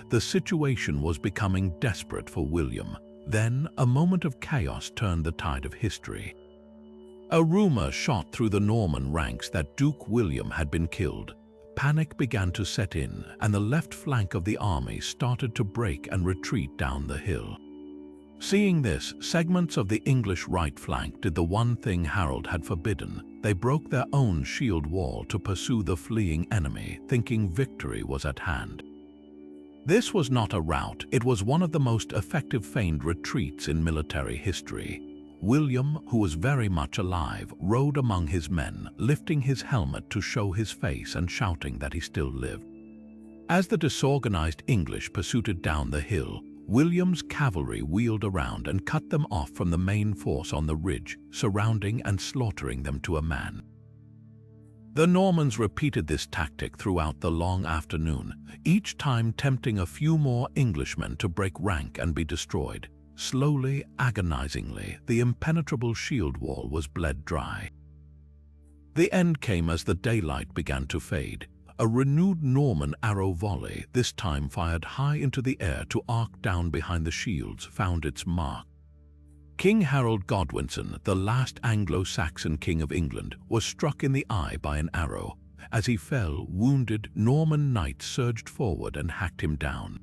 The situation was becoming desperate for William. Then, a moment of chaos turned the tide of history. A rumor shot through the Norman ranks that Duke William had been killed. Panic began to set in, and the left flank of the army started to break and retreat down the hill. Seeing this, segments of the English right flank did the one thing Harold had forbidden. They broke their own shield wall to pursue the fleeing enemy, thinking victory was at hand. This was not a rout, it was one of the most effective feigned retreats in military history. William, who was very much alive, rode among his men, lifting his helmet to show his face and shouting that he still lived. As the disorganized English pursued down the hill, William's cavalry wheeled around and cut them off from the main force on the ridge, surrounding and slaughtering them to a man. The Normans repeated this tactic throughout the long afternoon, each time tempting a few more Englishmen to break rank and be destroyed. Slowly, agonizingly, the impenetrable shield wall was bled dry. The end came as the daylight began to fade. A renewed Norman arrow volley, this time fired high into the air to arc down behind the shields, found its mark. King Harold Godwinson, the last Anglo-Saxon king of England, was struck in the eye by an arrow. As he fell, wounded, Norman knights surged forward and hacked him down.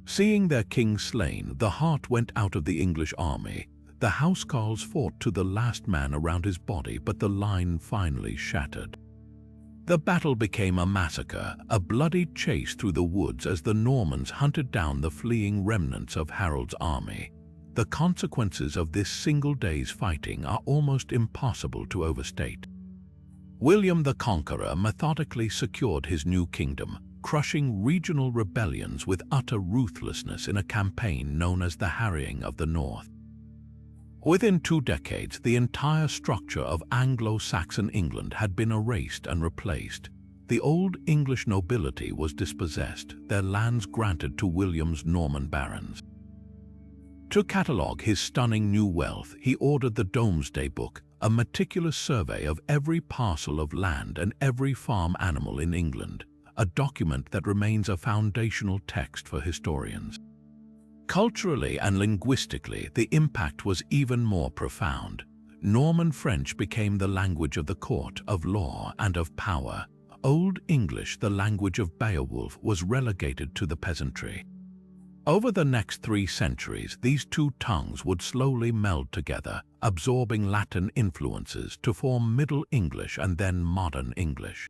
Seeing their king slain, the heart went out of the English army. The housecarls fought to the last man around his body, but the line finally shattered. The battle became a massacre, a bloody chase through the woods as the Normans hunted down the fleeing remnants of Harold's army. The consequences of this single day's fighting are almost impossible to overstate. William the Conqueror methodically secured his new kingdom, crushing regional rebellions with utter ruthlessness in a campaign known as the Harrying of the North. Within 2 decades, the entire structure of Anglo-Saxon England had been erased and replaced. The old English nobility was dispossessed, their lands granted to William's Norman barons. To catalogue his stunning new wealth, he ordered the Domesday Book, a meticulous survey of every parcel of land and every farm animal in England, a document that remains a foundational text for historians. Culturally and linguistically, the impact was even more profound. Norman French became the language of the court, of law, and of power. Old English, the language of Beowulf, was relegated to the peasantry. Over the next 3 centuries, these two tongues would slowly meld together, absorbing Latin influences to form Middle English and then Modern English.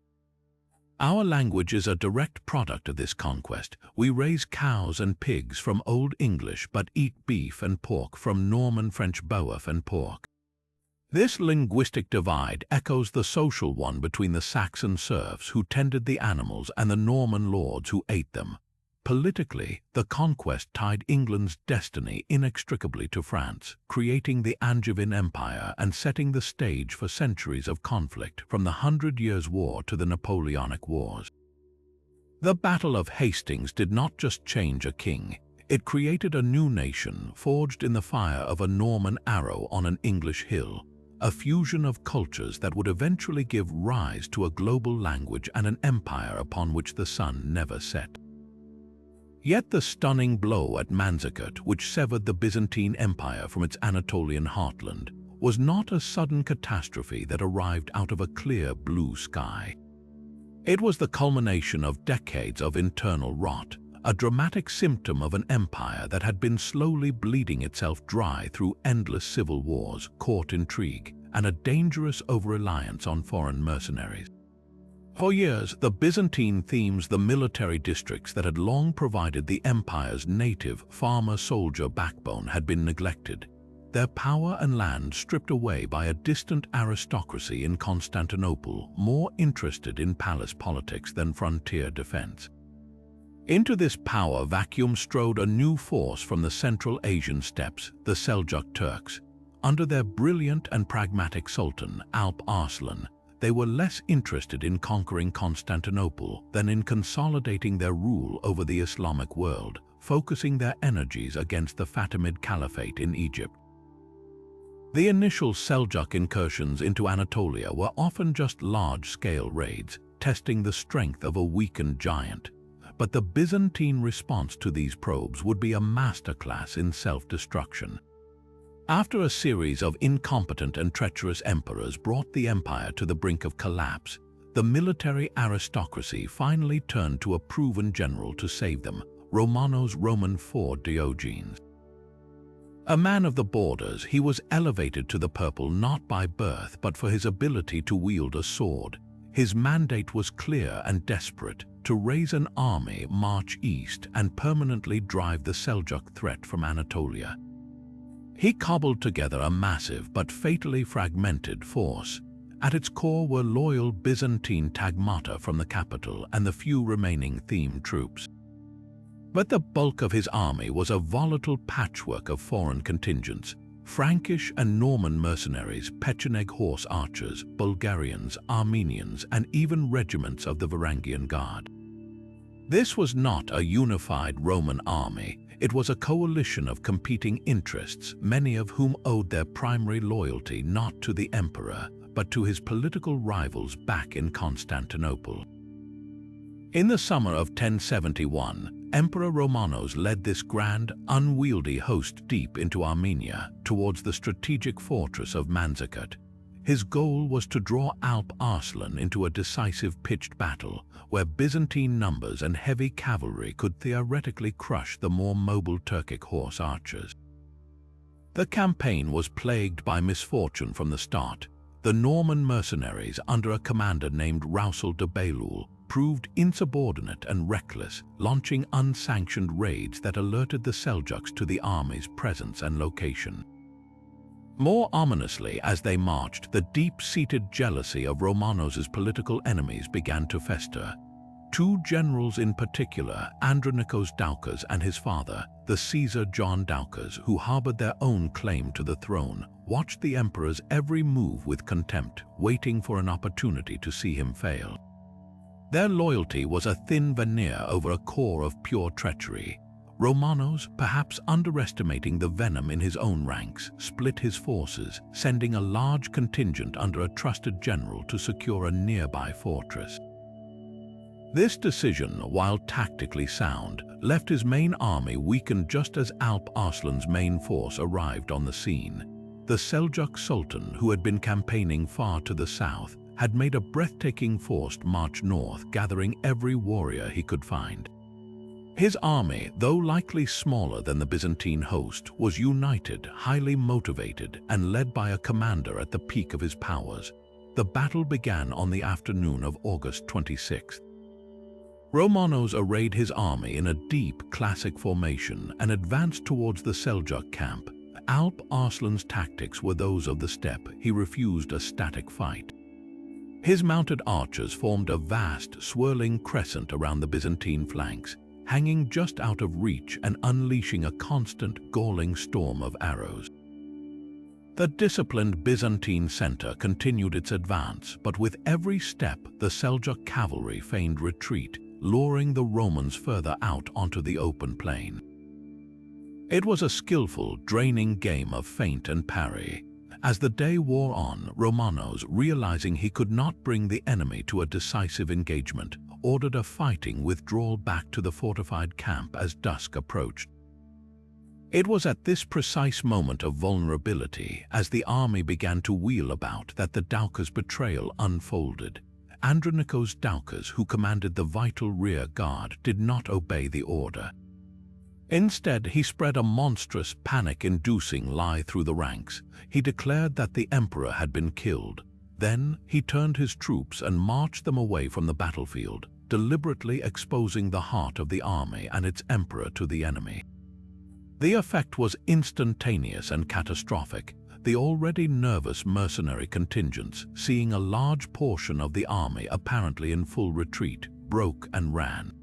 Our language is a direct product of this conquest. We raise cows and pigs from Old English but eat beef and pork from Norman French Beowulf and pork. This linguistic divide echoes the social one between the Saxon serfs who tended the animals and the Norman lords who ate them. Politically, the conquest tied England's destiny inextricably to France, creating the Angevin Empire and setting the stage for centuries of conflict, from the Hundred Years' War to the Napoleonic Wars. The Battle of Hastings did not just change a king. It created a new nation forged in the fire of a Norman arrow on an English hill, a fusion of cultures that would eventually give rise to a global language and an empire upon which the sun never set. Yet the stunning blow at Manzikert, which severed the Byzantine Empire from its Anatolian heartland, was not a sudden catastrophe that arrived out of a clear blue sky. It was the culmination of decades of internal rot, a dramatic symptom of an empire that had been slowly bleeding itself dry through endless civil wars, court intrigue, and a dangerous over-reliance on foreign mercenaries. For years, the Byzantine themes the military districts that had long provided the empire's native farmer-soldier backbone had been neglected, their power and land stripped away by a distant aristocracy in Constantinople more interested in palace politics than frontier defense. Into this power vacuum strode a new force from the Central Asian steppes, the Seljuk Turks. Under their brilliant and pragmatic sultan, Alp Arslan, they were less interested in conquering Constantinople than in consolidating their rule over the Islamic world, focusing their energies against the Fatimid Caliphate in Egypt. The initial Seljuk incursions into Anatolia were often just large-scale raids, testing the strength of a weakened giant. But the Byzantine response to these probes would be a masterclass in self-destruction. After a series of incompetent and treacherous emperors brought the empire to the brink of collapse, the military aristocracy finally turned to a proven general to save them, Romanos' Roman IV Diogenes. A man of the borders, he was elevated to the purple not by birth but for his ability to wield a sword. His mandate was clear and desperate: to raise an army, march east, and permanently drive the Seljuk threat from Anatolia. He cobbled together a massive but fatally fragmented force. At its core were loyal Byzantine tagmata from the capital and the few remaining theme troops. But the bulk of his army was a volatile patchwork of foreign contingents: Frankish and Norman mercenaries, Pecheneg horse archers, Bulgarians, Armenians, and even regiments of the Varangian Guard. This was not a unified Roman army. It was a coalition of competing interests, many of whom owed their primary loyalty not to the emperor, but to his political rivals back in Constantinople. In the summer of 1071, Emperor Romanos led this grand, unwieldy host deep into Armenia, towards the strategic fortress of Manzikert. His goal was to draw Alp Arslan into a decisive pitched battle, where Byzantine numbers and heavy cavalry could theoretically crush the more mobile Turkic horse archers. The campaign was plagued by misfortune from the start. The Norman mercenaries, under a commander named Rausel de Belul, proved insubordinate and reckless, launching unsanctioned raids that alerted the Seljuks to the army's presence and location. More ominously, as they marched, the deep-seated jealousy of Romanos' political enemies began to fester. Two generals in particular, Andronikos Doukas and his father, the Caesar John Doukas, who harbored their own claim to the throne, watched the emperor's every move with contempt, waiting for an opportunity to see him fail. Their loyalty was a thin veneer over a core of pure treachery. Romanos, perhaps underestimating the venom in his own ranks, split his forces, sending a large contingent under a trusted general to secure a nearby fortress. This decision, while tactically sound, left his main army weakened just as Alp Arslan's main force arrived on the scene. The Seljuk Sultan, who had been campaigning far to the south, had made a breathtaking forced march north, gathering every warrior he could find. His army, though likely smaller than the Byzantine host, was united, highly motivated, and led by a commander at the peak of his powers. The battle began on the afternoon of August 26th. Romanos arrayed his army in a deep, classic formation and advanced towards the Seljuk camp. Alp Arslan's tactics were those of the steppe. He refused a static fight. His mounted archers formed a vast, swirling crescent around the Byzantine flanks, hanging just out of reach and unleashing a constant, galling storm of arrows. The disciplined Byzantine center continued its advance, but with every step, the Seljuk cavalry feigned retreat, luring the Romans further out onto the open plain. It was a skillful, draining game of feint and parry. As the day wore on, Romanos, realizing he could not bring the enemy to a decisive engagement, ordered a fighting withdrawal back to the fortified camp as dusk approached. It was at this precise moment of vulnerability, as the army began to wheel about, that the Doukas' betrayal unfolded. Andronikos Doukas, who commanded the vital rear guard, did not obey the order. Instead, he spread a monstrous, panic-inducing lie through the ranks. He declared that the emperor had been killed. Then, he turned his troops and marched them away from the battlefield, deliberately exposing the heart of the army and its emperor to the enemy. The effect was instantaneous and catastrophic. The already nervous mercenary contingents, seeing a large portion of the army apparently in full retreat, broke and ran.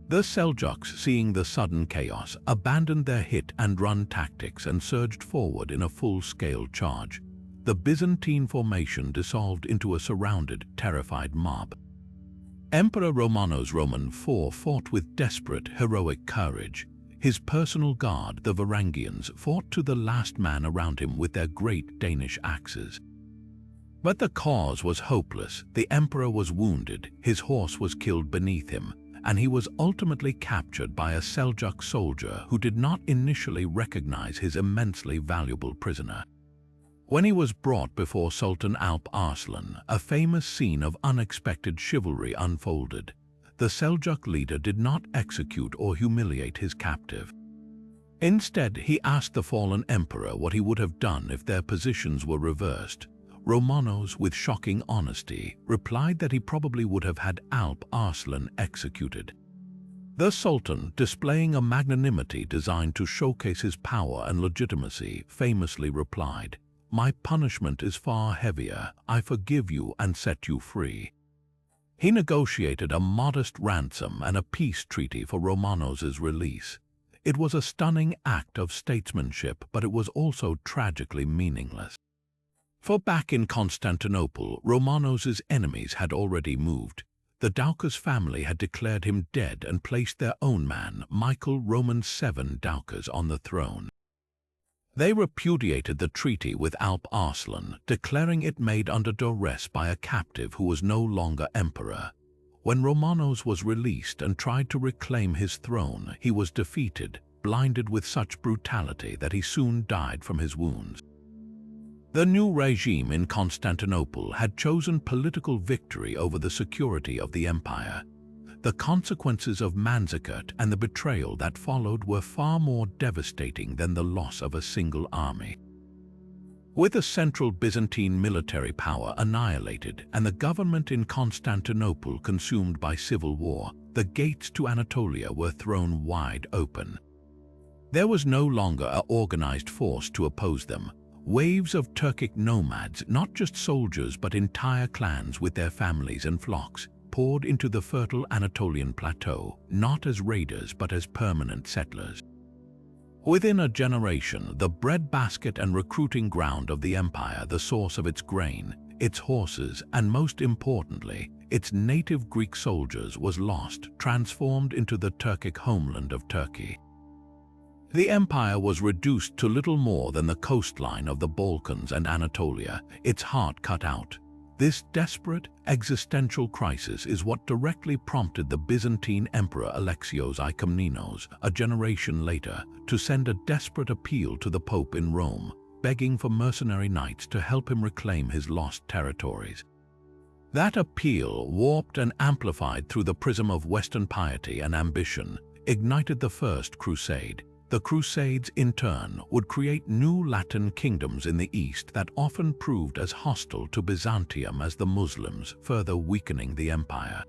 The Seljuks, seeing the sudden chaos, abandoned their hit-and-run tactics and surged forward in a full-scale charge. The Byzantine formation dissolved into a surrounded, terrified mob. Emperor Romanos IV fought with desperate, heroic courage. His personal guard, the Varangians, fought to the last man around him with their great Danish axes. But the cause was hopeless. The emperor was wounded, his horse was killed beneath him, and he was ultimately captured by a Seljuk soldier who did not initially recognize his immensely valuable prisoner. When he was brought before Sultan Alp Arslan, a famous scene of unexpected chivalry unfolded. The Seljuk leader did not execute or humiliate his captive. Instead, he asked the fallen emperor what he would have done if their positions were reversed. Romanos, with shocking honesty, replied that he probably would have had Alp Arslan executed. The Sultan, displaying a magnanimity designed to showcase his power and legitimacy, famously replied, "My punishment is far heavier. I forgive you and set you free." He negotiated a modest ransom and a peace treaty for Romanos' release. It was a stunning act of statesmanship, but it was also tragically meaningless. For back in Constantinople, Romanos' enemies had already moved. The Doukas family had declared him dead and placed their own man, Michael Roman VII Doukas, on the throne. They repudiated the treaty with Alp Arslan, declaring it made under duress by a captive who was no longer emperor. When Romanos was released and tried to reclaim his throne, he was defeated, blinded with such brutality that he soon died from his wounds. The new regime in Constantinople had chosen political victory over the security of the empire. The consequences of Manzikert and the betrayal that followed were far more devastating than the loss of a single army. With the central Byzantine military power annihilated and the government in Constantinople consumed by civil war, the gates to Anatolia were thrown wide open. There was no longer an organized force to oppose them. Waves of Turkic nomads, not just soldiers but entire clans with their families and flocks, poured into the fertile Anatolian plateau, not as raiders but as permanent settlers. Within a generation, the breadbasket and recruiting ground of the empire, the source of its grain, its horses, and most importantly, its native Greek soldiers, was lost, transformed into the Turkic homeland of Turkey. The empire was reduced to little more than the coastline of the Balkans and Anatolia, its heart cut out. This desperate, existential crisis is what directly prompted the Byzantine Emperor Alexios I Komnenos, a generation later, to send a desperate appeal to the Pope in Rome, begging for mercenary knights to help him reclaim his lost territories. That appeal, warped and amplified through the prism of Western piety and ambition, ignited the First Crusade. The Crusades, in turn, would create new Latin kingdoms in the East that often proved as hostile to Byzantium as the Muslims, further weakening the empire.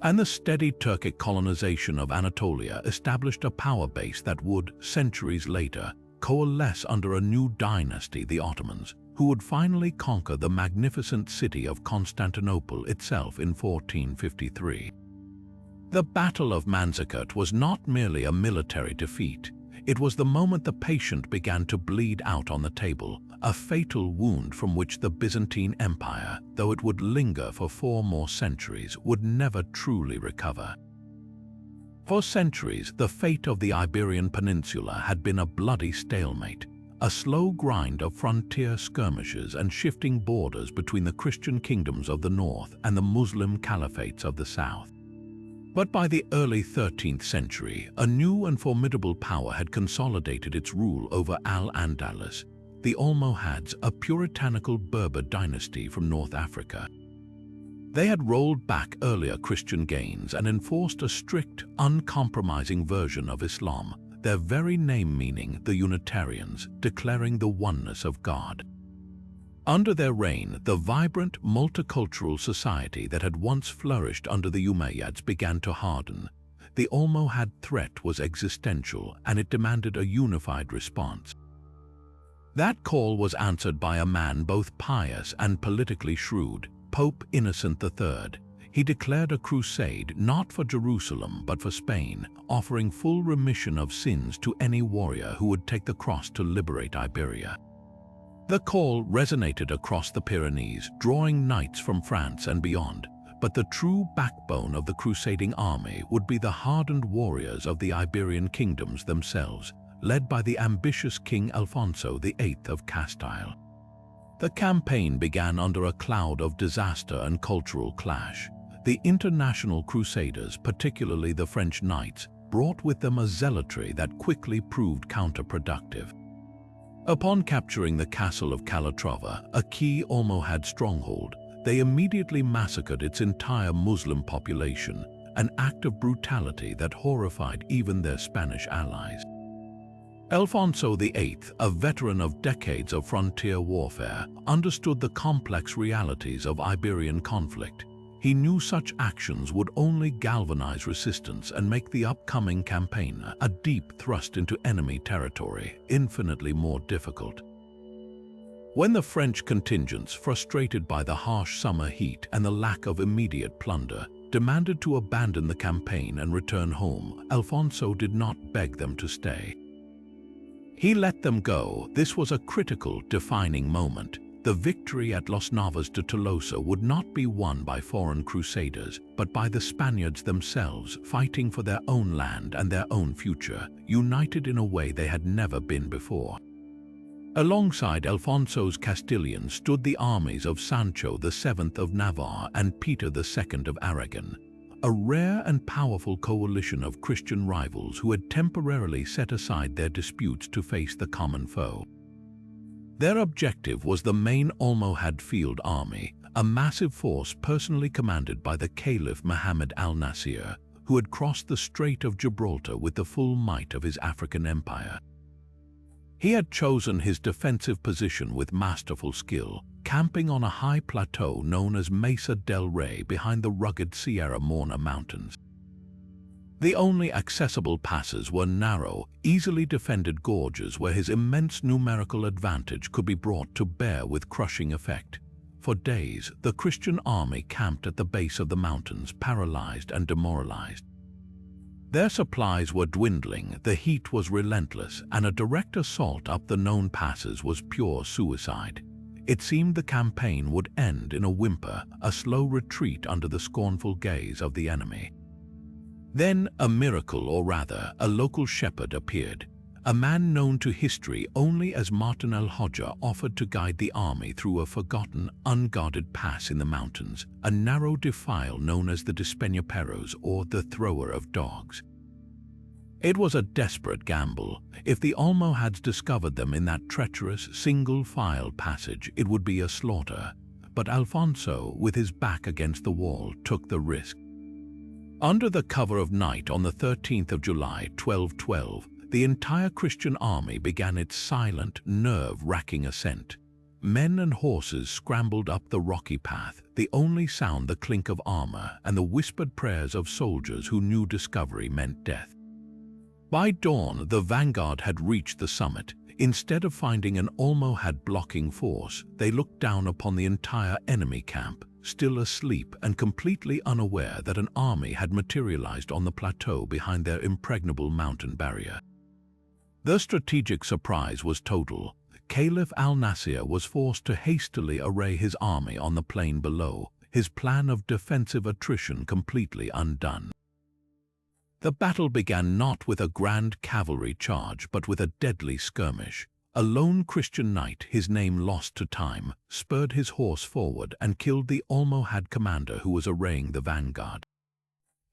And the steady Turkic colonization of Anatolia established a power base that would, centuries later, coalesce under a new dynasty, the Ottomans, who would finally conquer the magnificent city of Constantinople itself in 1453. The Battle of Manzikert was not merely a military defeat. It was the moment the patient began to bleed out on the table, a fatal wound from which the Byzantine Empire, though it would linger for 4 more centuries, would never truly recover. For centuries, the fate of the Iberian Peninsula had been a bloody stalemate, a slow grind of frontier skirmishes and shifting borders between the Christian kingdoms of the north and the Muslim caliphates of the south. But by the early 13th century, a new and formidable power had consolidated its rule over Al-Andalus, the Almohads, a puritanical Berber dynasty from North Africa. They had rolled back earlier Christian gains and enforced a strict, uncompromising version of Islam, their very name meaning the Unitarians, declaring the oneness of God. Under their reign, the vibrant, multicultural society that had once flourished under the Umayyads began to harden. The Almohad threat was existential, and it demanded a unified response. That call was answered by a man both pious and politically shrewd, Pope Innocent III. He declared a crusade not for Jerusalem but for Spain, offering full remission of sins to any warrior who would take the cross to liberate Iberia. The call resonated across the Pyrenees, drawing knights from France and beyond, but the true backbone of the crusading army would be the hardened warriors of the Iberian kingdoms themselves, led by the ambitious King Alfonso VIII of Castile. The campaign began under a cloud of disaster and cultural clash. The international crusaders, particularly the French knights, brought with them a zealotry that quickly proved counterproductive. Upon capturing the castle of Calatrava, a key Almohad stronghold, they immediately massacred its entire Muslim population, an act of brutality that horrified even their Spanish allies. Alfonso VIII, a veteran of decades of frontier warfare, understood the complex realities of Iberian conflict. He knew such actions would only galvanize resistance and make the upcoming campaign, a deep thrust into enemy territory, infinitely more difficult. When the French contingents, frustrated by the harsh summer heat and the lack of immediate plunder, demanded to abandon the campaign and return home, Alfonso did not beg them to stay. He let them go. This was a critical, defining moment. The victory at Los Navas de Tolosa would not be won by foreign crusaders, but by the Spaniards themselves, fighting for their own land and their own future, united in a way they had never been before. Alongside Alfonso's Castilians stood the armies of Sancho VII of Navarre and Peter II of Aragon, a rare and powerful coalition of Christian rivals who had temporarily set aside their disputes to face the common foe. Their objective was the main Almohad field army, a massive force personally commanded by the Caliph Muhammad al-Nasir, who had crossed the Strait of Gibraltar with the full might of his African empire. He had chosen his defensive position with masterful skill, camping on a high plateau known as Mesa del Rey behind the rugged Sierra Morena Mountains. The only accessible passes were narrow, easily defended gorges where his immense numerical advantage could be brought to bear with crushing effect. For days, the Christian army camped at the base of the mountains, paralyzed and demoralized. Their supplies were dwindling, the heat was relentless, and a direct assault up the known passes was pure suicide. It seemed the campaign would end in a whimper, a slow retreat under the scornful gaze of the enemy. Then a miracle, or rather, a local shepherd appeared. A man known to history only as Martin el-Hodja offered to guide the army through a forgotten, unguarded pass in the mountains, a narrow defile known as the Despeñaperros, or the Thrower of Dogs. It was a desperate gamble. If the Almohads discovered them in that treacherous, single-file passage, it would be a slaughter. But Alfonso, with his back against the wall, took the risk. Under the cover of night on the 13th of July, 1212, the entire Christian army began its silent, nerve-wracking ascent. Men and horses scrambled up the rocky path, the only sound the clink of armor and the whispered prayers of soldiers who knew discovery meant death. By dawn, the vanguard had reached the summit, Instead of finding an Almohad blocking force, they looked down upon the entire enemy camp, still asleep and completely unaware that an army had materialized on the plateau behind their impregnable mountain barrier. The strategic surprise was total. Caliph al-Nasir was forced to hastily array his army on the plain below, his plan of defensive attrition completely undone. The battle began not with a grand cavalry charge, but with a deadly skirmish. A lone Christian knight, his name lost to time, spurred his horse forward and killed the Almohad commander who was arraying the vanguard.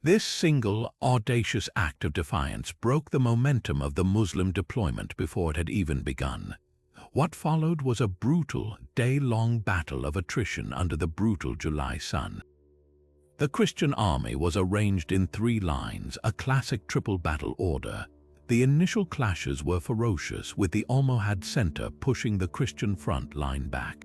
This single, audacious act of defiance broke the momentum of the Muslim deployment before it had even begun. What followed was a brutal, day-long battle of attrition under the brutal July sun. The Christian army was arranged in 3 lines, a classic triple battle order. The initial clashes were ferocious, with the Almohad center pushing the Christian front line back.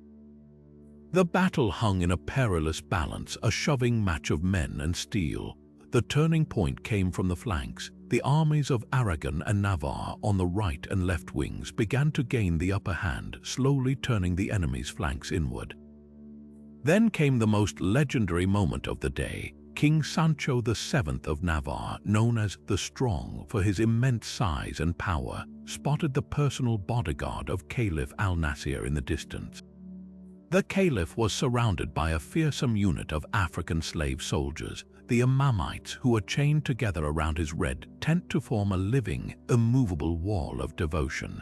The battle hung in a perilous balance, a shoving match of men and steel. The turning point came from the flanks. The armies of Aragon and Navarre on the right and left wings began to gain the upper hand, slowly turning the enemy's flanks inward. Then came the most legendary moment of the day. King Sancho VII of Navarre, known as the Strong for his immense size and power, spotted the personal bodyguard of Caliph al-Nasir in the distance. The Caliph was surrounded by a fearsome unit of African slave soldiers, the Imamites, who were chained together around his red tent to form a living, immovable wall of devotion.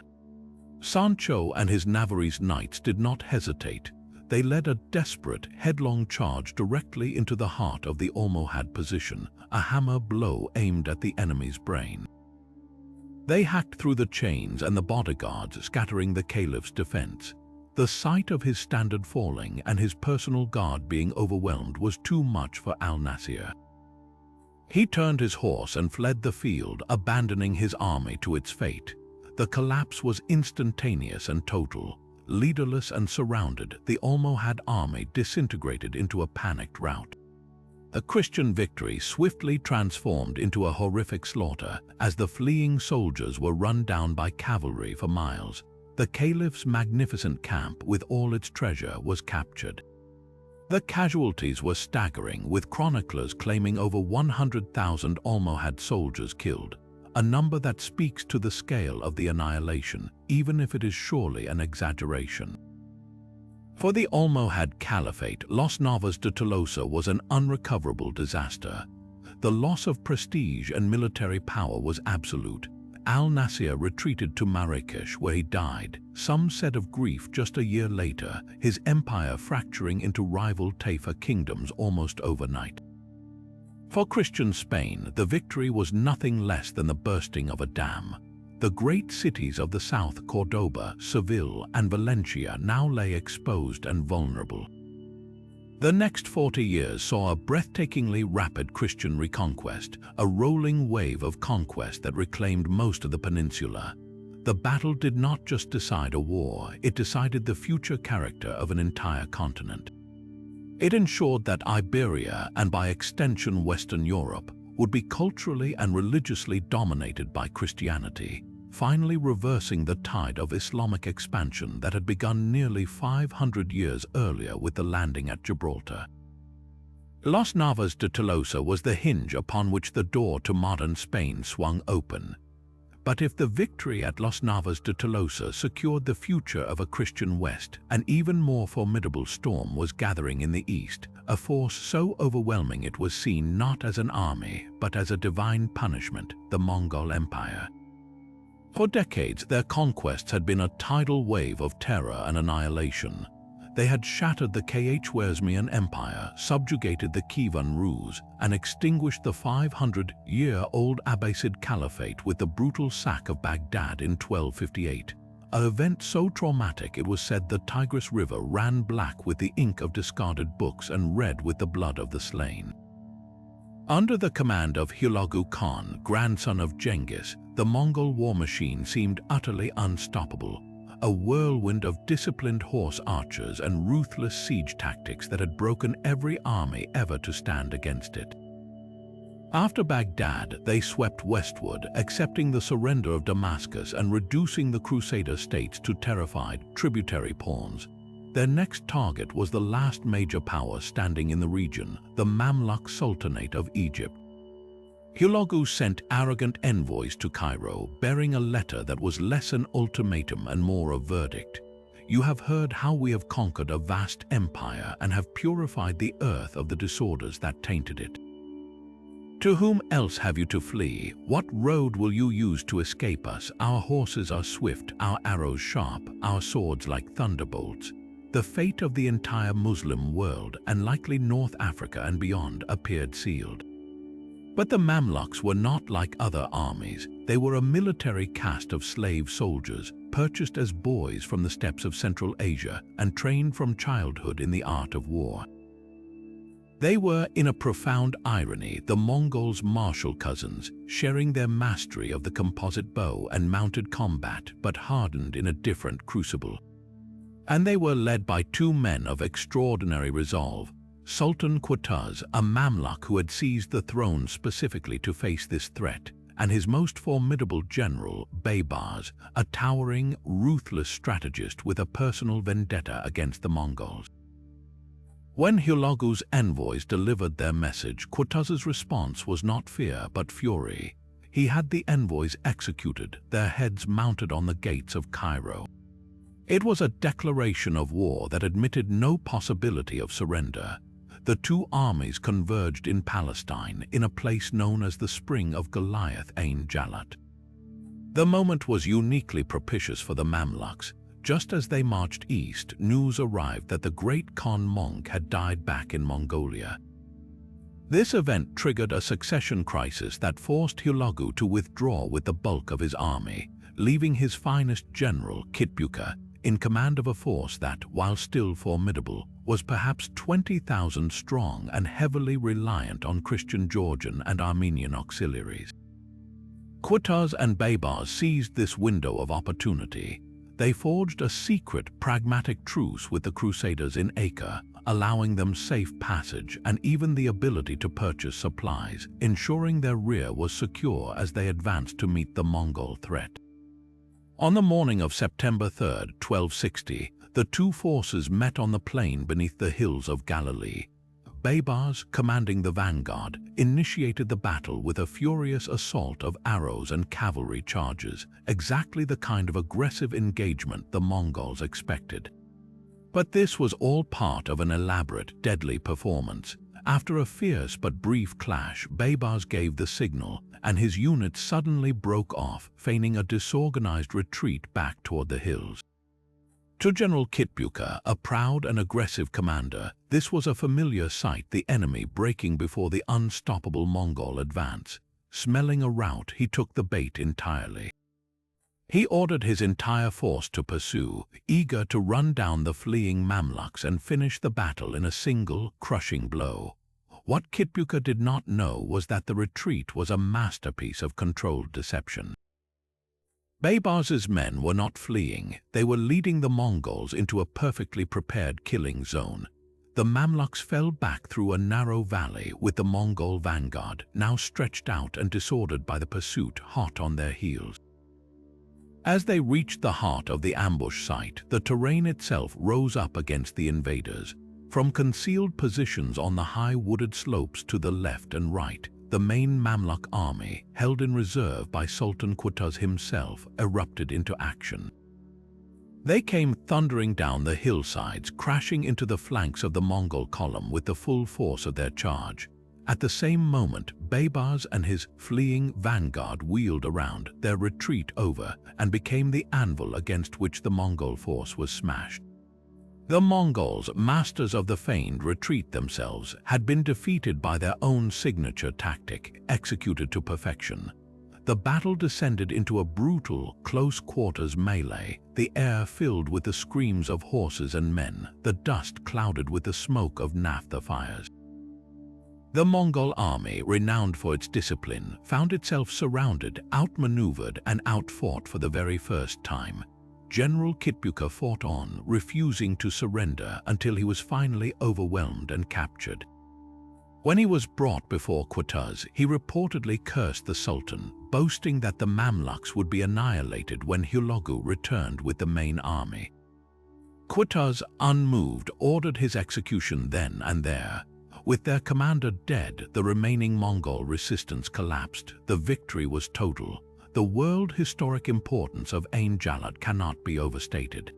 Sancho and his Navarrese knights did not hesitate. They led a desperate, headlong charge directly into the heart of the Almohad position, a hammer blow aimed at the enemy's brain. They hacked through the chains and the bodyguards, scattering the Caliph's defense. The sight of his standard falling and his personal guard being overwhelmed was too much for al-Nasir. He turned his horse and fled the field, abandoning his army to its fate. The collapse was instantaneous and total. Leaderless and surrounded, the Almohad army disintegrated into a panicked rout. The Christian victory swiftly transformed into a horrific slaughter as the fleeing soldiers were run down by cavalry for miles. The Caliph's magnificent camp with all its treasure was captured. The casualties were staggering, with chroniclers claiming over 100,000 Almohad soldiers killed, a number that speaks to the scale of the annihilation, even if it is surely an exaggeration. For the Almohad Caliphate, Los Navas de Tolosa was an unrecoverable disaster. The loss of prestige and military power was absolute. Al-Nasir retreated to Marrakesh, where he died, some said of grief just a year later, his empire fracturing into rival Taifa kingdoms almost overnight. For Christian Spain, the victory was nothing less than the bursting of a dam. The great cities of the south, Cordoba, Seville, and Valencia, now lay exposed and vulnerable. The next 40 years saw a breathtakingly rapid Christian reconquest, a rolling wave of conquest that reclaimed most of the peninsula. The battle did not just decide a war, it decided the future character of an entire continent. It ensured that Iberia, and by extension Western Europe, would be culturally and religiously dominated by Christianity, finally reversing the tide of Islamic expansion that had begun nearly 500 years earlier with the landing at Gibraltar. Los Navas de Tolosa was the hinge upon which the door to modern Spain swung open. But if the victory at Los Navas de Tolosa secured the future of a Christian West, an even more formidable storm was gathering in the East, a force so overwhelming it was seen not as an army, but as a divine punishment, the Mongol Empire. For decades, their conquests had been a tidal wave of terror and annihilation. They had shattered the Khwarezmian Empire, subjugated the Kievan Rus, and extinguished the 500-year-old Abbasid Caliphate with the brutal sack of Baghdad in 1258, an event so traumatic it was said the Tigris River ran black with the ink of discarded books and red with the blood of the slain. Under the command of Hulagu Khan, grandson of Genghis, the Mongol war machine seemed utterly unstoppable. A whirlwind of disciplined horse archers and ruthless siege tactics that had broken every army ever to stand against it. After Baghdad, they swept westward, accepting the surrender of Damascus and reducing the Crusader states to terrified tributary pawns. Their next target was the last major power standing in the region, the Mamluk Sultanate of Egypt. Hulagu sent arrogant envoys to Cairo, bearing a letter that was less an ultimatum and more a verdict. You have heard how we have conquered a vast empire and have purified the earth of the disorders that tainted it. To whom else have you to flee? What road will you use to escape us? Our horses are swift, our arrows sharp, our swords like thunderbolts. The fate of the entire Muslim world, and likely North Africa and beyond, appeared sealed. But the Mamluks were not like other armies. They were a military caste of slave soldiers, purchased as boys from the steppes of Central Asia and trained from childhood in the art of war. They were, in a profound irony, the Mongols' martial cousins, sharing their mastery of the composite bow and mounted combat, but hardened in a different crucible. And they were led by two men of extraordinary resolve: Sultan Qutuz, a Mamluk who had seized the throne specifically to face this threat, and his most formidable general, Baybars, a towering, ruthless strategist with a personal vendetta against the Mongols. When Hulagu's envoys delivered their message, Qutuz's response was not fear but fury. He had the envoys executed, their heads mounted on the gates of Cairo. It was a declaration of war that admitted no possibility of surrender. The two armies converged in Palestine, in a place known as the Spring of Goliath Ain Jalut. The moment was uniquely propitious for the Mamluks. Just as they marched east, news arrived that the great Khan monk had died back in Mongolia. This event triggered a succession crisis that forced Hulagu to withdraw with the bulk of his army, leaving his finest general, Kitbuka, in command of a force that, while still formidable, was perhaps 20,000 strong and heavily reliant on Christian Georgian and Armenian auxiliaries. Qutuz and Baybars seized this window of opportunity. They forged a secret, pragmatic truce with the Crusaders in Acre, allowing them safe passage and even the ability to purchase supplies, ensuring their rear was secure as they advanced to meet the Mongol threat. On the morning of September 3, 1260, the two forces met on the plain beneath the hills of Galilee. Baybars, commanding the vanguard, initiated the battle with a furious assault of arrows and cavalry charges, exactly the kind of aggressive engagement the Mongols expected. But this was all part of an elaborate, deadly performance. After a fierce but brief clash, Baybars gave the signal, and his unit suddenly broke off, feigning a disorganized retreat back toward the hills. To General Kitbuka, a proud and aggressive commander, this was a familiar sight, the enemy breaking before the unstoppable Mongol advance. Smelling a rout, he took the bait entirely. He ordered his entire force to pursue, eager to run down the fleeing Mamluks and finish the battle in a single, crushing blow. What Kitbuka did not know was that the retreat was a masterpiece of controlled deception. Baybars's men were not fleeing, they were leading the Mongols into a perfectly prepared killing zone. The Mamluks fell back through a narrow valley with the Mongol vanguard, now stretched out and disordered by the pursuit, hot on their heels. As they reached the heart of the ambush site, the terrain itself rose up against the invaders. From concealed positions on the high wooded slopes to the left and right, the main Mamluk army, held in reserve by Sultan Qutuz himself, erupted into action. They came thundering down the hillsides, crashing into the flanks of the Mongol column with the full force of their charge. At the same moment, Baybars and his fleeing vanguard wheeled around, their retreat over, and became the anvil against which the Mongol force was smashed. The Mongols, masters of the feigned retreat themselves, had been defeated by their own signature tactic, executed to perfection. The battle descended into a brutal, close-quarters melee, the air filled with the screams of horses and men, the dust clouded with the smoke of naphtha fires. The Mongol army, renowned for its discipline, found itself surrounded, outmaneuvered, and outfought for the very first time. General Kitbuka fought on, refusing to surrender until he was finally overwhelmed and captured. When he was brought before Thutmose, he reportedly cursed the Sultan, boasting that the Mamluks would be annihilated when Hulagu returned with the main army. Thutmose, unmoved, ordered his execution then and there. With their commander dead, the remaining Mongol resistance collapsed. The victory was total. The world historic importance of Ain Jalut cannot be overstated.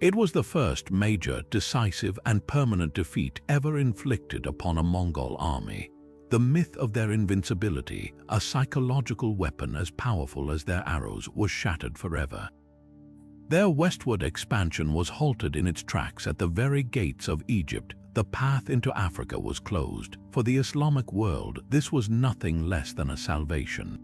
It was the first major, decisive, and permanent defeat ever inflicted upon a Mongol army. The myth of their invincibility, a psychological weapon as powerful as their arrows, was shattered forever. Their westward expansion was halted in its tracks at the very gates of Egypt. The path into Africa was closed. For the Islamic world, this was nothing less than a salvation.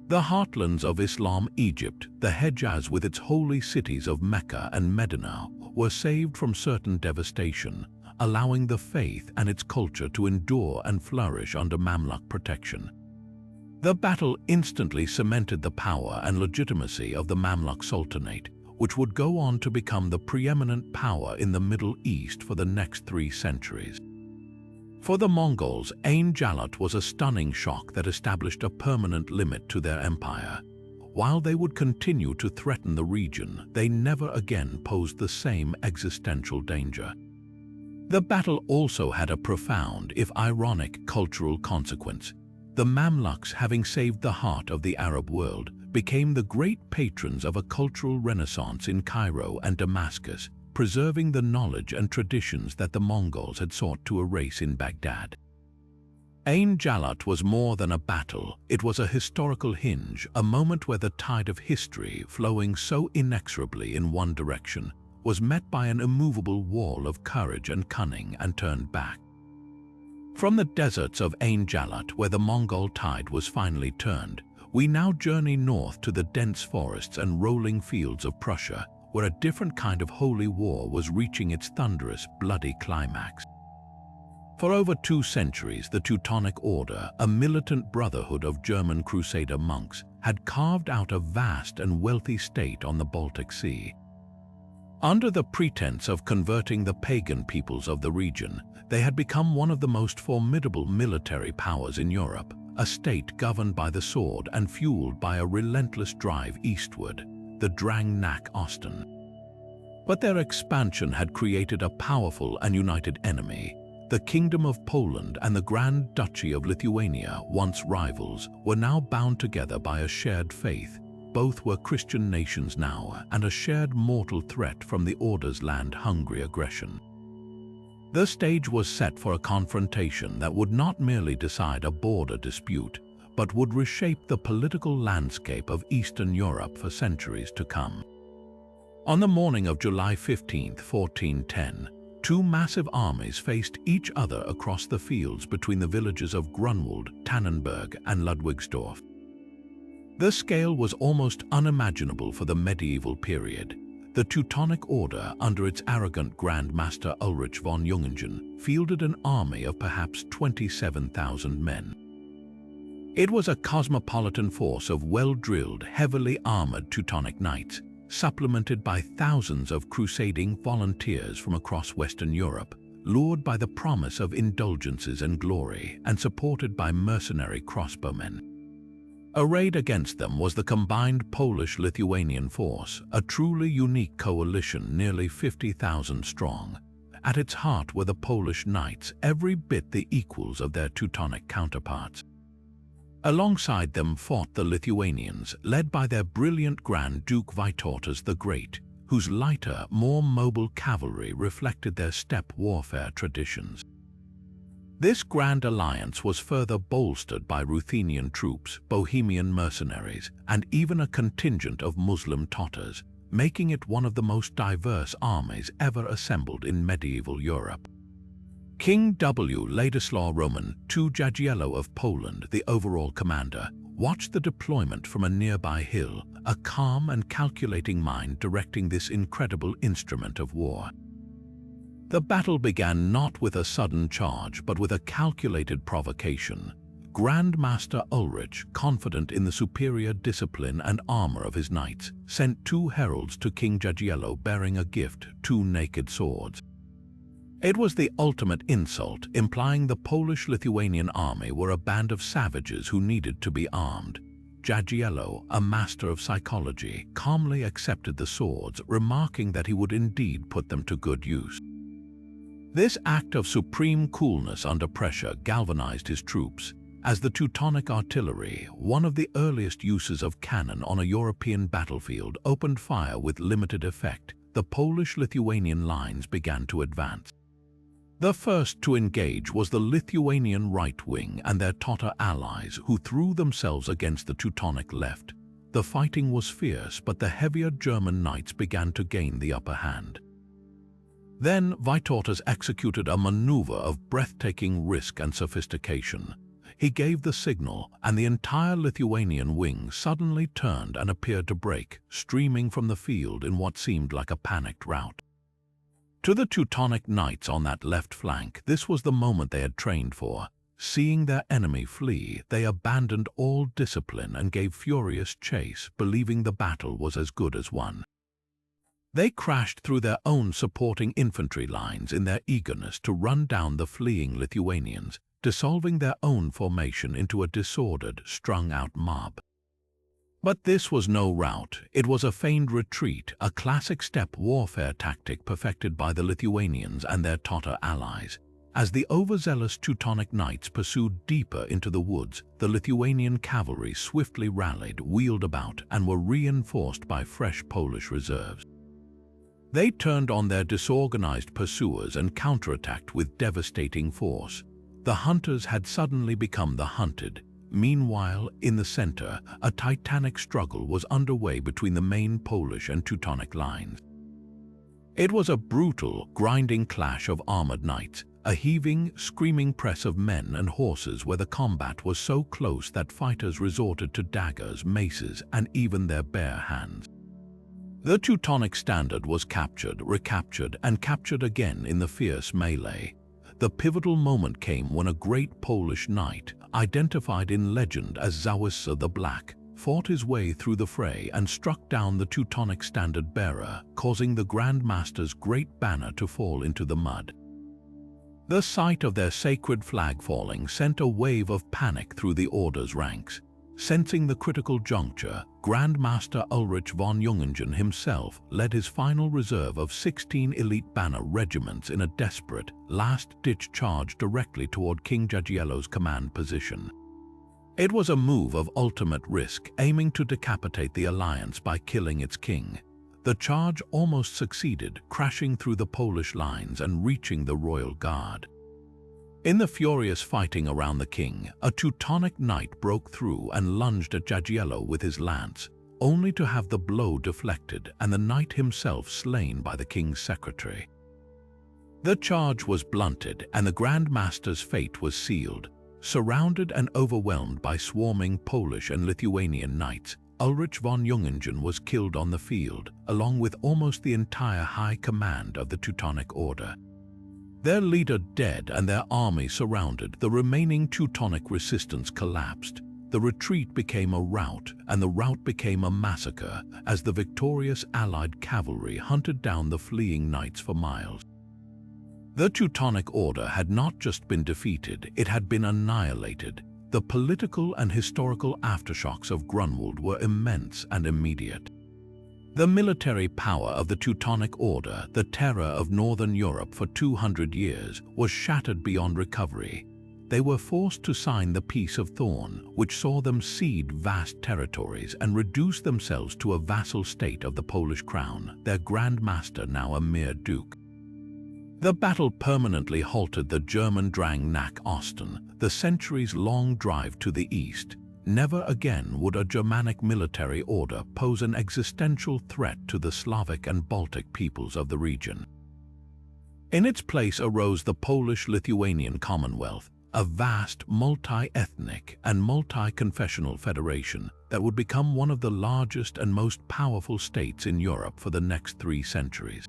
The heartlands of Islam, Egypt, the Hejaz with its holy cities of Mecca and Medina, were saved from certain devastation, allowing the faith and its culture to endure and flourish under Mamluk protection. The battle instantly cemented the power and legitimacy of the Mamluk Sultanate, which would go on to become the preeminent power in the Middle East for the next 3 centuries. For the Mongols, Ain Jalut was a stunning shock that established a permanent limit to their empire. While they would continue to threaten the region, they never again posed the same existential danger. The battle also had a profound, if ironic, cultural consequence. The Mamluks, having saved the heart of the Arab world, became the great patrons of a cultural renaissance in Cairo and Damascus, preserving the knowledge and traditions that the Mongols had sought to erase in Baghdad. Ain Jalut was more than a battle. It was a historical hinge, a moment where the tide of history, flowing so inexorably in one direction, was met by an immovable wall of courage and cunning and turned back. From the deserts of Ain Jalut, where the Mongol tide was finally turned, we now journey north to the dense forests and rolling fields of Prussia, where a different kind of holy war was reaching its thunderous, bloody climax. For over 2 centuries, the Teutonic Order, a militant brotherhood of German crusader monks, had carved out a vast and wealthy state on the Baltic Sea. Under the pretense of converting the pagan peoples of the region, they had become one of the most formidable military powers in Europe, a state governed by the sword and fueled by a relentless drive eastward, the Drang Nak Osten. But their expansion had created a powerful and united enemy. The Kingdom of Poland and the Grand Duchy of Lithuania, once rivals, were now bound together by a shared faith. Both were Christian nations now, and a shared mortal threat from the Order's land-hungry aggression. The stage was set for a confrontation that would not merely decide a border dispute, but would reshape the political landscape of Eastern Europe for centuries to come. On the morning of July 15, 1410, 2 massive armies faced each other across the fields between the villages of Grunwald, Tannenberg, and Ludwigsdorf. The scale was almost unimaginable for the medieval period. The Teutonic Order, under its arrogant Grand Master Ulrich von Jungingen, fielded an army of perhaps 27,000 men. It was a cosmopolitan force of well-drilled, heavily armored Teutonic knights, supplemented by thousands of crusading volunteers from across Western Europe, lured by the promise of indulgences and glory, and supported by mercenary crossbowmen. Arrayed against them was the combined Polish-Lithuanian force, a truly unique coalition nearly 50,000 strong. At its heart were the Polish knights, every bit the equals of their Teutonic counterparts. Alongside them fought the Lithuanians, led by their brilliant Grand Duke Vytautas the Great, whose lighter, more mobile cavalry reflected their steppe warfare traditions. This grand alliance was further bolstered by Ruthenian troops, Bohemian mercenaries, and even a contingent of Muslim Tatars, making it one of the most diverse armies ever assembled in medieval Europe. King W. Ladislaw Roman II Jagiello of Poland, the overall commander, watched the deployment from a nearby hill, a calm and calculating mind directing this incredible instrument of war. The battle began not with a sudden charge, but with a calculated provocation. Grand Master Ulrich, confident in the superior discipline and armor of his knights, sent 2 heralds to King Jagiello bearing a gift, 2 naked swords. It was the ultimate insult, implying the Polish-Lithuanian army were a band of savages who needed to be armed. Jagiello, a master of psychology, calmly accepted the swords, remarking that he would indeed put them to good use. This act of supreme coolness under pressure galvanized his troops. As the Teutonic artillery, one of the earliest uses of cannon on a European battlefield, opened fire with limited effect, the Polish-Lithuanian lines began to advance. The first to engage was the Lithuanian right wing and their Tatar allies, who threw themselves against the Teutonic left. The fighting was fierce, but the heavier German knights began to gain the upper hand. Then Vytautas executed a maneuver of breathtaking risk and sophistication. He gave the signal, and the entire Lithuanian wing suddenly turned and appeared to break, streaming from the field in what seemed like a panicked rout. To the Teutonic knights on that left flank, this was the moment they had trained for. Seeing their enemy flee, they abandoned all discipline and gave furious chase, believing the battle was as good as won. They crashed through their own supporting infantry lines in their eagerness to run down the fleeing Lithuanians, dissolving their own formation into a disordered, strung-out mob. But this was no rout. It was a feigned retreat, a classic steppe warfare tactic perfected by the Lithuanians and their Tatar allies. As the overzealous Teutonic knights pursued deeper into the woods, the Lithuanian cavalry swiftly rallied, wheeled about, and were reinforced by fresh Polish reserves. They turned on their disorganized pursuers and counterattacked with devastating force. The hunters had suddenly become the hunted. Meanwhile, in the center, a titanic struggle was underway between the main Polish and Teutonic lines. It was a brutal, grinding clash of armored knights, a heaving, screaming press of men and horses where the combat was so close that fighters resorted to daggers, maces, and even their bare hands. The Teutonic standard was captured, recaptured, and captured again in the fierce melee. The pivotal moment came when a great Polish knight, identified in legend as Zawisza the Black, fought his way through the fray and struck down the Teutonic standard-bearer, causing the Grand Master's great banner to fall into the mud. The sight of their sacred flag falling sent a wave of panic through the order's ranks. Sensing the critical juncture, Grand Master Ulrich von Jungingen himself led his final reserve of 16 elite banner regiments in a desperate, last-ditch charge directly toward King Jagiello's command position. It was a move of ultimate risk, aiming to decapitate the alliance by killing its king. The charge almost succeeded, crashing through the Polish lines and reaching the royal guard. In the furious fighting around the king, a Teutonic knight broke through and lunged at Jagiello with his lance, only to have the blow deflected and the knight himself slain by the king's secretary. The charge was blunted and the Grand Master's fate was sealed. Surrounded and overwhelmed by swarming Polish and Lithuanian knights, Ulrich von Jungingen was killed on the field, along with almost the entire high command of the Teutonic Order. Their leader dead and their army surrounded, the remaining Teutonic resistance collapsed. The retreat became a rout, and the rout became a massacre as the victorious Allied cavalry hunted down the fleeing knights for miles. The Teutonic Order had not just been defeated, it had been annihilated. The political and historical aftershocks of Grunwald were immense and immediate. The military power of the Teutonic Order, the terror of Northern Europe for 200 years, was shattered beyond recovery. They were forced to sign the Peace of Thorn, which saw them cede vast territories and reduce themselves to a vassal state of the Polish crown, their Grand Master now a mere duke. The battle permanently halted the German Drang nach Osten, the centuries-long drive to the east. Never again would a Germanic military order pose an existential threat to the Slavic and Baltic peoples of the region. In its place arose the Polish-Lithuanian Commonwealth, a vast, multi-ethnic and multi-confessional federation that would become one of the largest and most powerful states in Europe for the next 3 centuries.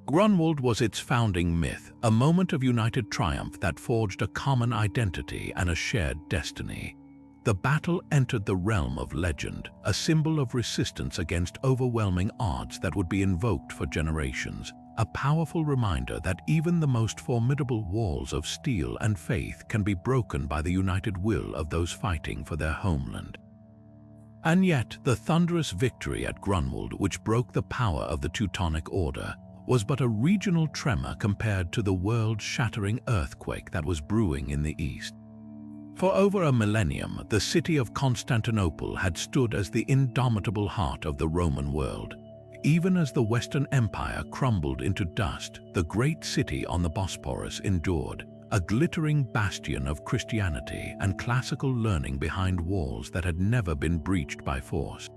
Grunwald was its founding myth, a moment of united triumph that forged a common identity and a shared destiny. The battle entered the realm of legend, a symbol of resistance against overwhelming odds that would be invoked for generations, a powerful reminder that even the most formidable walls of steel and faith can be broken by the united will of those fighting for their homeland. And yet, the thunderous victory at Grunwald, which broke the power of the Teutonic Order, was but a regional tremor compared to the world-shattering earthquake that was brewing in the east. For over a millennium, the city of Constantinople had stood as the indomitable heart of the Roman world. Even as the Western Empire crumbled into dust, the great city on the Bosporus endured, a glittering bastion of Christianity and classical learning behind walls that had never been breached by force.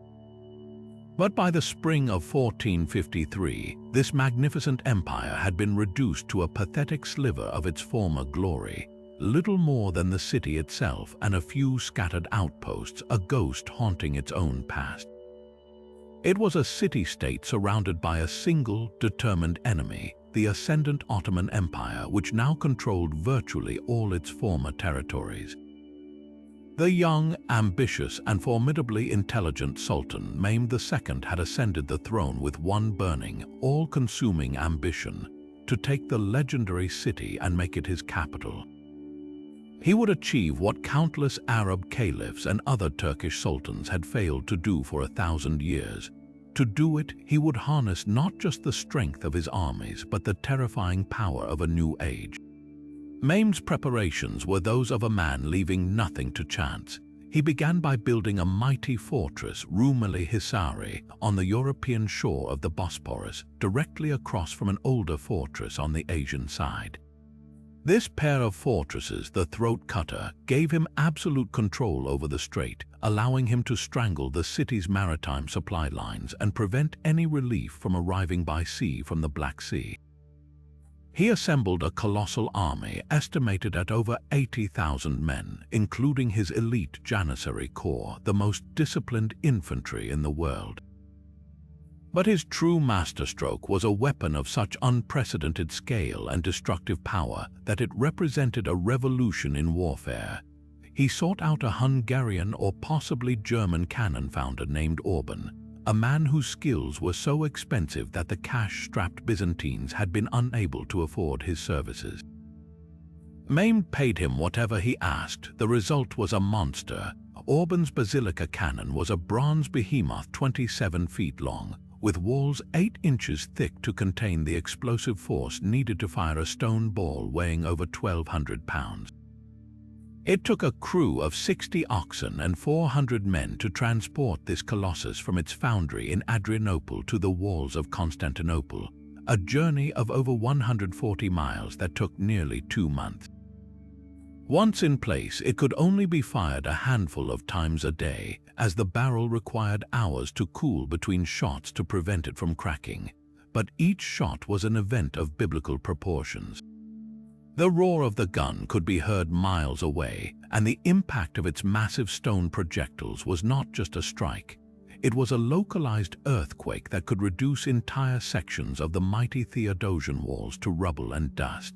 But by the spring of 1453, this magnificent empire had been reduced to a pathetic sliver of its former glory, little more than the city itself and a few scattered outposts, a ghost haunting its own past. It was a city-state surrounded by a single, determined enemy, the ascendant Ottoman Empire, which now controlled virtually all its former territories. The young, ambitious, and formidably intelligent Sultan Mehmed II had ascended the throne with one burning, all-consuming ambition: to take the legendary city and make it his capital. He would achieve what countless Arab caliphs and other Turkish sultans had failed to do for 1,000 years. To do it, he would harness not just the strength of his armies, but the terrifying power of a new age. Mehmed's preparations were those of a man leaving nothing to chance. He began by building a mighty fortress, Rumeli Hisari, on the European shore of the Bosporus, directly across from an older fortress on the Asian side. This pair of fortresses, the Throat Cutter, gave him absolute control over the strait, allowing him to strangle the city's maritime supply lines and prevent any relief from arriving by sea from the Black Sea. He assembled a colossal army estimated at over 80,000 men, including his elite Janissary Corps, the most disciplined infantry in the world. But his true masterstroke was a weapon of such unprecedented scale and destructive power that it represented a revolution in warfare. He sought out a Hungarian or possibly German cannon founder named Orban, a man whose skills were so expensive that the cash-strapped Byzantines had been unable to afford his services. Mehmed paid him whatever he asked. The result was a monster. Orban's basilica cannon was a bronze behemoth 27 feet long, with walls 8 inches thick to contain the explosive force needed to fire a stone ball weighing over 1,200 pounds. It took a crew of 60 oxen and 400 men to transport this colossus from its foundry in Adrianople to the walls of Constantinople, a journey of over 140 miles that took nearly 2 months. Once in place, it could only be fired a handful of times a day, as the barrel required hours to cool between shots to prevent it from cracking. But each shot was an event of biblical proportions. The roar of the gun could be heard miles away, and the impact of its massive stone projectiles was not just a strike. It was a localized earthquake that could reduce entire sections of the mighty Theodosian walls to rubble and dust.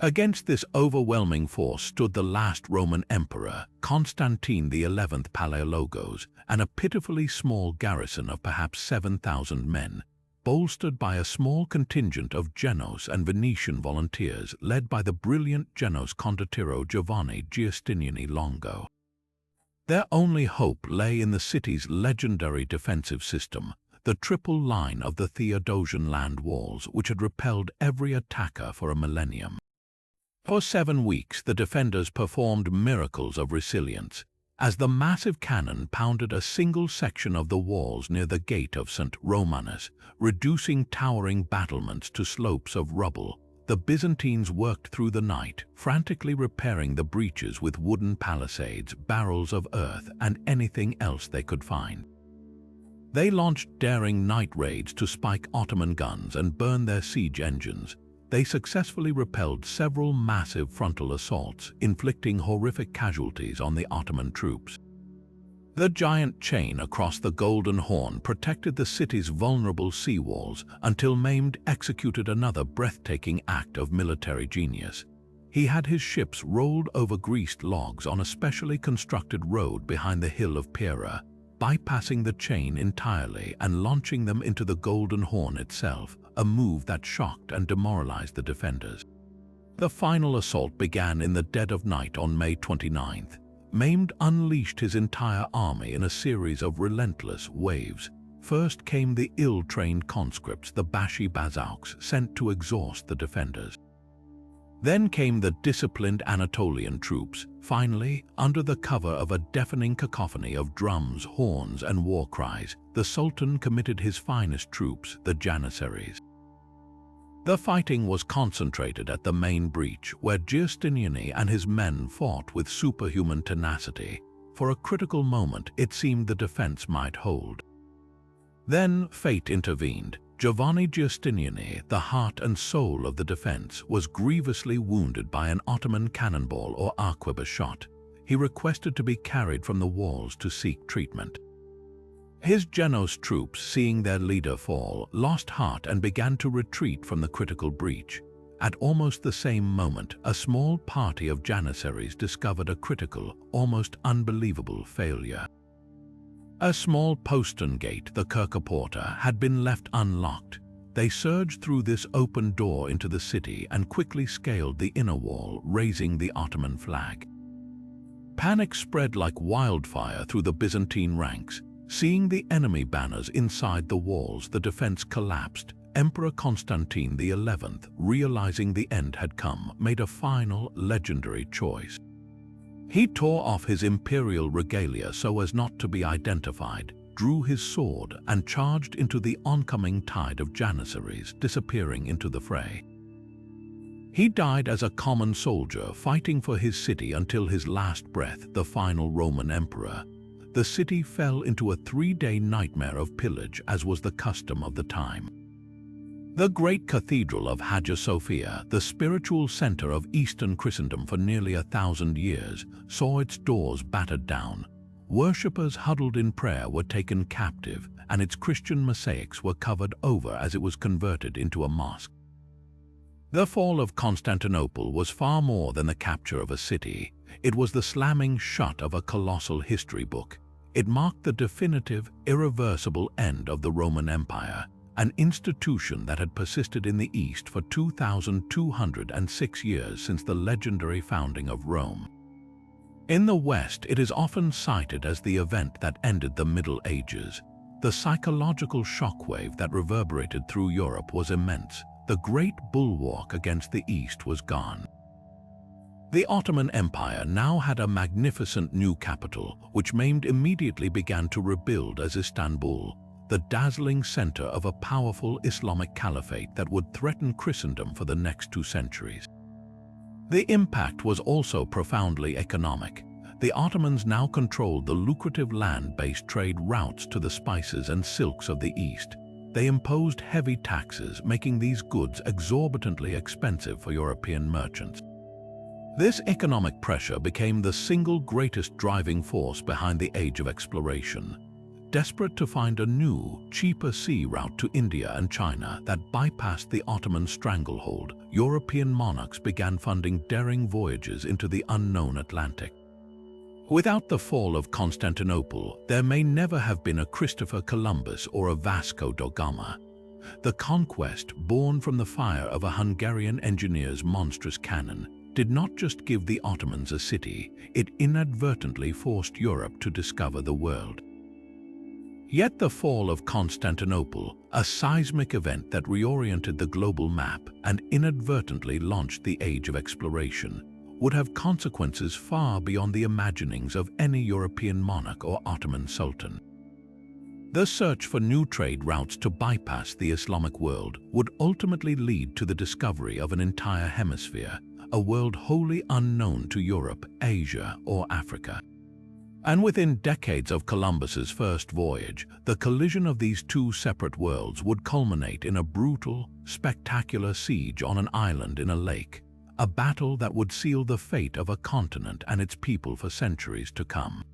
Against this overwhelming force stood the last Roman emperor, Constantine XI Palaiologos, and a pitifully small garrison of perhaps 7,000 men, bolstered by a small contingent of Genoese and Venetian volunteers led by the brilliant Genoese condottiero Giovanni Giustiniani Longo. Their only hope lay in the city's legendary defensive system, the triple line of the Theodosian land walls, which had repelled every attacker for a millennium. For 7 weeks, the defenders performed miracles of resilience, as the massive cannon pounded a single section of the walls near the gate of St. Romanus, reducing towering battlements to slopes of rubble. The Byzantines worked through the night, frantically repairing the breaches with wooden palisades, barrels of earth, and anything else they could find. They launched daring night raids to spike Ottoman guns and burn their siege engines. They successfully repelled several massive frontal assaults, inflicting horrific casualties on the Ottoman troops. The giant chain across the Golden Horn protected the city's vulnerable sea walls until Mehmed executed another breathtaking act of military genius. He had his ships rolled over greased logs on a specially constructed road behind the hill of Pera, bypassing the chain entirely and launching them into the Golden Horn itself, a move that shocked and demoralized the defenders. The final assault began in the dead of night on May 29th. Mehmed unleashed his entire army in a series of relentless waves. First came the ill-trained conscripts, the Bashi Bazauks, sent to exhaust the defenders. Then came the disciplined Anatolian troops. Finally, under the cover of a deafening cacophony of drums, horns, and war cries, the Sultan committed his finest troops, the Janissaries. The fighting was concentrated at the main breach, where Giustiniani and his men fought with superhuman tenacity. For a critical moment, it seemed the defense might hold. Then fate intervened. Giovanni Giustiniani, the heart and soul of the defense, was grievously wounded by an Ottoman cannonball or arquebus shot. He requested to be carried from the walls to seek treatment. His Genoese troops, seeing their leader fall, lost heart and began to retreat from the critical breach. At almost the same moment, a small party of Janissaries discovered a critical, almost unbelievable failure. A small postern gate, the Kerkaporta, had been left unlocked. They surged through this open door into the city and quickly scaled the inner wall, raising the Ottoman flag. Panic spread like wildfire through the Byzantine ranks. Seeing the enemy banners inside the walls, the defense collapsed. Emperor Constantine XI, realizing the end had come, made a final, legendary choice. He tore off his imperial regalia so as not to be identified, drew his sword, and charged into the oncoming tide of Janissaries, disappearing into the fray. He died as a common soldier, fighting for his city until his last breath, the final Roman emperor. The city fell into a 3-day nightmare of pillage, as was the custom of the time. The great cathedral of Hagia Sophia, the spiritual center of Eastern Christendom for nearly 1,000 years, saw its doors battered down. Worshippers huddled in prayer were taken captive, and its Christian mosaics were covered over as it was converted into a mosque. The fall of Constantinople was far more than the capture of a city. It was the slamming shut of a colossal history book. It marked the definitive, irreversible end of the Roman Empire, an institution that had persisted in the East for 2,206 years since the legendary founding of Rome. In the West, it is often cited as the event that ended the Middle Ages. The psychological shockwave that reverberated through Europe was immense. The great bulwark against the East was gone. The Ottoman Empire now had a magnificent new capital, which Mehmed immediately began to rebuild as Istanbul, the dazzling center of a powerful Islamic caliphate that would threaten Christendom for the next 2 centuries. The impact was also profoundly economic. The Ottomans now controlled the lucrative land-based trade routes to the spices and silks of the East. They imposed heavy taxes, making these goods exorbitantly expensive for European merchants. This economic pressure became the single greatest driving force behind the Age of Exploration. Desperate to find a new, cheaper sea route to India and China that bypassed the Ottoman stranglehold, European monarchs began funding daring voyages into the unknown Atlantic. Without the fall of Constantinople, there may never have been a Christopher Columbus or a Vasco da Gama. The conquest, born from the fire of a Hungarian engineer's monstrous cannon, did not just give the Ottomans a city, it inadvertently forced Europe to discover the world. Yet the fall of Constantinople, a seismic event that reoriented the global map and inadvertently launched the Age of Exploration, would have consequences far beyond the imaginings of any European monarch or Ottoman sultan. The search for new trade routes to bypass the Islamic world would ultimately lead to the discovery of an entire hemisphere, a world wholly unknown to Europe, Asia, or Africa. And within decades of Columbus's first voyage, the collision of these 2 separate worlds would culminate in a brutal, spectacular siege on an island in a lake, a battle that would seal the fate of a continent and its people for centuries to come.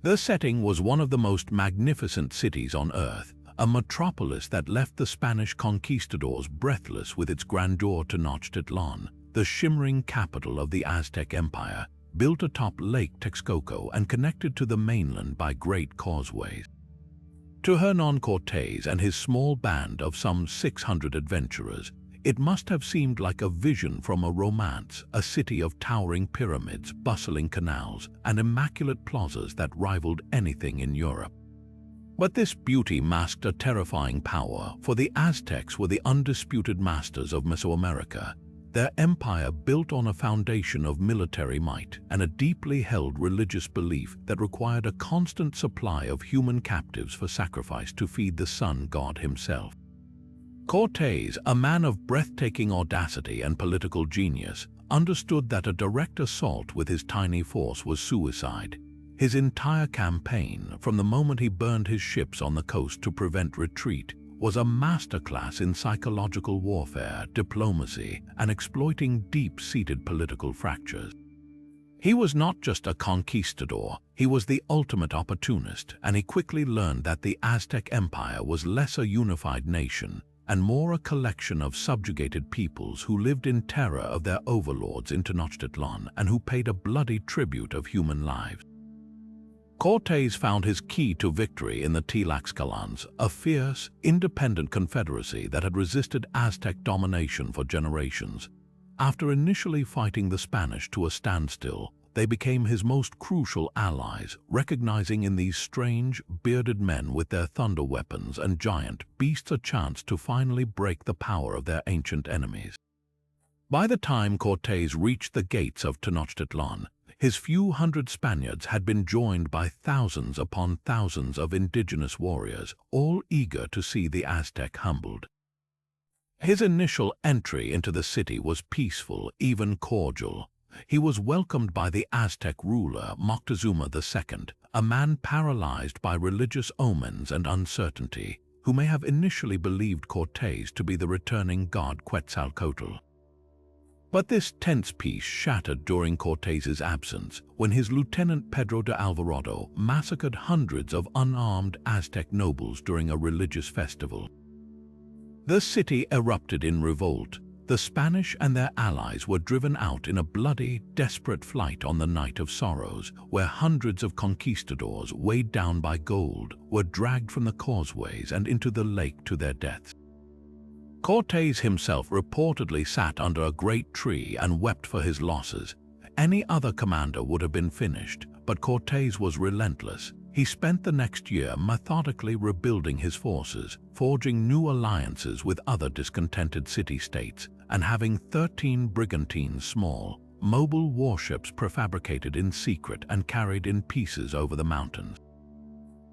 The setting was one of the most magnificent cities on Earth, a metropolis that left the Spanish conquistadors breathless with its grandeur. Tenochtitlan, the shimmering capital of the Aztec Empire, built atop Lake Texcoco and connected to the mainland by great causeways. To Hernan Cortés and his small band of some 600 adventurers, it must have seemed like a vision from a romance, a city of towering pyramids, bustling canals, and immaculate plazas that rivaled anything in Europe. But this beauty masked a terrifying power, for the Aztecs were the undisputed masters of Mesoamerica. Their empire built on a foundation of military might and a deeply held religious belief that required a constant supply of human captives for sacrifice to feed the sun god himself. Cortés, a man of breathtaking audacity and political genius, understood that a direct assault with his tiny force was suicide. His entire campaign, from the moment he burned his ships on the coast to prevent retreat, was a masterclass in psychological warfare, diplomacy, and exploiting deep-seated political fractures. He was not just a conquistador, he was the ultimate opportunist, and he quickly learned that the Aztec Empire was less a unified nation and more a collection of subjugated peoples who lived in terror of their overlords in Tenochtitlan and who paid a bloody tribute of human lives. Cortés found his key to victory in the Tlaxcalans, a fierce, independent confederacy that had resisted Aztec domination for generations. After initially fighting the Spanish to a standstill, they became his most crucial allies, recognizing in these strange, bearded men with their thunder weapons and giant beasts a chance to finally break the power of their ancient enemies. By the time Cortés reached the gates of Tenochtitlan, his few hundred Spaniards had been joined by thousands upon thousands of indigenous warriors, all eager to see the Aztec humbled. His initial entry into the city was peaceful, even cordial. He was welcomed by the Aztec ruler Moctezuma II, a man paralyzed by religious omens and uncertainty, who may have initially believed Cortés to be the returning god Quetzalcoatl. But this tense peace shattered during Cortés's absence, when his lieutenant Pedro de Alvarado massacred hundreds of unarmed Aztec nobles during a religious festival. The city erupted in revolt. The Spanish and their allies were driven out in a bloody, desperate flight on the Night of Sorrows, where hundreds of conquistadors, weighed down by gold, were dragged from the causeways and into the lake to their deaths. Cortés himself reportedly sat under a great tree and wept for his losses. Any other commander would have been finished, but Cortés was relentless. He spent the next year methodically rebuilding his forces, forging new alliances with other discontented city-states, and having 13 brigantines, small, mobile warships prefabricated in secret and carried in pieces over the mountains.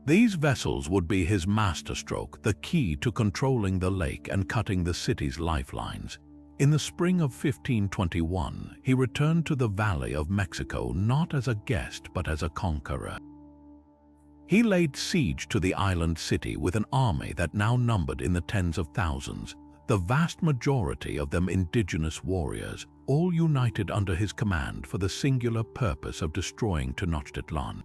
These vessels would be his masterstroke, the key to controlling the lake and cutting the city's lifelines. In the spring of 1521, he returned to the Valley of Mexico not as a guest but as a conqueror. He laid siege to the island city with an army that now numbered in the tens of thousands, the vast majority of them indigenous warriors, all united under his command for the singular purpose of destroying Tenochtitlan.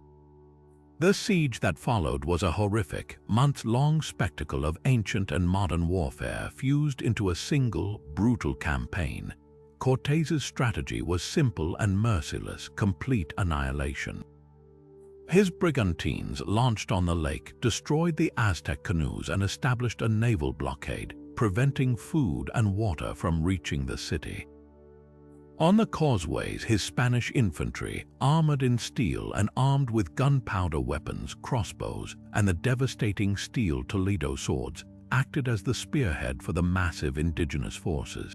The siege that followed was a horrific, months-long spectacle of ancient and modern warfare fused into a single, brutal campaign. Cortés's strategy was simple and merciless, complete annihilation. His brigantines, launched on the lake, destroyed the Aztec canoes and established a naval blockade, preventing food and water from reaching the city. On the causeways, his Spanish infantry, armored in steel and armed with gunpowder weapons, crossbows, and the devastating steel Toledo swords, acted as the spearhead for the massive indigenous forces.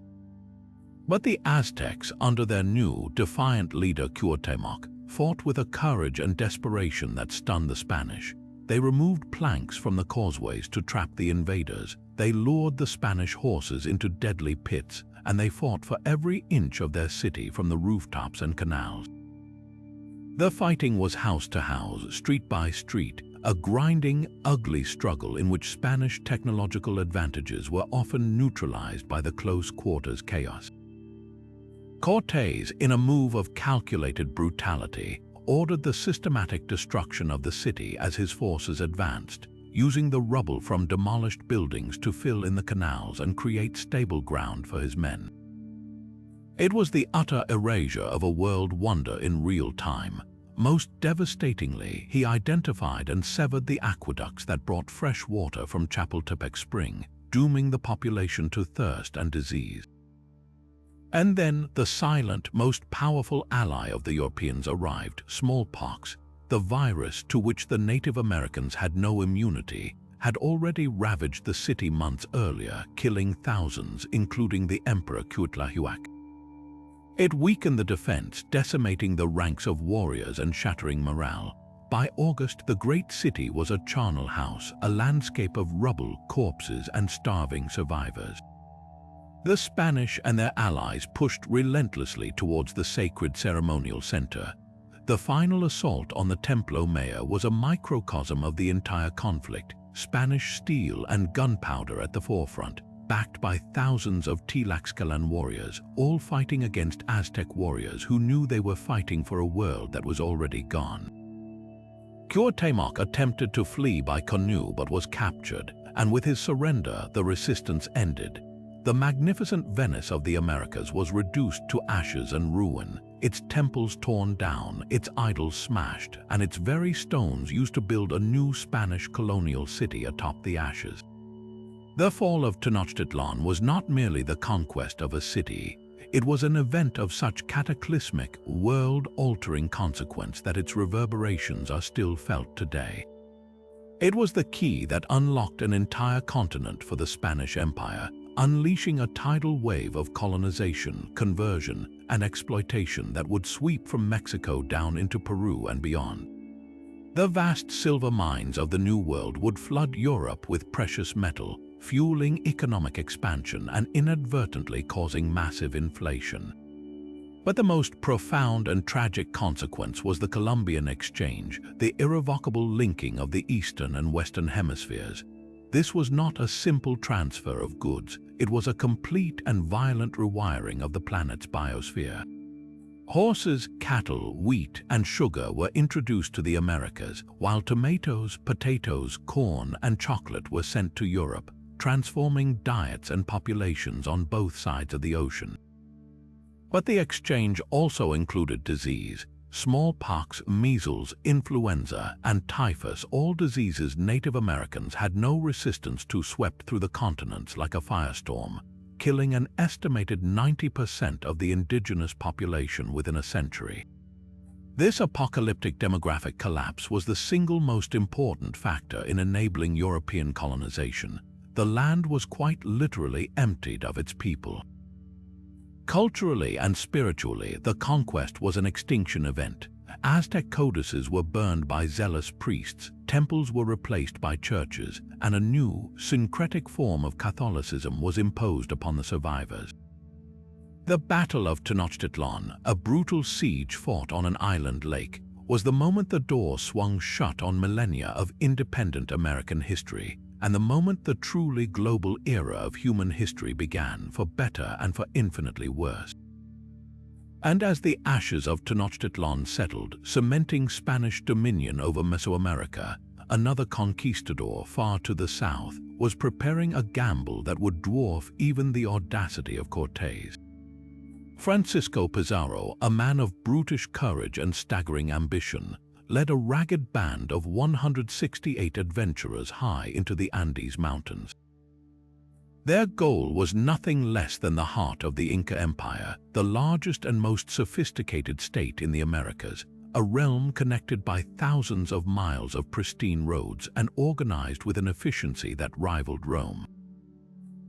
But the Aztecs, under their new, defiant leader Cuauhtémoc, fought with a courage and desperation that stunned the Spanish. They removed planks from the causeways to trap the invaders. They lured the Spanish horses into deadly pits, and they fought for every inch of their city from the rooftops and canals. The fighting was house to house, street by street, a grinding, ugly struggle in which Spanish technological advantages were often neutralized by the close-quarters chaos. Cortés, in a move of calculated brutality, ordered the systematic destruction of the city as his forces advanced, using the rubble from demolished buildings to fill in the canals and create stable ground for his men. It was the utter erasure of a world wonder in real time. Most devastatingly, he identified and severed the aqueducts that brought fresh water from Chapultepec Spring, dooming the population to thirst and disease. And then the silent, most powerful ally of the Europeans arrived, smallpox. The virus to which the Native Americans had no immunity had already ravaged the city months earlier, killing thousands, including the Emperor Cuitlahuac. It weakened the defense, decimating the ranks of warriors and shattering morale. By August, the great city was a charnel house, a landscape of rubble, corpses, and starving survivors. The Spanish and their allies pushed relentlessly towards the sacred ceremonial center. The final assault on the Templo Mayor was a microcosm of the entire conflict, Spanish steel and gunpowder at the forefront, backed by thousands of Tlaxcalan warriors, all fighting against Aztec warriors who knew they were fighting for a world that was already gone. Cuauhtémoc attempted to flee by canoe but was captured, and with his surrender, the resistance ended. The magnificent Venice of the Americas was reduced to ashes and ruin, its temples torn down, its idols smashed, and its very stones used to build a new Spanish colonial city atop the ashes. The fall of Tenochtitlan was not merely the conquest of a city. It was an event of such cataclysmic, world-altering consequence that its reverberations are still felt today. It was the key that unlocked an entire continent for the Spanish Empire, unleashing a tidal wave of colonization, conversion, and exploitation that would sweep from Mexico down into Peru and beyond. The vast silver mines of the New World would flood Europe with precious metal, fueling economic expansion and inadvertently causing massive inflation. But the most profound and tragic consequence was the Columbian Exchange, the irrevocable linking of the Eastern and Western hemispheres. This was not a simple transfer of goods, it was a complete and violent rewiring of the planet's biosphere. Horses, cattle, wheat, and sugar were introduced to the Americas, while tomatoes, potatoes, corn, and chocolate were sent to Europe, transforming diets and populations on both sides of the ocean. But the exchange also included disease. Smallpox, measles, influenza, and typhus, all diseases Native Americans had no resistance to, swept through the continents like a firestorm, killing an estimated 90% of the indigenous population within a century. This apocalyptic demographic collapse was the single most important factor in enabling European colonization. The land was quite literally emptied of its people. Culturally and spiritually, the conquest was an extinction event. Aztec codices were burned by zealous priests, temples were replaced by churches, and a new, syncretic form of Catholicism was imposed upon the survivors. The Battle of Tenochtitlan, a brutal siege fought on an island lake, was the moment the door swung shut on millennia of independent American history, and the moment the truly global era of human history began, for better and for infinitely worse. And as the ashes of Tenochtitlan settled, cementing Spanish dominion over Mesoamerica, another conquistador far to the south was preparing a gamble that would dwarf even the audacity of Cortés. Francisco Pizarro, a man of brutish courage and staggering ambition, led a ragged band of 168 adventurers high into the Andes Mountains. Their goal was nothing less than the heart of the Inca Empire, the largest and most sophisticated state in the Americas, a realm connected by thousands of miles of pristine roads and organized with an efficiency that rivaled Rome.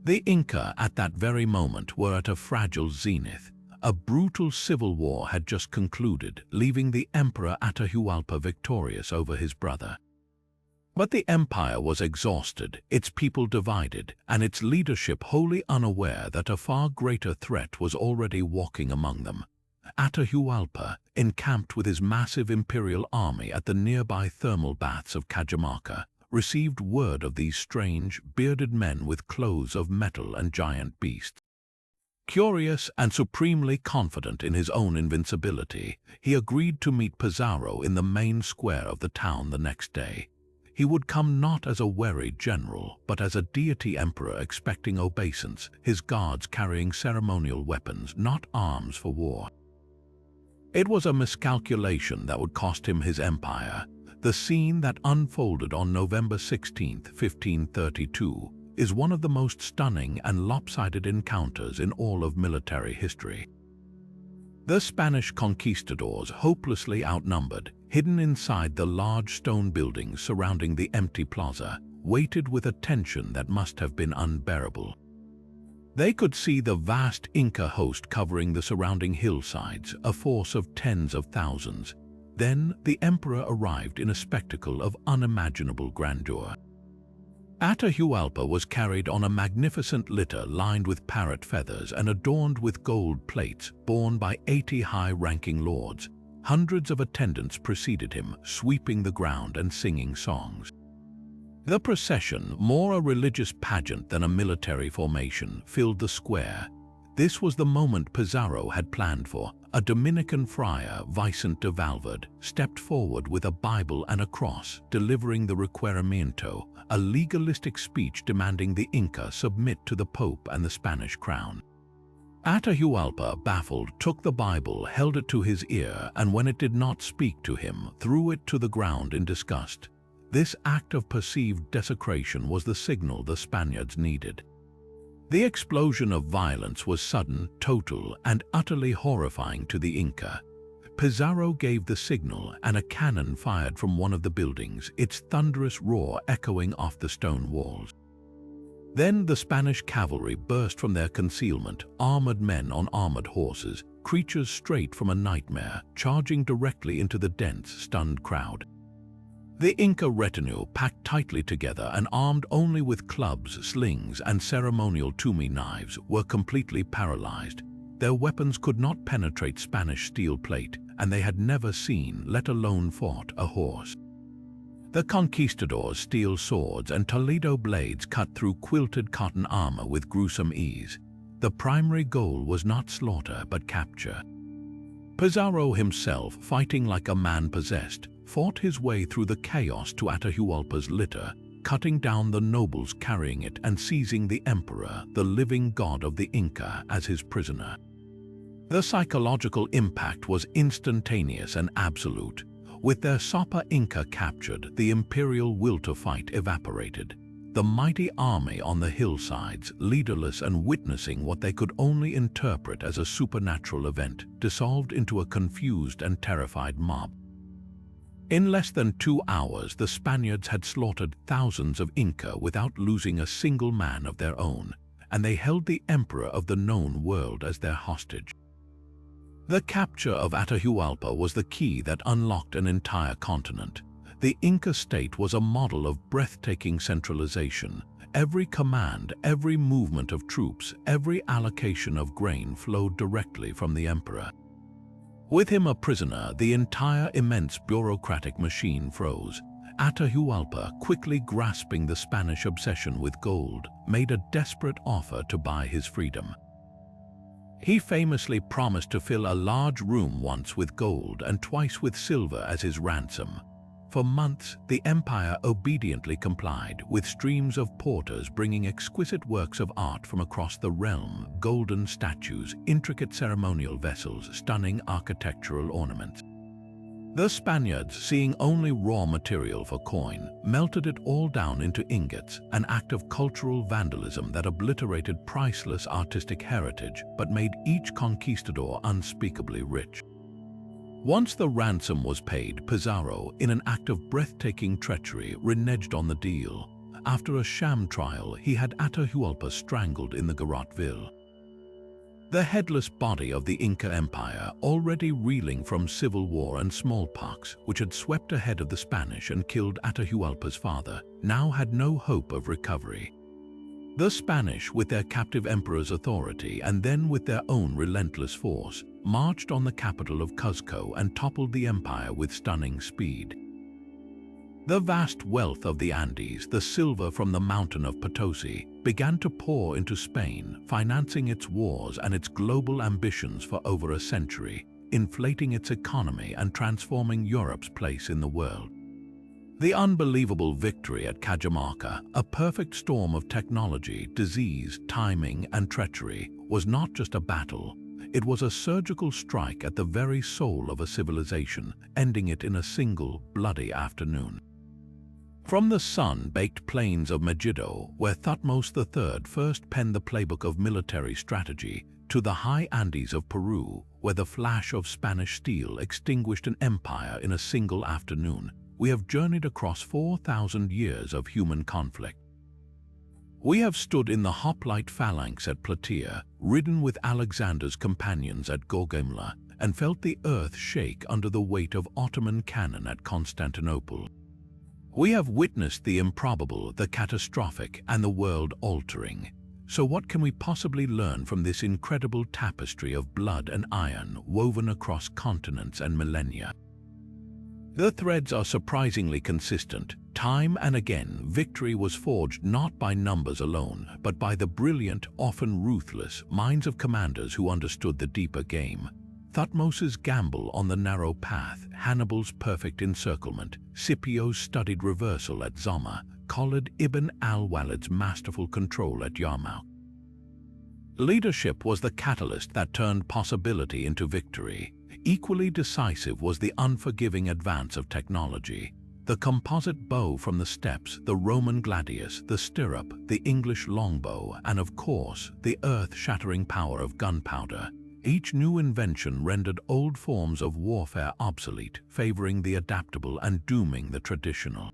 The Inca at that very moment were at a fragile zenith. A brutal civil war had just concluded, leaving the Emperor Atahualpa victorious over his brother. But the empire was exhausted, its people divided, and its leadership wholly unaware that a far greater threat was already walking among them. Atahualpa, encamped with his massive imperial army at the nearby thermal baths of Cajamarca, received word of these strange, bearded men with clothes of metal and giant beasts. Curious and supremely confident in his own invincibility, he agreed to meet Pizarro in the main square of the town the next day. He would come not as a wary general, but as a deity emperor expecting obeisance, his guards carrying ceremonial weapons, not arms for war. It was a miscalculation that would cost him his empire. The scene that unfolded on November 16, 1532, is one of the most stunning and lopsided encounters in all of military history. The Spanish conquistadors, hopelessly outnumbered, hidden inside the large stone buildings surrounding the empty plaza, waited with a tension that must have been unbearable. They could see the vast Inca host covering the surrounding hillsides, a force of tens of thousands. Then the emperor arrived in a spectacle of unimaginable grandeur. Atahualpa was carried on a magnificent litter lined with parrot feathers and adorned with gold plates, borne by 80 high-ranking lords. Hundreds of attendants preceded him, sweeping the ground and singing songs. The procession, more a religious pageant than a military formation, filled the square. This was the moment Pizarro had planned for. A Dominican friar, Vicente de Valverde, stepped forward with a Bible and a cross, delivering the requerimiento, a legalistic speech demanding the Inca submit to the Pope and the Spanish crown. Atahualpa, baffled, took the Bible, held it to his ear, and when it did not speak to him, threw it to the ground in disgust. This act of perceived desecration was the signal the Spaniards needed. The explosion of violence was sudden, total, and utterly horrifying to the Inca. Pizarro gave the signal, and a cannon fired from one of the buildings, its thunderous roar echoing off the stone walls. Then the Spanish cavalry burst from their concealment, armored men on armored horses, creatures straight from a nightmare, charging directly into the dense, stunned crowd. The Inca retinue, packed tightly together and armed only with clubs, slings, and ceremonial tumi knives, were completely paralyzed. Their weapons could not penetrate Spanish steel plate, and they had never seen, let alone fought, a horse. The conquistadors' steel swords and Toledo blades cut through quilted cotton armor with gruesome ease. The primary goal was not slaughter but capture. Pizarro himself, fighting like a man possessed, fought his way through the chaos to Atahualpa's litter, cutting down the nobles carrying it and seizing the emperor, the living god of the Inca, as his prisoner. The psychological impact was instantaneous and absolute. With their Sapa Inca captured, the imperial will to fight evaporated. The mighty army on the hillsides, leaderless and witnessing what they could only interpret as a supernatural event, dissolved into a confused and terrified mob. In less than 2 hours, the Spaniards had slaughtered thousands of Inca without losing a single man of their own, and they held the emperor of the known world as their hostage. The capture of Atahualpa was the key that unlocked an entire continent. The Inca state was a model of breathtaking centralization. Every command, every movement of troops, every allocation of grain flowed directly from the emperor. With him a prisoner, the entire immense bureaucratic machine froze. Atahualpa, quickly grasping the Spanish obsession with gold, made a desperate offer to buy his freedom. He famously promised to fill a large room once with gold and twice with silver as his ransom. For months, the empire obediently complied, with streams of porters bringing exquisite works of art from across the realm, golden statues, intricate ceremonial vessels, stunning architectural ornaments. The Spaniards, seeing only raw material for coin, melted it all down into ingots, an act of cultural vandalism that obliterated priceless artistic heritage but made each conquistador unspeakably rich. Once the ransom was paid, Pizarro, in an act of breathtaking treachery, reneged on the deal. After a sham trial, he had Atahualpa strangled in the Garrotville. The headless body of the Inca Empire, already reeling from civil war and smallpox, which had swept ahead of the Spanish and killed Atahualpa's father, now had no hope of recovery. The Spanish, with their captive emperor's authority and then with their own relentless force, marched on the capital of Cuzco and toppled the empire with stunning speed. The vast wealth of the Andes, the silver from the mountain of Potosi, began to pour into Spain, financing its wars and its global ambitions for over a century, inflating its economy and transforming Europe's place in the world. The unbelievable victory at Cajamarca, a perfect storm of technology, disease, timing, and treachery, was not just a battle. It was a surgical strike at the very soul of a civilization, ending it in a single, bloody afternoon. From the sun-baked plains of Megiddo, where Thutmose III first penned the playbook of military strategy, to the high Andes of Peru, where the flash of Spanish steel extinguished an empire in a single afternoon, we have journeyed across 4,000 years of human conflict. We have stood in the hoplite phalanx at Plataea, ridden with Alexander's companions at Gaugamela, and felt the earth shake under the weight of Ottoman cannon at Constantinople. We have witnessed the improbable, the catastrophic, and the world-altering. So what can we possibly learn from this incredible tapestry of blood and iron woven across continents and millennia? The threads are surprisingly consistent. Time and again, victory was forged not by numbers alone, but by the brilliant, often ruthless, minds of commanders who understood the deeper game. Thutmose's gamble on the narrow path, Hannibal's perfect encirclement, Scipio's studied reversal at Zama, Khalid ibn al-Walid's masterful control at Yarmouk. Leadership was the catalyst that turned possibility into victory. Equally decisive was the unforgiving advance of technology. The composite bow from the steppes, the Roman gladius, the stirrup, the English longbow, and of course, the earth-shattering power of gunpowder. Each new invention rendered old forms of warfare obsolete, favoring the adaptable and dooming the traditional.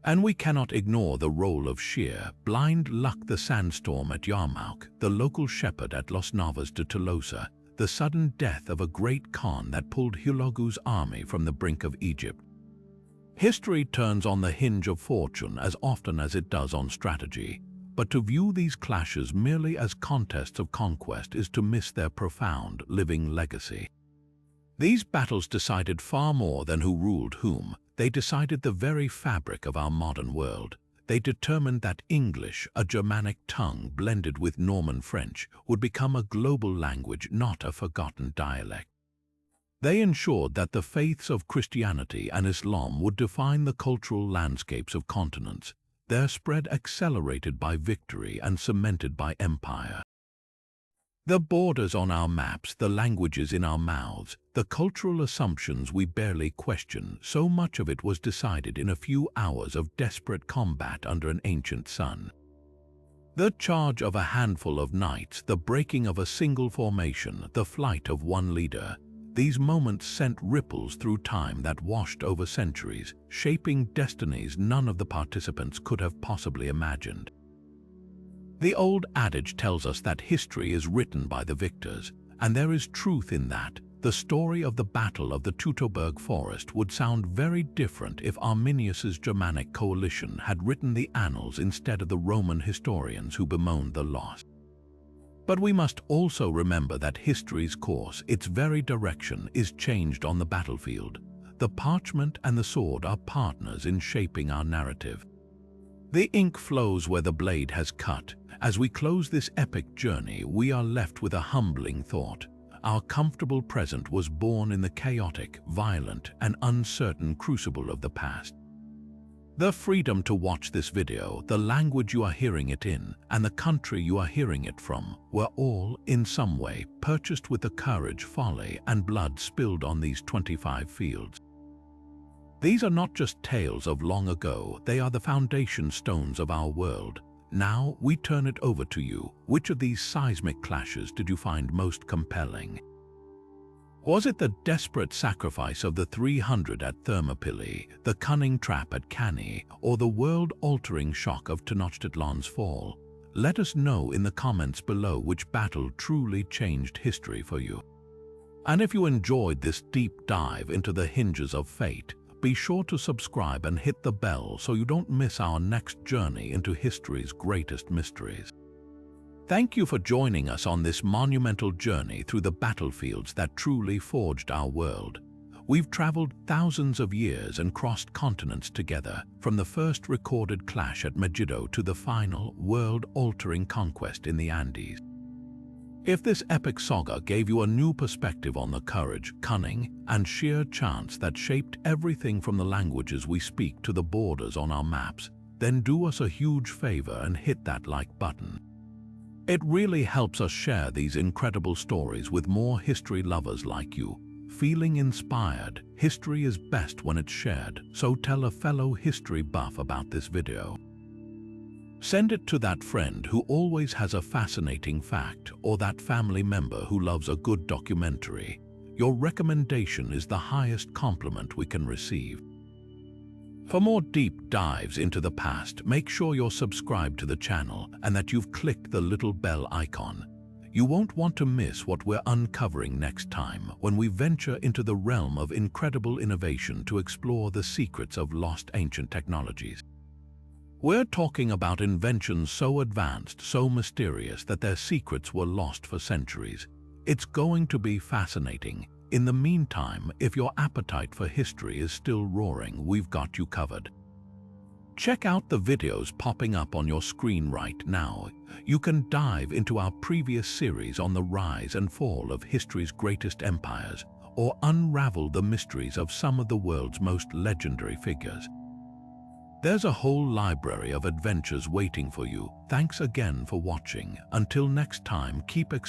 And we cannot ignore the role of sheer, blind luck: the sandstorm at Yarmouk, the local shepherd at Los Navas de Tolosa, the sudden death of a great Khan that pulled Hulagu's army from the brink of Egypt. History turns on the hinge of fortune as often as it does on strategy, but to view these clashes merely as contests of conquest is to miss their profound, living legacy. These battles decided far more than who ruled whom. They decided the very fabric of our modern world. They determined that English, a Germanic tongue blended with Norman French, would become a global language, not a forgotten dialect. They ensured that the faiths of Christianity and Islam would define the cultural landscapes of continents, their spread accelerated by victory and cemented by empire. The borders on our maps, the languages in our mouths, the cultural assumptions we barely question, so much of it was decided in a few hours of desperate combat under an ancient sun. The charge of a handful of knights, the breaking of a single formation, the flight of one leader, these moments sent ripples through time that washed over centuries, shaping destinies none of the participants could have possibly imagined. The old adage tells us that history is written by the victors, and there is truth in that. The story of the Battle of the Teutoburg Forest would sound very different if Arminius's Germanic coalition had written the annals instead of the Roman historians who bemoaned the loss. But we must also remember that history's course, its very direction, is changed on the battlefield. The parchment and the sword are partners in shaping our narrative. The ink flows where the blade has cut. As we close this epic journey, we are left with a humbling thought. Our comfortable present was born in the chaotic, violent, and uncertain crucible of the past. The freedom to watch this video, the language you are hearing it in, and the country you are hearing it from were all, in some way, purchased with the courage, folly, and blood spilled on these 25 fields. These are not just tales of long ago, they are the foundation stones of our world. Now we turn it over to you. Which of these seismic clashes did you find most compelling? Was it the desperate sacrifice of the 300 at Thermopylae, the cunning trap at Cannae, or the world-altering shock of Tenochtitlan's fall? Let us know in the comments below which battle truly changed history for you. And if you enjoyed this deep dive into the hinges of fate, be sure to subscribe and hit the bell so you don't miss our next journey into history's greatest mysteries. Thank you for joining us on this monumental journey through the battlefields that truly forged our world. We've traveled thousands of years and crossed continents together, from the first recorded clash at Megiddo to the final, world-altering conquest in the Andes. If this epic saga gave you a new perspective on the courage, cunning, and sheer chance that shaped everything from the languages we speak to the borders on our maps, then do us a huge favor and hit that like button. It really helps us share these incredible stories with more history lovers like you. Feeling inspired, history is best when it's shared, so tell a fellow history buff about this video. Send it to that friend who always has a fascinating fact or that family member who loves a good documentary. Your recommendation is the highest compliment we can receive. For more deep dives into the past, make sure you're subscribed to the channel and that you've clicked the little bell icon. You won't want to miss what we're uncovering next time when we venture into the realm of incredible innovation to explore the secrets of lost ancient technologies. We're talking about inventions so advanced, so mysterious that their secrets were lost for centuries. It's going to be fascinating. In the meantime, if your appetite for history is still roaring, we've got you covered. Check out the videos popping up on your screen right now. You can dive into our previous series on the rise and fall of history's greatest empires, or unravel the mysteries of some of the world's most legendary figures. There's a whole library of adventures waiting for you. Thanks again for watching. Until next time, keep exploring.